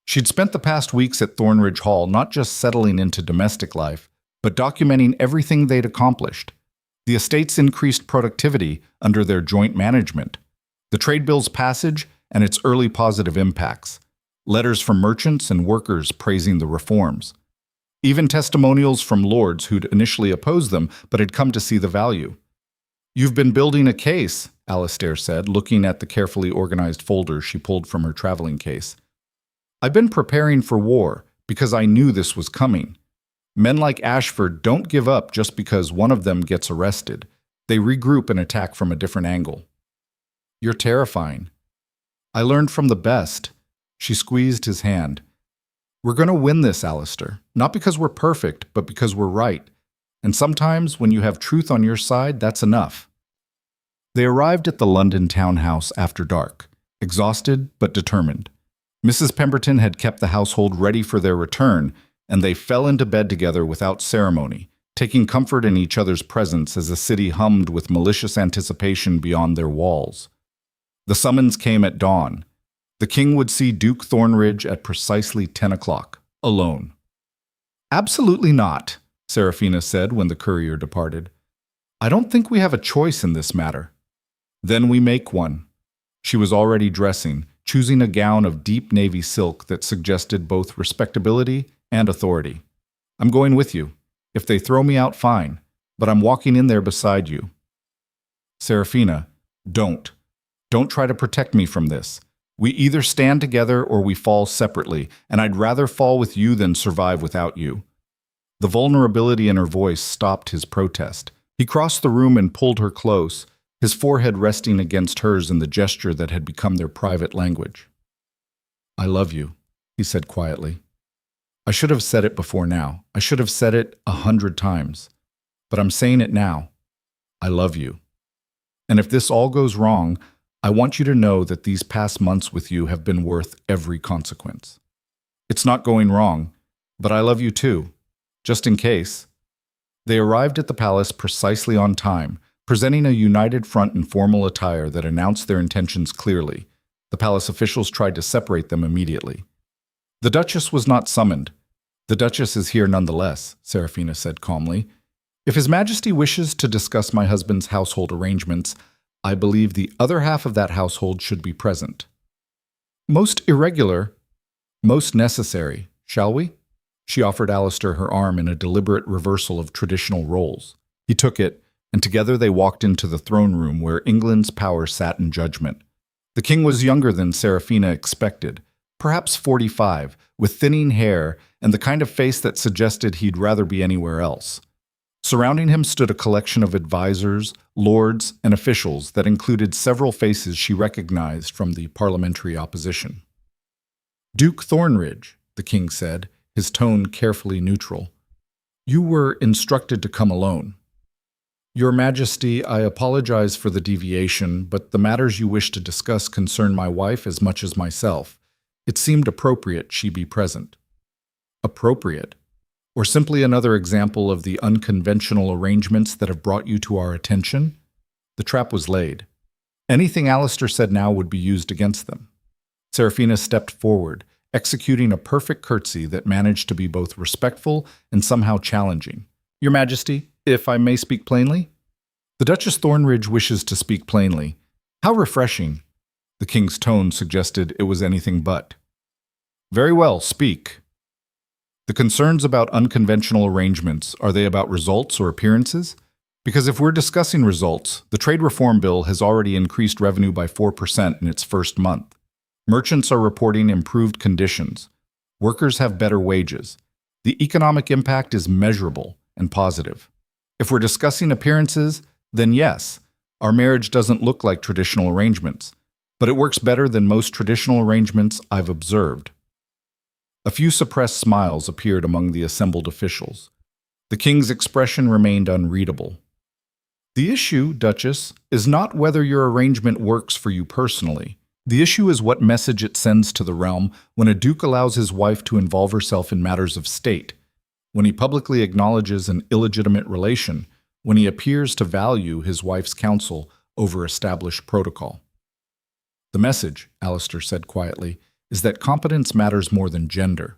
She'd spent the past weeks at Thornridge Hall not just settling into domestic life, but documenting everything they'd accomplished. The estate's increased productivity under their joint management, the trade bill's passage and its early positive impacts, letters from merchants and workers praising the reforms, even testimonials from lords who'd initially opposed them but had come to see the value. You've been building a case, Alistair said, looking at the carefully organized folder she pulled from her traveling case. I've been preparing for war because I knew this was coming. Men like Ashford don't give up just because one of them gets arrested. They regroup and attack from a different angle. You're terrifying. I learned from the best. She squeezed his hand. We're going to win this, Alistair. Not because we're perfect, but because we're right. And sometimes, when you have truth on your side, that's enough. They arrived at the London townhouse after dark, exhausted but determined. Mrs. Pemberton had kept the household ready for their return, and they fell into bed together without ceremony, taking comfort in each other's presence as the city hummed with malicious anticipation beyond their walls. The summons came at dawn. The king would see Duke Thornridge at precisely 10 o'clock, alone. "Absolutely not," Seraphina said when the courier departed. "I don't think we have a choice in this matter." "Then we make one." She was already dressing, choosing a gown of deep navy silk that suggested both respectability and authority. "I'm going with you. If they throw me out, fine, but I'm walking in there beside you." "Seraphina, don't. Don't try to protect me from this. We either stand together or we fall separately, and I'd rather fall with you than survive without you." The vulnerability in her voice stopped his protest. He crossed the room and pulled her close, his forehead resting against hers in the gesture that had become their private language. "I love you," he said quietly. "I should have said it before now. I should have said it 100 times. But I'm saying it now. I love you. And if this all goes wrong, I want you to know that these past months with you have been worth every consequence. It's not going wrong, but I love you too, just in case." They arrived at the palace precisely on time, presenting a united front in formal attire that announced their intentions clearly. The palace officials tried to separate them immediately. "The Duchess was not summoned. The Duchess is here nonetheless," Seraphina said calmly. "If His Majesty wishes to discuss my husband's household arrangements, I believe the other half of that household should be present." "Most irregular, most necessary, shall we?" She offered Alistair her arm in a deliberate reversal of traditional roles. He took it, and together they walked into the throne room where England's power sat in judgment. The king was younger than Seraphina expected, perhaps 45, with thinning hair and the kind of face that suggested he'd rather be anywhere else. Surrounding him stood a collection of advisors, lords, and officials that included several faces she recognized from the parliamentary opposition. "Duke Thornridge," the king said, his tone carefully neutral. "You were instructed to come alone." "Your Majesty, I apologize for the deviation, but the matters you wish to discuss concern my wife as much as myself. It seemed appropriate she be present." "Appropriate? Or simply another example of the unconventional arrangements that have brought you to our attention?" The trap was laid. Anything Alistair said now would be used against them. Seraphina stepped forward, executing a perfect curtsy that managed to be both respectful and somehow challenging. "Your Majesty, if I may speak plainly?" "The Duchess Thornridge wishes to speak plainly." "How refreshing." The king's tone suggested it was anything but. "Very well, speak." "The concerns about unconventional arrangements, are they about results or appearances? Because if we're discussing results, the trade reform bill has already increased revenue by 4% in its first month. Merchants are reporting improved conditions. Workers have better wages. The economic impact is measurable and positive. If we're discussing appearances, then yes, our marriage doesn't look like traditional arrangements, but it works better than most traditional arrangements I've observed." A few suppressed smiles appeared among the assembled officials. The king's expression remained unreadable. "The issue, Duchess, is not whether your arrangement works for you personally. The issue is what message it sends to the realm when a duke allows his wife to involve herself in matters of state, when he publicly acknowledges an illegitimate relation, when he appears to value his wife's counsel over established protocol." "The message," Alistair said quietly, "is that competence matters more than gender,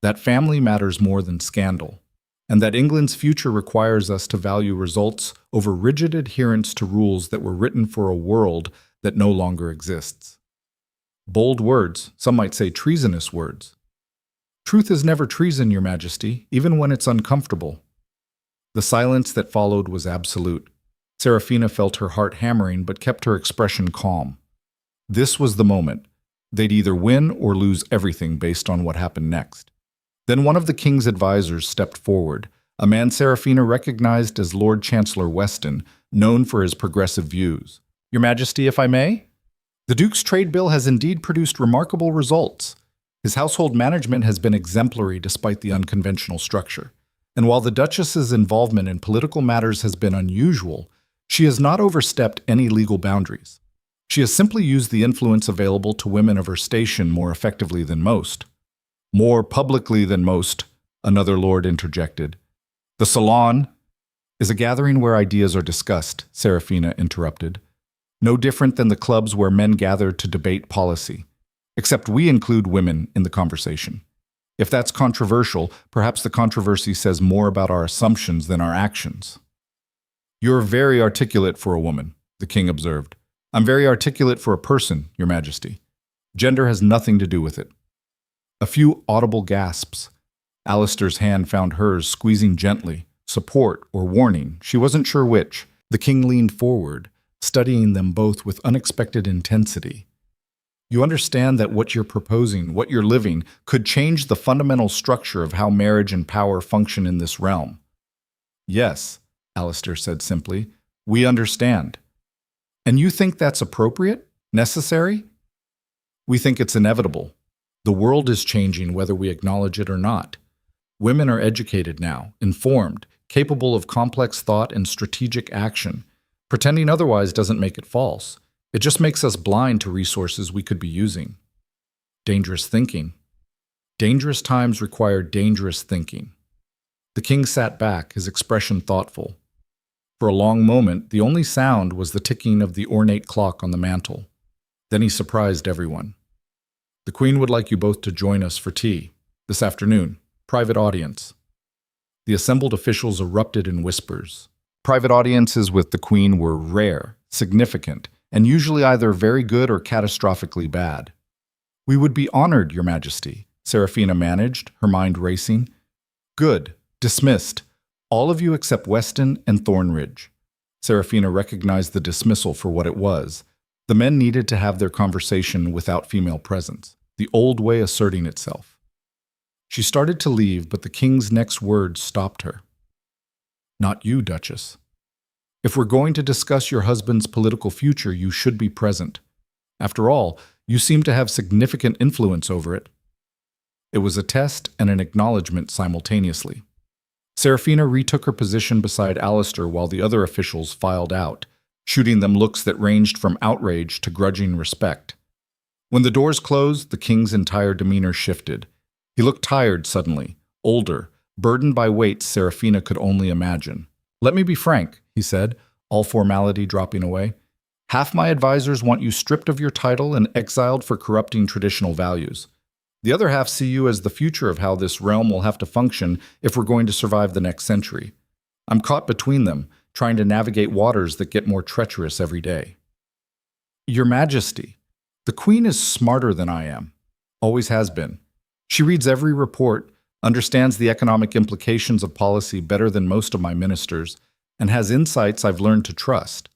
that family matters more than scandal, and that England's future requires us to value results over rigid adherence to rules that were written for a world that no longer exists." Bold words, some might say treasonous words. "Truth is never treason, Your Majesty, even when it's uncomfortable." The silence that followed was absolute. Seraphina felt her heart hammering but kept her expression calm. This was the moment. They'd either win or lose everything based on what happened next. Then one of the king's advisors stepped forward, a man Seraphina recognized as Lord Chancellor Weston, known for his progressive views. "Your Majesty, if I may? The Duke's trade bill has indeed produced remarkable results. His household management has been exemplary despite the unconventional structure. And while the Duchess's involvement in political matters has been unusual, she has not overstepped any legal boundaries. She has simply used the influence available to women of her station more effectively than most." "More publicly than most," another lord interjected. The salon is a gathering where ideas are discussed, Serafina interrupted. No different than the clubs where men gather to debate policy. Except we include women in the conversation. If that's controversial, perhaps the controversy says more about our assumptions than our actions. You're very articulate for a woman, the king observed. I'm very articulate for a person, Your Majesty. Gender has nothing to do with it. A few audible gasps. Alistair's hand found hers, squeezing gently. Support or warning, she wasn't sure which. The king leaned forward, studying them both with unexpected intensity. You understand that what you're proposing, what you're living, could change the fundamental structure of how marriage and power function in this realm. Yes, Alistair said simply. We understand. And you think that's appropriate? Necessary? We think it's inevitable. The world is changing whether we acknowledge it or not. Women are educated now, informed, capable of complex thought and strategic action. Pretending otherwise doesn't make it false. It just makes us blind to resources we could be using. Dangerous thinking. Dangerous times require dangerous thinking. The king sat back, his expression thoughtful. For a long moment, the only sound was the ticking of the ornate clock on the mantel. Then he surprised everyone. The Queen would like you both to join us for tea, this afternoon. Private audience. The assembled officials erupted in whispers. Private audiences with the Queen were rare, significant, and usually either very good or catastrophically bad. We would be honored, Your Majesty, Serafina managed, her mind racing. Good. Dismissed. All of you except Weston and Thornridge. Serafina recognized the dismissal for what it was. The men needed to have their conversation without female presence, the old way asserting itself. She started to leave, but the king's next words stopped her. Not you, Duchess. If we're going to discuss your husband's political future, you should be present. After all, you seem to have significant influence over it. It was a test and an acknowledgement simultaneously. Serafina retook her position beside Alistair while the other officials filed out, shooting them looks that ranged from outrage to grudging respect. When the doors closed, the king's entire demeanor shifted. He looked tired suddenly, older, burdened by weights Serafina could only imagine. Let me be frank, he said, all formality dropping away. Half my advisors want you stripped of your title and exiled for corrupting traditional values. The other half see you as the future of how this realm will have to function if we're going to survive the next century. I'm caught between them, trying to navigate waters that get more treacherous every day. Your Majesty, the Queen is smarter than I am. Always has been. She reads every report, understands the economic implications of policy better than most of my ministers, and has insights I've learned to trust.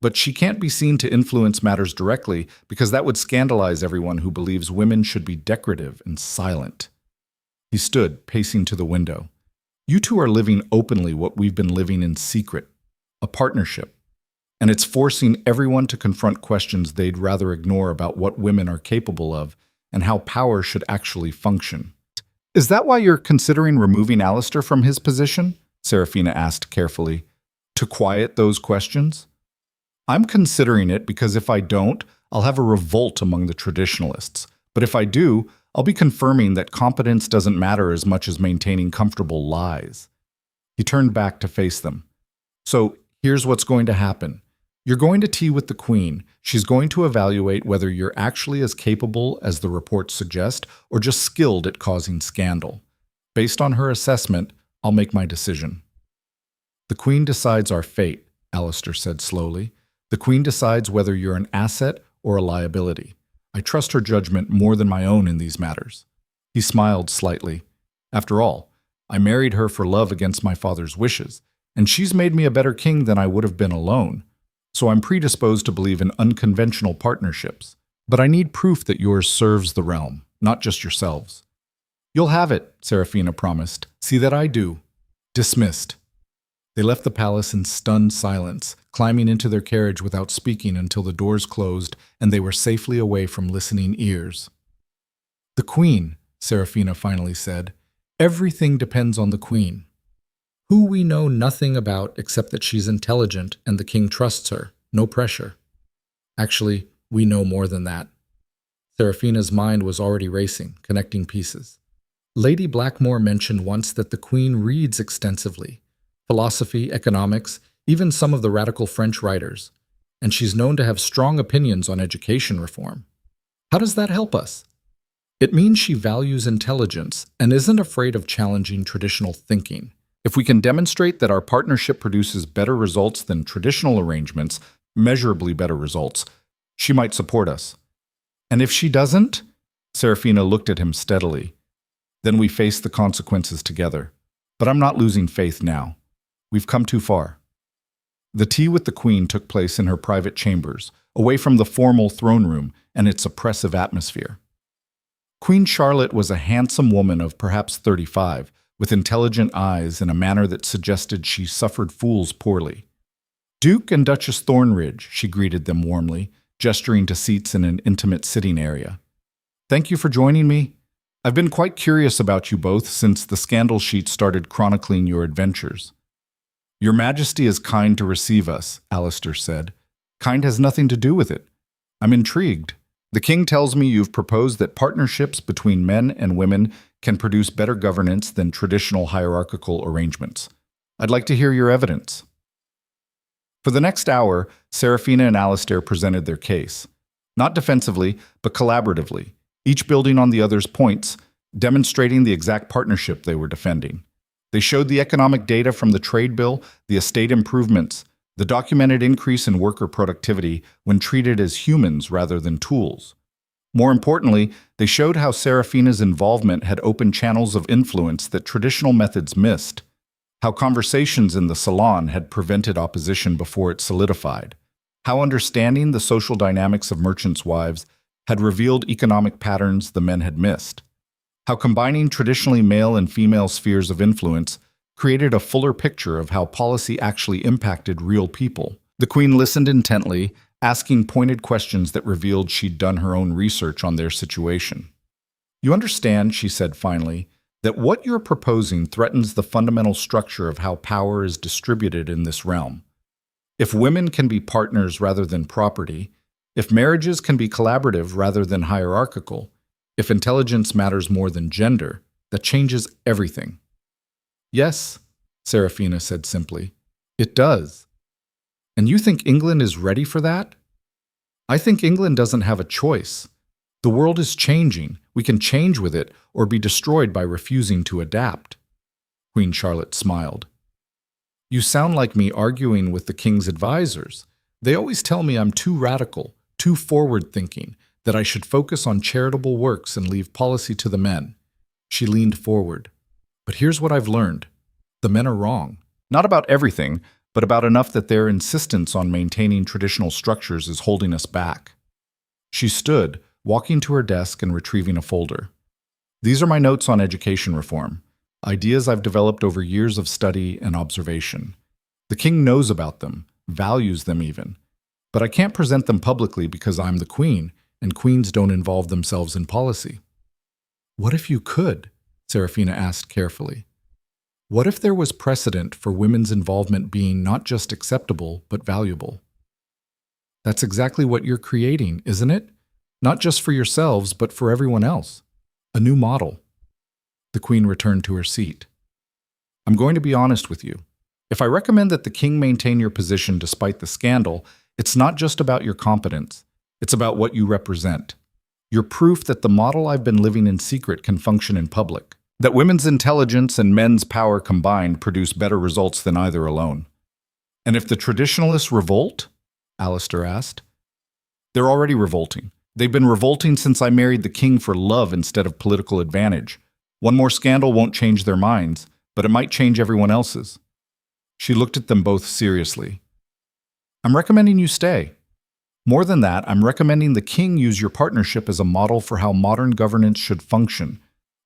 But she can't be seen to influence matters directly because that would scandalize everyone who believes women should be decorative and silent. He stood, pacing to the window. You two are living openly what we've been living in secret, a partnership. And it's forcing everyone to confront questions they'd rather ignore about what women are capable of and how power should actually function. Is that why you're considering removing Alistair from his position? Serafina asked carefully. To quiet those questions? I'm considering it because if I don't, I'll have a revolt among the traditionalists. But if I do, I'll be confirming that competence doesn't matter as much as maintaining comfortable lies. He turned back to face them. So here's what's going to happen. You're going to tea with the Queen. She's going to evaluate whether you're actually as capable as the reports suggest or just skilled at causing scandal. Based on her assessment, I'll make my decision. The Queen decides our fate, Alistair said slowly. The Queen decides whether you're an asset or a liability. I trust her judgment more than my own in these matters. He smiled slightly. After all, I married her for love against my father's wishes, and she's made me a better king than I would have been alone. So I'm predisposed to believe in unconventional partnerships. But I need proof that yours serves the realm, not just yourselves. You'll have it, Serafina promised. See that I do. Dismissed. They left the palace in stunned silence, climbing into their carriage without speaking until the doors closed and they were safely away from listening ears. The Queen, Serafina finally said. Everything depends on the Queen. Who we know nothing about except that she's intelligent and the king trusts her. No pressure. Actually, we know more than that. Serafina's mind was already racing, connecting pieces. Lady Blackmore mentioned once that the Queen reads extensively philosophy, economics, even some of the radical French writers, and she's known to have strong opinions on education reform. How does that help us? It means she values intelligence and isn't afraid of challenging traditional thinking. If we can demonstrate that our partnership produces better results than traditional arrangements, measurably better results, she might support us. And if she doesn't? Serafina looked at him steadily. Then we face the consequences together. But I'm not losing faith now. We've come too far. The tea with the Queen took place in her private chambers, away from the formal throne room and its oppressive atmosphere. Queen Charlotte was a handsome woman of perhaps 35, with intelligent eyes in a manner that suggested she suffered fools poorly. Duke and Duchess Thornridge, she greeted them warmly, gesturing to seats in an intimate sitting area. Thank you for joining me. I've been quite curious about you both since the scandal sheet started chronicling your adventures. Your Majesty is kind to receive us, Alistair said. Kind has nothing to do with it. I'm intrigued. The King tells me you've proposed that partnerships between men and women can produce better governance than traditional hierarchical arrangements. I'd like to hear your evidence. For the next hour, Serafina and Alistair presented their case. Not defensively, but collaboratively, each building on the other's points, demonstrating the exact partnership they were defending. They showed the economic data from the trade bill, the estate improvements, the documented increase in worker productivity when treated as humans rather than tools. More importantly, they showed how Serafina's involvement had opened channels of influence that traditional methods missed, how conversations in the salon had prevented opposition before it solidified, how understanding the social dynamics of merchants' wives had revealed economic patterns the men had missed, how combining traditionally male and female spheres of influence created a fuller picture of how policy actually impacted real people. The Queen listened intently, asking pointed questions that revealed she'd done her own research on their situation. You understand, she said finally, that what you're proposing threatens the fundamental structure of how power is distributed in this realm. If women can be partners rather than property, if marriages can be collaborative rather than hierarchical, if intelligence matters more than gender, that changes everything. Yes, Serafina said simply, it does. And you think England is ready for that? I think England doesn't have a choice. The world is changing. We can change with it or be destroyed by refusing to adapt. Queen Charlotte smiled. You sound like me arguing with the King's advisors. They always tell me I'm too radical, too forward-thinking, that I should focus on charitable works and leave policy to the men. She leaned forward. But here's what I've learned. The men are wrong. Not about everything, but about enough that their insistence on maintaining traditional structures is holding us back. She stood, walking to her desk and retrieving a folder. These are my notes on education reform, ideas I've developed over years of study and observation. The King knows about them, values them even. But I can't present them publicly because I'm the Queen, and queens don't involve themselves in policy. What if you could? Serafina asked carefully. What if there was precedent for women's involvement being not just acceptable, but valuable? That's exactly what you're creating, isn't it? Not just for yourselves, but for everyone else. A new model. The Queen returned to her seat. I'm going to be honest with you. If I recommend that the King maintain your position despite the scandal, it's not just about your competence. It's about what you represent. You're proof that the model I've been living in secret can function in public. That women's intelligence and men's power combined produce better results than either alone. And if the traditionalists revolt? Alistair asked. They're already revolting. They've been revolting since I married the King for love instead of political advantage. One more scandal won't change their minds, but it might change everyone else's. She looked at them both seriously. I'm recommending you stay. More than that, I'm recommending the King use your partnership as a model for how modern governance should function.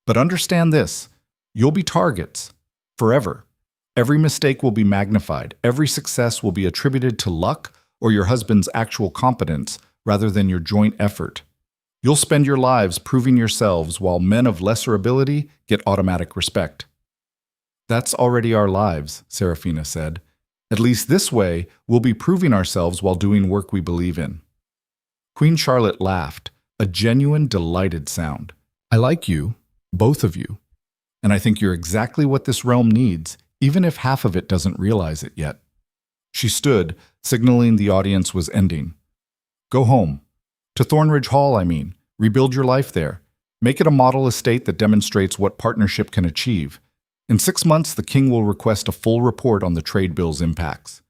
But understand this, you'll be targets, forever. Every mistake will be magnified. Every success will be attributed to luck or your husband's actual competence rather than your joint effort. You'll spend your lives proving yourselves while men of lesser ability get automatic respect. That's already our lives, Serafina said. At least this way, we'll be proving ourselves while doing work we believe in. Queen Charlotte laughed, a genuine, delighted sound. I like you, both of you. And I think you're exactly what this realm needs, even if half of it doesn't realize it yet. She stood, signaling the audience was ending. Go home. To Thornridge Hall, I mean. Rebuild your life there. Make it a model estate that demonstrates what partnership can achieve. In 6 months, the king will request a full report on the trade bill's impacts.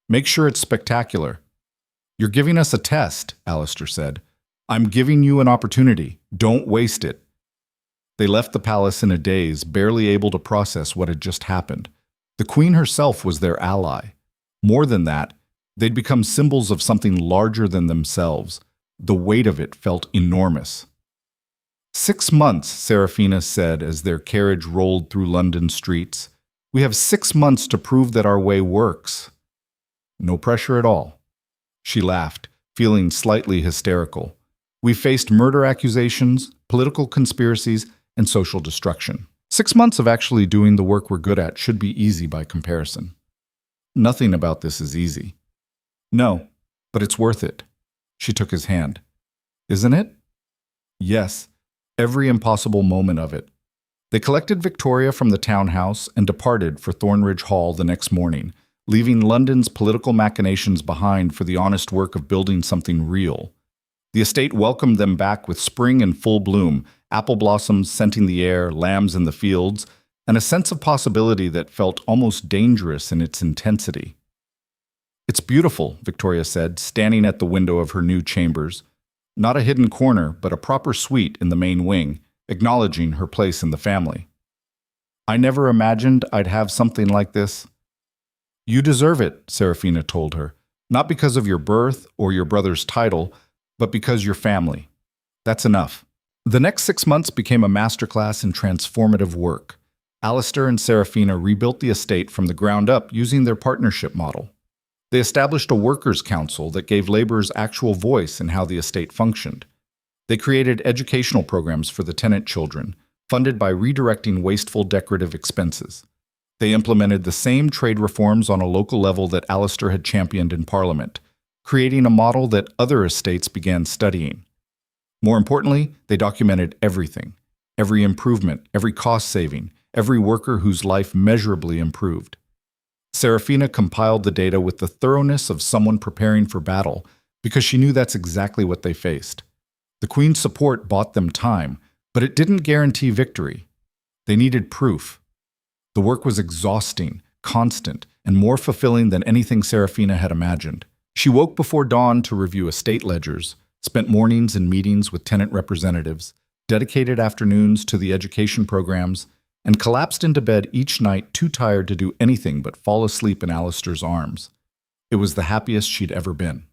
Make sure it's spectacular. You're giving us a test, Alistair said. I'm giving you an opportunity. Don't waste it. They left the palace in a daze, barely able to process what had just happened. The queen herself was their ally. More than that, they'd become symbols of something larger than themselves. The weight of it felt enormous. 6 months, Serafina said as their carriage rolled through London streets. We have 6 months to prove that our way works. No pressure at all. She laughed, feeling slightly hysterical. We faced murder accusations, political conspiracies, and social destruction. 6 months of actually doing the work we're good at should be easy by comparison. Nothing about this is easy. No, but it's worth it. She took his hand. Isn't it? Yes, every impossible moment of it. They collected Victoria from the townhouse and departed for Thornridge Hall the next morning, leaving London's political machinations behind for the honest work of building something real. The estate welcomed them back with spring in full bloom, apple blossoms scenting the air, lambs in the fields, and a sense of possibility that felt almost dangerous in its intensity. It's beautiful, Victoria said, standing at the window of her new chambers. Not a hidden corner, but a proper suite in the main wing, acknowledging her place in the family. I never imagined I'd have something like this. You deserve it, Serafina told her, not because of your birth or your brother's title, but because you're family. That's enough. The next 6 months became a masterclass in transformative work. Alistair and Serafina rebuilt the estate from the ground up using their partnership model. They established a workers' council that gave laborers actual voice in how the estate functioned. They created educational programs for the tenant children, funded by redirecting wasteful decorative expenses. They implemented the same trade reforms on a local level that Alistair had championed in Parliament, creating a model that other estates began studying. More importantly, they documented everything, every improvement, every cost saving, every worker whose life measurably improved. Serafina compiled the data with the thoroughness of someone preparing for battle because she knew that's exactly what they faced. The Queen's support bought them time, but it didn't guarantee victory. They needed proof. The work was exhausting, constant, and more fulfilling than anything Serafina had imagined. She woke before dawn to review estate ledgers, spent mornings in meetings with tenant representatives, dedicated afternoons to the education programs, and collapsed into bed each night too tired to do anything but fall asleep in Alistair's arms. It was the happiest she'd ever been.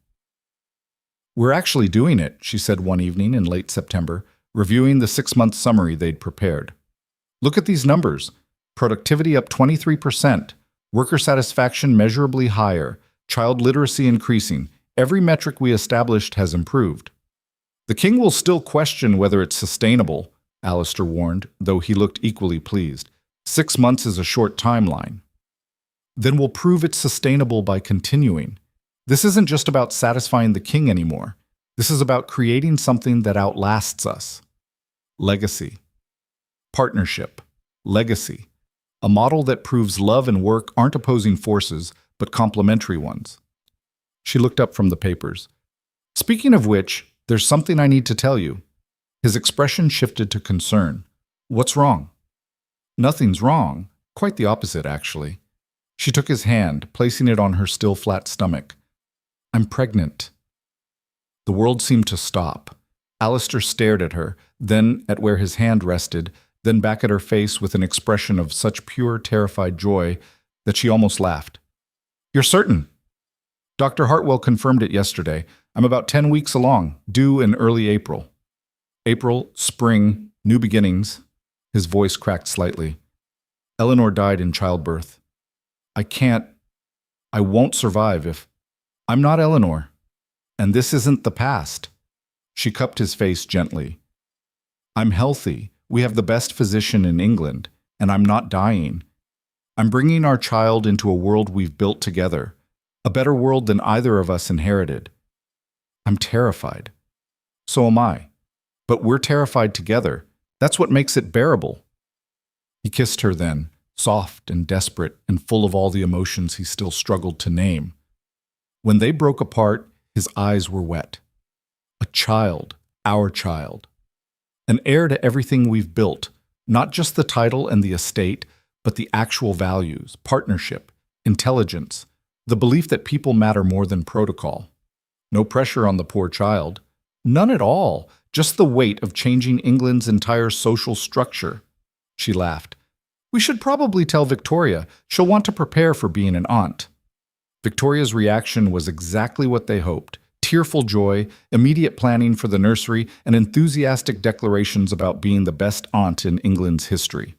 We're actually doing it, she said one evening in late September, reviewing the 6-month summary they'd prepared. Look at these numbers. Productivity up 23%, worker satisfaction measurably higher, child literacy increasing. Every metric we established has improved. The king will still question whether it's sustainable, Alistair warned, though he looked equally pleased. 6 months is a short timeline. Then we'll prove it's sustainable by continuing. This isn't just about satisfying the king anymore. This is about creating something that outlasts us. Legacy. Partnership. Legacy. A model that proves love and work aren't opposing forces, but complementary ones. She looked up from the papers. Speaking of which, there's something I need to tell you. His expression shifted to concern. What's wrong? Nothing's wrong. Quite the opposite, actually. She took his hand, placing it on her still flat stomach. I'm pregnant. The world seemed to stop. Alistair stared at her, then at where his hand rested, then back at her face with an expression of such pure, terrified joy that she almost laughed. You're certain? Dr. Hartwell confirmed it yesterday. I'm about 10 weeks along, due in early April. April, spring, new beginnings. His voice cracked slightly. Eleanor died in childbirth. I won't survive if... I'm not Eleanor. And this isn't the past. She cupped his face gently. I'm healthy. We have the best physician in England, and I'm not dying. I'm bringing our child into a world we've built together, a better world than either of us inherited. I'm terrified. So am I. But we're terrified together. That's what makes it bearable. He kissed her then, soft and desperate and full of all the emotions he still struggled to name. When they broke apart, his eyes were wet. A child, our child. An heir to everything we've built, not just the title and the estate, but the actual values, partnership, intelligence, the belief that people matter more than protocol. No pressure on the poor child. None at all, just the weight of changing England's entire social structure. She laughed. We should probably tell Victoria. She'll want to prepare for being an aunt. Victoria's reaction was exactly what they hoped. Tearful joy, immediate planning for the nursery, and enthusiastic declarations about being the best aunt in England's history.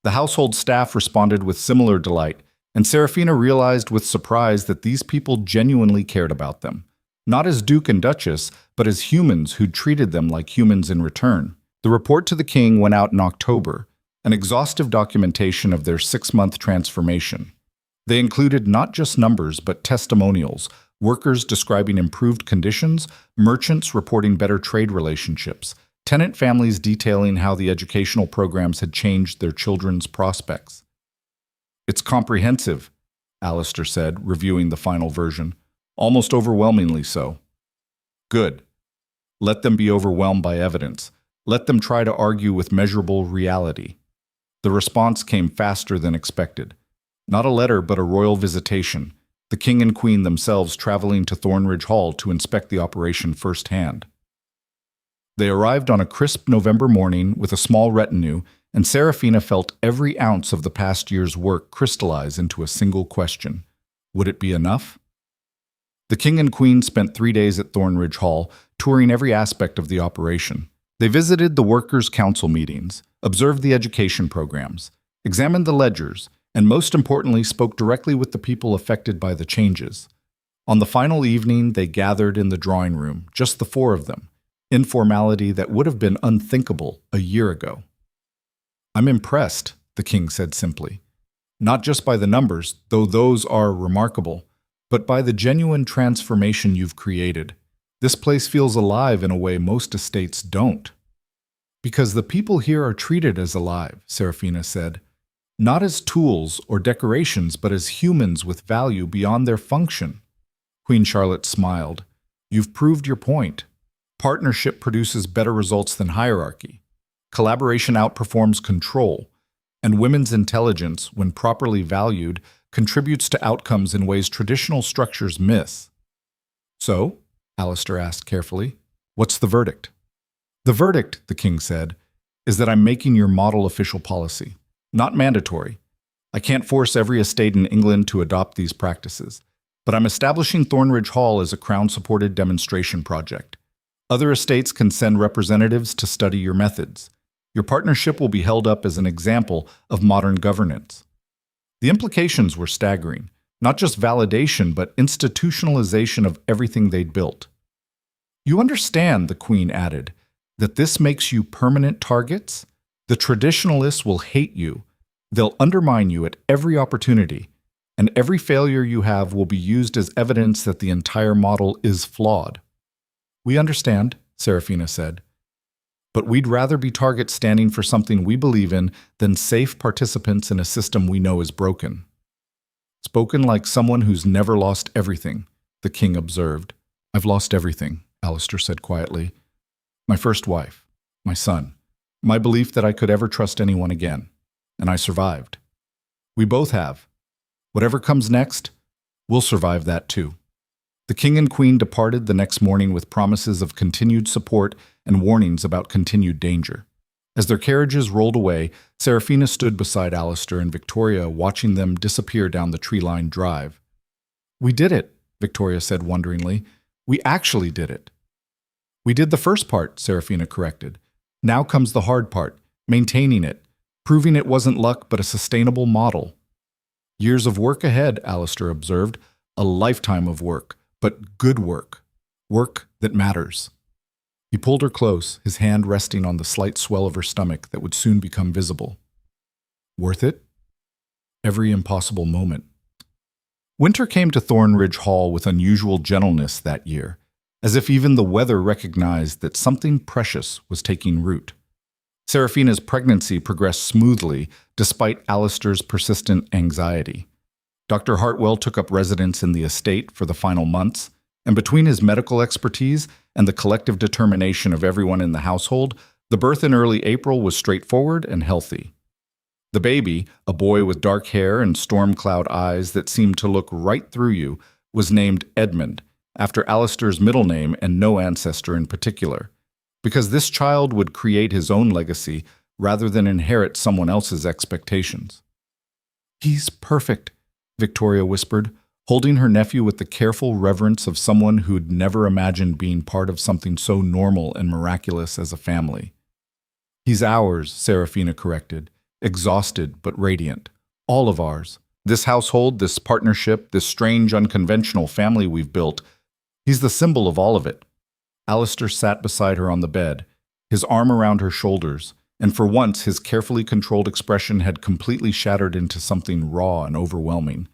The household staff responded with similar delight, and Serafina realized with surprise that these people genuinely cared about them. Not as Duke and Duchess, but as humans who'd treated them like humans in return. The report to the king went out in October, an exhaustive documentation of their 6-month transformation. They included not just numbers, but testimonials, workers describing improved conditions, merchants reporting better trade relationships, tenant families detailing how the educational programs had changed their children's prospects. It's comprehensive, Alistair said, reviewing the final version. Almost overwhelmingly so. Good. Let them be overwhelmed by evidence. Let them try to argue with measurable reality. The response came faster than expected. Not a letter, but a royal visitation, the king and queen themselves traveling to Thornridge Hall to inspect the operation firsthand. They arrived on a crisp November morning with a small retinue, and Serafina felt every ounce of the past year's work crystallize into a single question. Would it be enough? The king and queen spent 3 days at Thornridge Hall, touring every aspect of the operation. They visited the workers' council meetings, observed the education programs, examined the ledgers, and most importantly spoke directly with the people affected by the changes. On the final evening, they gathered in the drawing room, just the 4 of them, informality that would have been unthinkable a year ago. I'm impressed, the king said simply. Not just by the numbers, though those are remarkable, but by the genuine transformation you've created. This place feels alive in a way most estates don't. Because the people here are treated as alive, Serafina said. Not as tools or decorations, but as humans with value beyond their function. Queen Charlotte smiled. You've proved your point. Partnership produces better results than hierarchy. Collaboration outperforms control. And women's intelligence, when properly valued, contributes to outcomes in ways traditional structures miss. So, Alistair asked carefully, what's the verdict? The verdict, the king said, is that I'm making your model official policy. Not mandatory. I can't force every estate in England to adopt these practices, but I'm establishing Thornridge Hall as a Crown-supported demonstration project. Other estates can send representatives to study your methods. Your partnership will be held up as an example of modern governance. The implications were staggering. Not just validation, but institutionalization of everything they'd built. You understand, the Queen added, that this makes you permanent targets? The traditionalists will hate you. They'll undermine you at every opportunity, and every failure you have will be used as evidence that the entire model is flawed. We understand, Serafina said. But we'd rather be targets standing for something we believe in than safe participants in a system we know is broken. Spoken like someone who's never lost everything, the king observed. I've lost everything, Alistair said quietly. My first wife, my son, my belief that I could ever trust anyone again. And I survived. We both have. Whatever comes next, we'll survive that too. The king and queen departed the next morning with promises of continued support and warnings about continued danger. As their carriages rolled away, Serafina stood beside Alistair and Victoria, watching them disappear down the tree-lined drive. We did it, Victoria said wonderingly. We actually did it. We did the first part, Serafina corrected. Now comes the hard part, maintaining it, proving it wasn't luck but a sustainable model. Years of work ahead, Alistair observed. A lifetime of work, but good work. Work that matters. He pulled her close, his hand resting on the slight swell of her stomach that would soon become visible. Worth it? Every impossible moment. Winter came to Thornridge Hall with unusual gentleness that year, as if even the weather recognized that something precious was taking root. Seraphina's pregnancy progressed smoothly despite Alistair's persistent anxiety. Dr. Hartwell took up residence in the estate for the final months, and between his medical expertise and the collective determination of everyone in the household, the birth in early April was straightforward and healthy. The baby, a boy with dark hair and storm cloud eyes that seemed to look right through you, was named Edmund, after Alistair's middle name and no ancestor in particular, because this child would create his own legacy rather than inherit someone else's expectations. "He's perfect," Victoria whispered, holding her nephew with the careful reverence of someone who'd never imagined being part of something so normal and miraculous as a family. "He's ours," Seraphina corrected, exhausted but radiant. "All of ours. This household, this partnership, this strange, unconventional family we've built. He's the symbol of all of it." Alistair sat beside her on the bed, his arm around her shoulders, and for once his carefully controlled expression had completely shattered into something raw and overwhelming.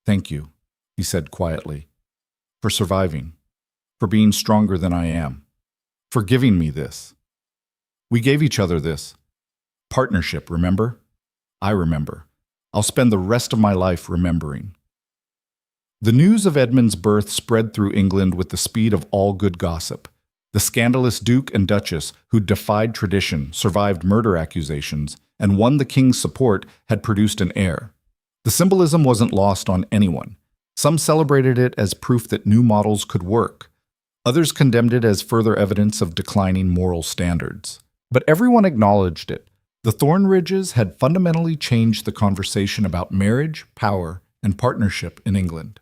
"Thank you," he said quietly, "for surviving, for being stronger than I am, for giving me this. We gave each other this. Partnership, remember? I remember. I'll spend the rest of my life remembering." The news of Edmund's birth spread through England with the speed of all good gossip. The scandalous Duke and Duchess, who defied tradition, survived murder accusations, and won the king's support, had produced an heir. The symbolism wasn't lost on anyone. Some celebrated it as proof that new models could work. Others condemned it as further evidence of declining moral standards. But everyone acknowledged it. The Thornridges had fundamentally changed the conversation about marriage, power, and partnership in England.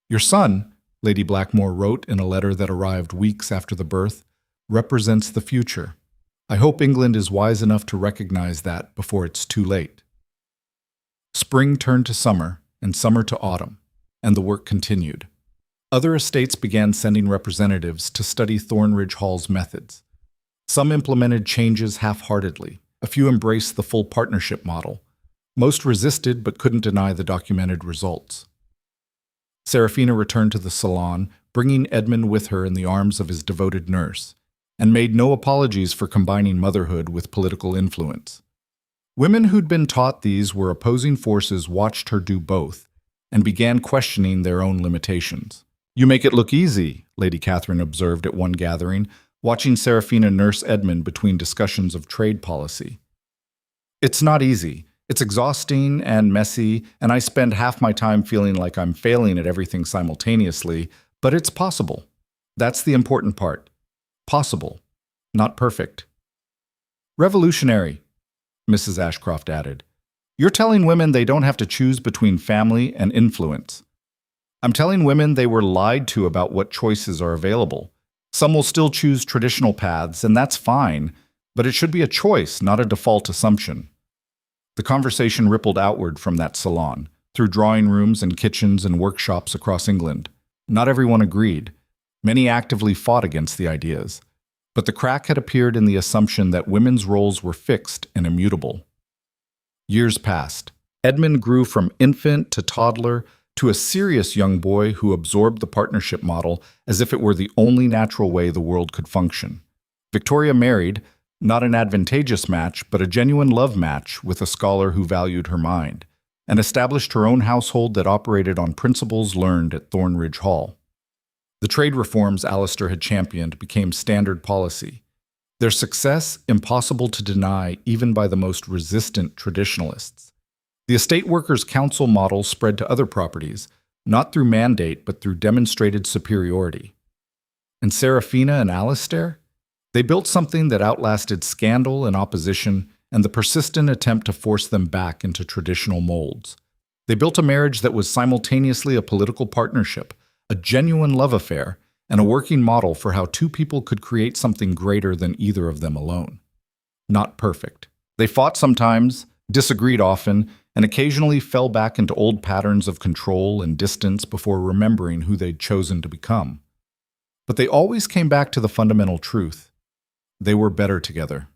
"Your son," Lady Blackmore wrote in a letter that arrived weeks after the birth, "represents the future. I hope England is wise enough to recognize that before it's too late." Spring turned to summer, and summer to autumn, and the work continued. Other estates began sending representatives to study Thornridge Hall's methods. Some implemented changes half-heartedly. A few embraced the full partnership model. Most resisted but couldn't deny the documented results. Seraphina returned to the salon, bringing Edmund with her in the arms of his devoted nurse, and made no apologies for combining motherhood with political influence. Women who'd been taught these were opposing forces watched her do both, and began questioning their own limitations. "You make it look easy," Lady Catherine observed at one gathering, watching Seraphina nurse Edmund between discussions of trade policy. "It's not easy. It's exhausting and messy, and I spend half my time feeling like I'm failing at everything simultaneously, but it's possible. That's the important part. Possible, not perfect." "Revolutionary," Mrs. Ashcroft added. "You're telling women they don't have to choose between family and influence. I'm telling women they were lied to about what choices are available. Some will still choose traditional paths, and that's fine, but it should be a choice, not a default assumption." The conversation rippled outward from that salon, through drawing rooms and kitchens and workshops across England. Not everyone agreed. Many actively fought against the ideas. But the crack had appeared in the assumption that women's roles were fixed and immutable. Years passed. Edmund grew from infant to toddler to a serious young boy who absorbed the partnership model as if it were the only natural way the world could function. Victoria married, not an advantageous match, but a genuine love match with a scholar who valued her mind, and established her own household that operated on principles learned at Thornridge Hall. The trade reforms Alistair had championed became standard policy. Their success impossible to deny even by the most resistant traditionalists. The Estate Workers' Council model spread to other properties, not through mandate but through demonstrated superiority. And Seraphina and Alistair? They built something that outlasted scandal and opposition and the persistent attempt to force them back into traditional molds. They built a marriage that was simultaneously a political partnership, a genuine love affair, and a working model for how two people could create something greater than either of them alone. Not perfect. They fought sometimes, disagreed often, and occasionally fell back into old patterns of control and distance before remembering who they'd chosen to become. But they always came back to the fundamental truth. They were better together.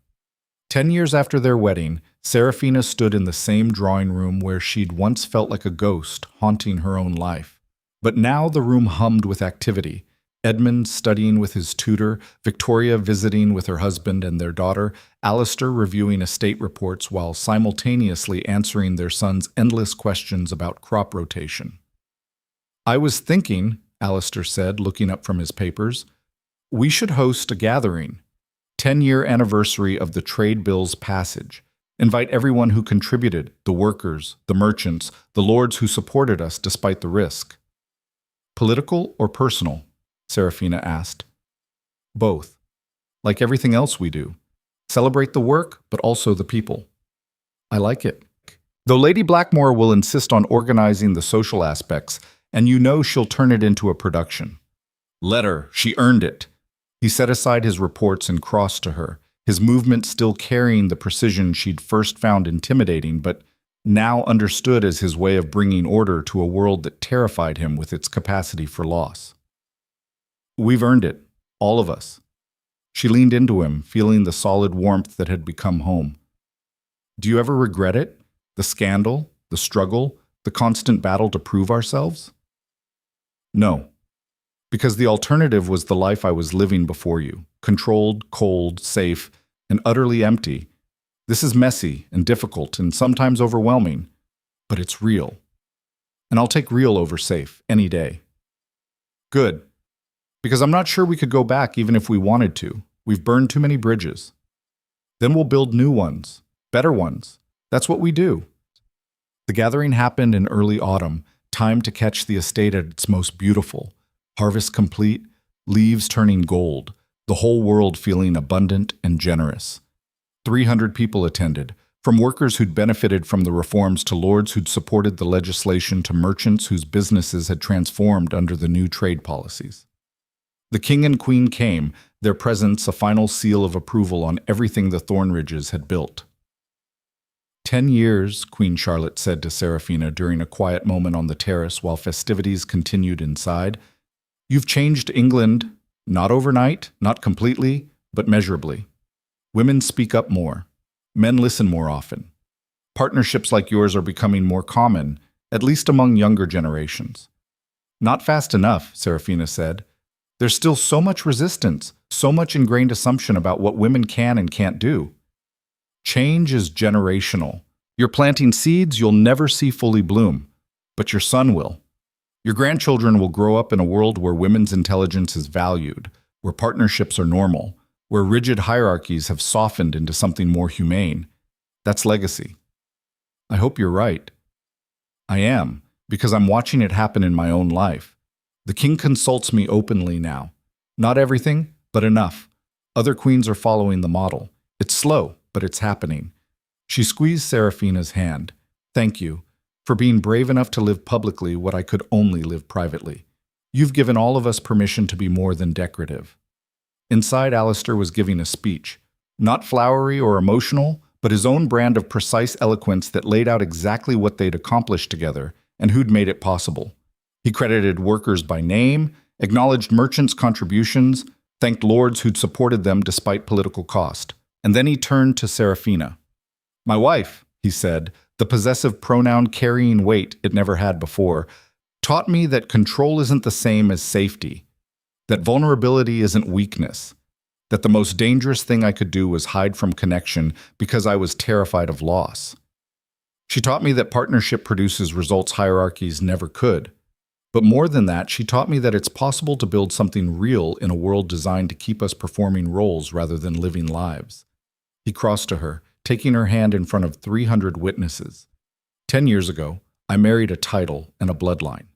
10 years after their wedding, Seraphina stood in the same drawing room where she'd once felt like a ghost haunting her own life. But now the room hummed with activity. Edmund studying with his tutor, Victoria visiting with her husband and their daughter, Alistair reviewing estate reports while simultaneously answering their son's endless questions about crop rotation. "I was thinking," Alistair said, looking up from his papers, "we should host a gathering. 10-year anniversary of the trade bill's passage. Invite everyone who contributed, the workers, the merchants, the lords who supported us despite the risk." "Political or personal?" Serafina asked. "Both. Like everything else we do. Celebrate the work, but also the people." "I like it. Though Lady Blackmore will insist on organizing the social aspects, and you know she'll turn it into a production." "Let her. She earned it." He set aside his reports and crossed to her, his movement still carrying the precision she'd first found intimidating, but now understood as his way of bringing order to a world that terrified him with its capacity for loss. "We've earned it, all of us." She leaned into him, feeling the solid warmth that had become home. "Do you ever regret it? The scandal, the struggle, the constant battle to prove ourselves?" "No. Because the alternative was the life I was living before you, controlled, cold, safe, and utterly empty. This is messy and difficult and sometimes overwhelming, but it's real. And I'll take real over safe any day." "Good. Because I'm not sure we could go back even if we wanted to. We've burned too many bridges. Then we'll build new ones, better ones. That's what we do." The gathering happened in early autumn, time to catch the estate at its most beautiful. Harvest complete, leaves turning gold, the whole world feeling abundant and generous. 300 people attended, from workers who'd benefited from the reforms to lords who'd supported the legislation to merchants whose businesses had transformed under the new trade policies. The king and queen came, their presence a final seal of approval on everything the Thornridges had built. 10 years, Queen Charlotte said to Serafina during a quiet moment on the terrace while festivities continued inside. "You've changed England, not overnight, not completely, but measurably. Women speak up more. Men listen more often. Partnerships like yours are becoming more common, at least among younger generations." "Not fast enough," Serafina said. "There's still so much resistance, so much ingrained assumption about what women can and can't do." "Change is generational. You're planting seeds you'll never see fully bloom, but your son will. Your grandchildren will grow up in a world where women's intelligence is valued, where partnerships are normal, where rigid hierarchies have softened into something more humane. That's legacy." "I hope you're right." "I am, because I'm watching it happen in my own life. The king consults me openly now. Not everything, but enough. Other queens are following the model. It's slow, but it's happening." She squeezed Serafina's hand. "Thank you, for being brave enough to live publicly what I could only live privately. You've given all of us permission to be more than decorative." Inside, Alistair was giving a speech. Not flowery or emotional, but his own brand of precise eloquence that laid out exactly what they'd accomplished together and who'd made it possible. He credited workers by name, acknowledged merchants' contributions, thanked lords who'd supported them despite political cost. And then he turned to Serafina. "My wife," he said, the possessive pronoun carrying weight it never had before, taught me that control isn't the same as safety, that vulnerability isn't weakness, that the most dangerous thing I could do was hide from connection because I was terrified of loss. She taught me that partnership produces results hierarchies never could. But more than that, she taught me that it's possible to build something real in a world designed to keep us performing roles rather than living lives. He crossed to her, taking her hand in front of 300 witnesses. 10 years ago, I married a title and a bloodline.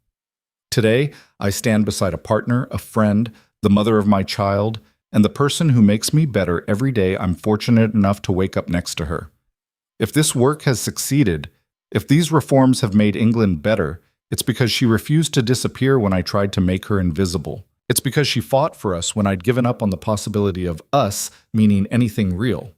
Today, I stand beside a partner, a friend, the mother of my child, and the person who makes me better every day I'm fortunate enough to wake up next to her. If this work has succeeded, if these reforms have made England better, it's because she refused to disappear when I tried to make her invisible. It's because she fought for us when I'd given up on the possibility of us meaning anything real."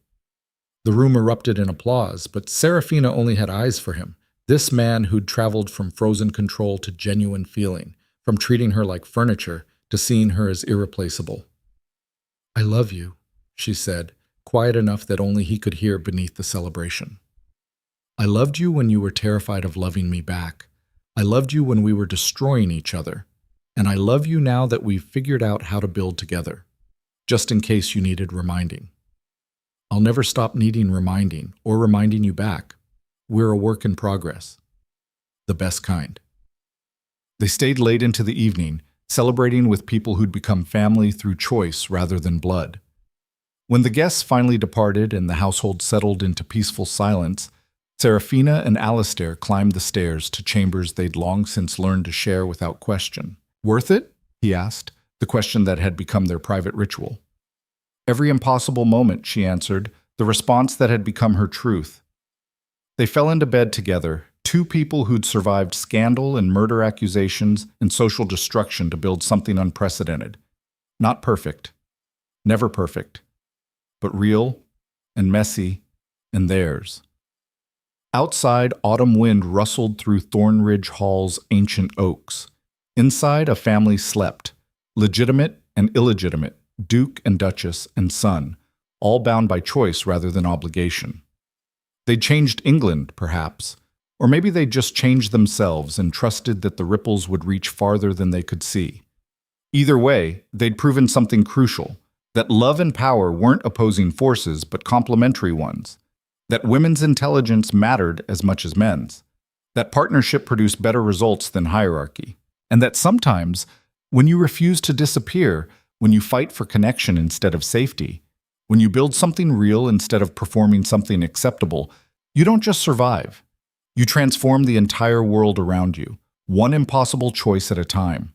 The room erupted in applause, but Serafina only had eyes for him, this man who'd traveled from frozen control to genuine feeling, from treating her like furniture to seeing her as irreplaceable. "I love you," she said, quiet enough that only he could hear beneath the celebration. "I loved you when you were terrified of loving me back. I loved you when we were destroying each other. and I love you now that we've figured out how to build together, just in case you needed reminding. I'll never stop needing reminding or reminding you back. We're a work in progress. The best kind. They stayed late into the evening, celebrating with people who'd become family through choice rather than blood. When the guests finally departed and the household settled into peaceful silence, Serafina and Alistair climbed the stairs to chambers they'd long since learned to share without question. "Worth it?" he asked, the question that had become their private ritual. "Every impossible moment," she answered, the response that had become her truth. They fell into bed together, two people who'd survived scandal and murder accusations and social destruction to build something unprecedented. Not perfect. Never perfect. But real and messy and theirs. Outside, autumn wind rustled through Thornridge Hall's ancient oaks. Inside, a family slept, legitimate and illegitimate, Duke and Duchess and son, all bound by choice rather than obligation. They'd changed England, perhaps, or maybe they'd just changed themselves and trusted that the ripples would reach farther than they could see. Either way, they'd proven something crucial, that love and power weren't opposing forces but complementary ones, that women's intelligence mattered as much as men's, that partnership produced better results than hierarchy, and that sometimes, when you refuse to disappear, when you fight for connection instead of safety, when you build something real instead of performing something acceptable, you don't just survive. You transform the entire world around you, one impossible choice at a time.